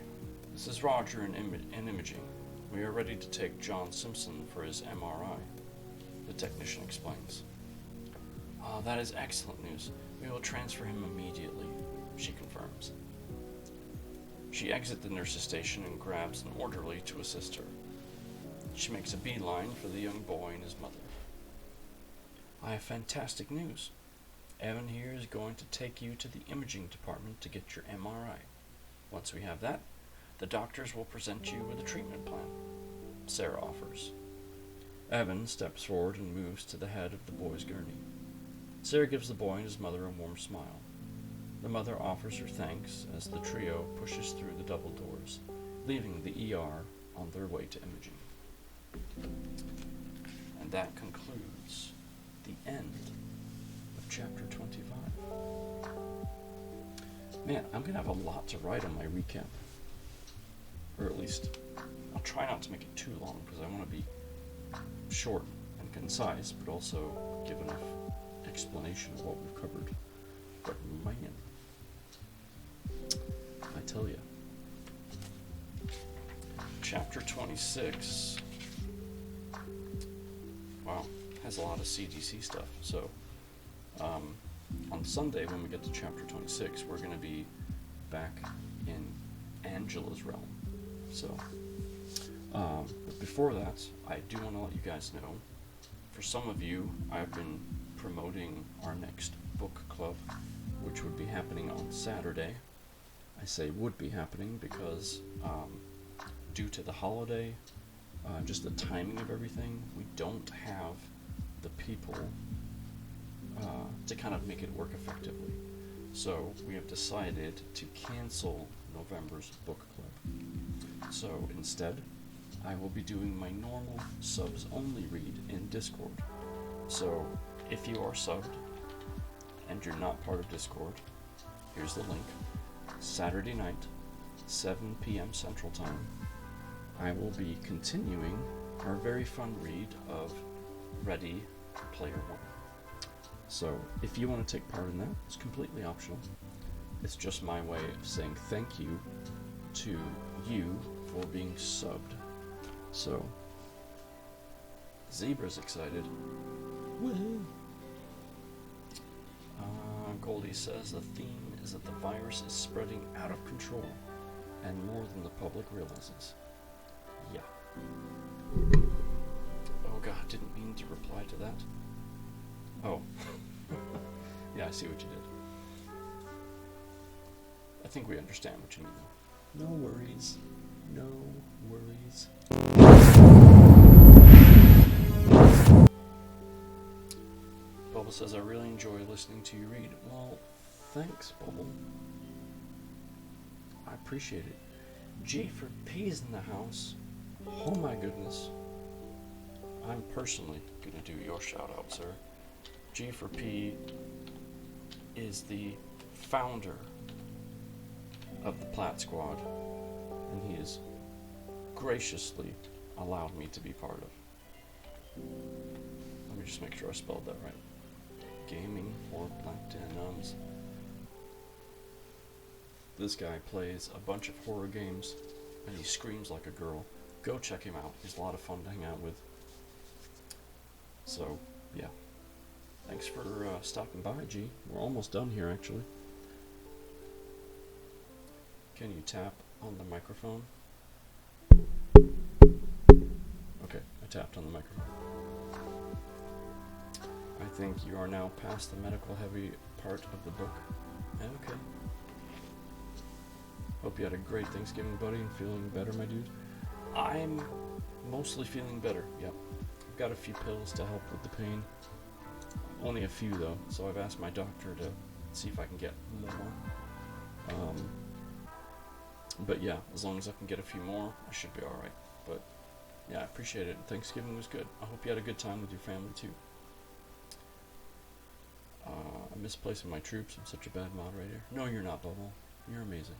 this is Roger in imaging. We are ready to take John Simpson for his MRI, the technician explains. Oh, that is excellent news. We will transfer him immediately, she confirms. She exits the nurse's station and grabs an orderly to assist her. She makes a beeline for the young boy and his mother. I have fantastic news. Evan here is going to take you to the imaging department to get your MRI. Once we have that, the doctors will present you with a treatment plan, Sarah offers. Evan steps forward and moves to the head of the boy's gurney. Sarah gives the boy and his mother a warm smile. The mother offers her thanks as the trio pushes through the double doors, leaving the ER on their way to imaging. And that concludes the end of chapter 25. Man, I'm going to have a lot to write on my recap. Or at least, I'll try not to make it too long because I want to be short and concise, but also give enough explanation of what we've covered. But man, I tell you, chapter 26, wow, has a lot of CDC stuff. So, on Sunday when we get to chapter 26, we're going to be back in Angela's realm. So, but before that, I do want to let you guys know, for some of you, I've been promoting our next book club, which would be happening on Saturday. I say would be happening because due to the holiday, just the timing of everything, we don't have the people to kind of make it work effectively. So we have decided to cancel November's book club. So instead, I will be doing my normal subs only read in Discord. So if you are subbed and you're not part of Discord, here's the link. Saturday night, 7 p.m. Central Time, I will be continuing our very fun read of Ready Player One. So if you want to take part in that, it's completely optional. It's just my way of saying thank you to you for being subbed. So, Zebra's excited. Woohoo! Goldie says the theme is that the virus is spreading out of control and more than the public realizes. Yeah. Oh god, didn't mean to reply to that. Oh. Yeah, I see what you did. I think we understand what you mean though. No worries. No worries. Bubble says, I really enjoy listening to you read. Well, thanks, Bubble. I appreciate it. G for P's in the house. Oh my goodness. I'm personally going to do your shout out, sir. G for P is the founder of the Plat Squad, and he has graciously allowed me to be part of. Let me just make sure I spelled that right. Gaming for Black Denims. This guy plays a bunch of horror games, and he screams like a girl. Go check him out. He's a lot of fun to hang out with. So, yeah. Thanks for stopping by, G. We're almost done here, actually. Can you tap on the microphone? Okay, I tapped on the microphone. I think you are now past the medical heavy part of the book. Okay. Hope you had a great Thanksgiving, buddy, and feeling better, my dude. I'm mostly feeling better, yep. I've got a few pills to help with the pain. Only a few, though, so I've asked my doctor to see if I can get more. But yeah, as long as I can get a few more, I should be alright. But yeah, I appreciate it. Thanksgiving was good. I hope you had a good time with your family, too. I'm misplacing my troops. I'm such a bad moderator. No, you're not, Bubble. You're amazing.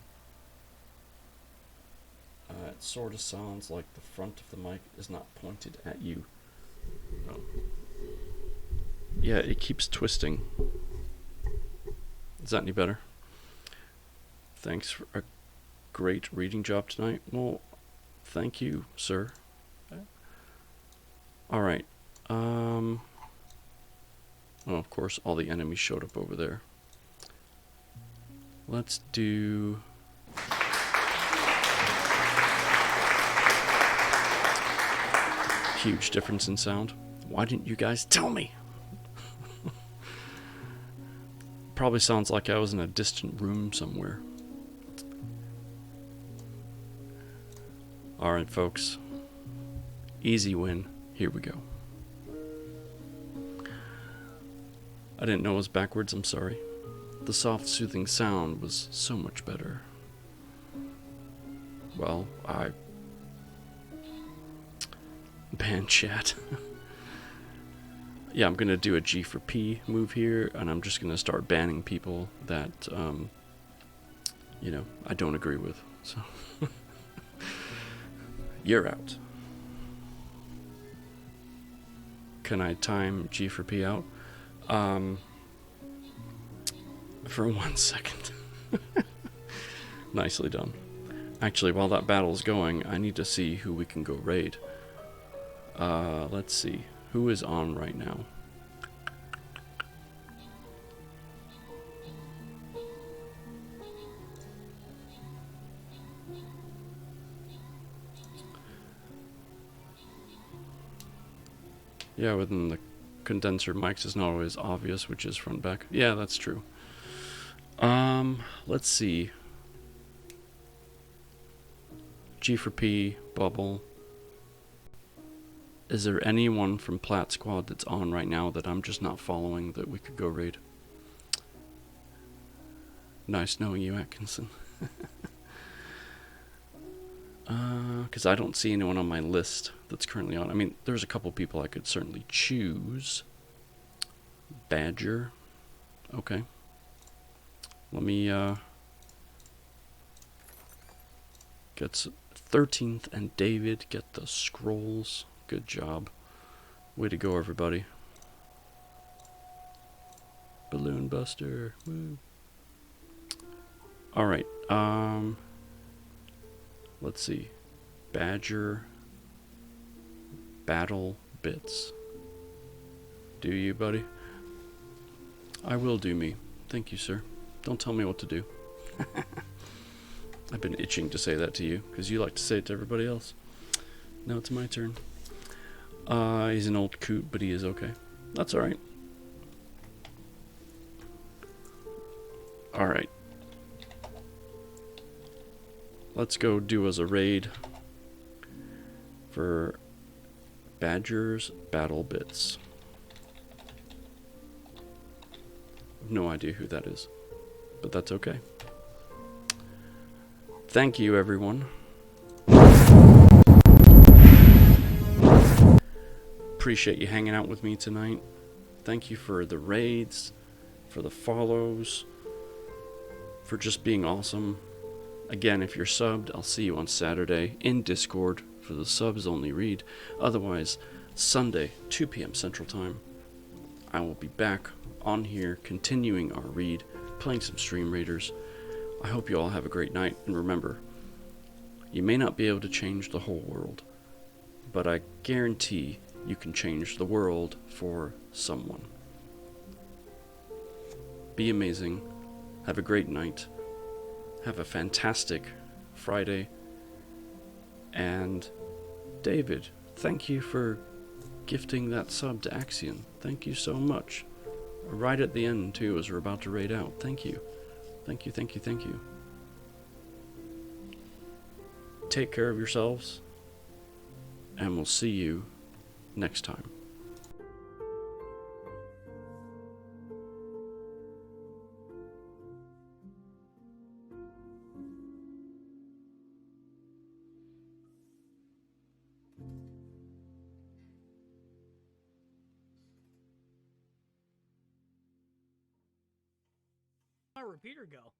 It sort of sounds like the front of the mic is not pointed at you. Oh. Yeah, it keeps twisting. Is that any better? Thanks for a great reading job tonight. Well, thank you, sir. Alright. Oh, of course, all the enemies showed up over there. Let's do... Huge difference in sound. Why didn't you guys tell me? Probably sounds like I was in a distant room somewhere. Alright, folks. Easy win. Here we go. I didn't know it was backwards, I'm sorry. The soft, soothing sound was so much better. Well, ban chat. Yeah, I'm gonna do a G for P move here, and I'm just gonna start banning people that, you know, I don't agree with. So, you're out. Can I time G for P out? For 1 second. Nicely done. Actually, while that battle's going, I need to see who we can go raid. Let's see. Who is on right now? Yeah, within the condenser mics is not always obvious which is front back. Yeah, that's true. Let's see. G for P, Bubble. Is there anyone from Plat Squad that's on right now that I'm just not following that we could go raid? Nice knowing you, Atkinson. Because I don't see anyone on my list that's currently on. I mean, there's a couple people I could certainly choose. Badger. Okay. Let me, get 13th and David get the scrolls. Good job. Way to go, everybody. Balloon Buster. Woo. Alright, let's see. Badger. Battle Bits. Do you, buddy? I will do me. Thank you, sir. Don't tell me what to do. I've been itching to say that to you, because you like to say it to everybody else. Now it's my turn. He's an old coot, but he is okay. That's alright. Alright. Let's go do as a raid for Badger's Battle Bits. No idea who that is, but that's okay. Thank you, everyone. Appreciate you hanging out with me tonight. Thank you for the raids, for the follows, for just being awesome. Again, if you're subbed, I'll see you on Saturday in Discord for the subs only read. Otherwise, Sunday, 2 p.m. Central Time, I will be back on here continuing our read, playing some Stream Raiders. I hope you all have a great night, and remember, you may not be able to change the whole world, but I guarantee you can change the world for someone. Be amazing. Have a great night. Have a fantastic Friday. And David, thank you for gifting that sub to Axion. Thank you so much. Right at the end, too, as we're about to raid out. Thank you. Thank you, thank you, thank you. Take care of yourselves, and we'll see you next time. My repeater go?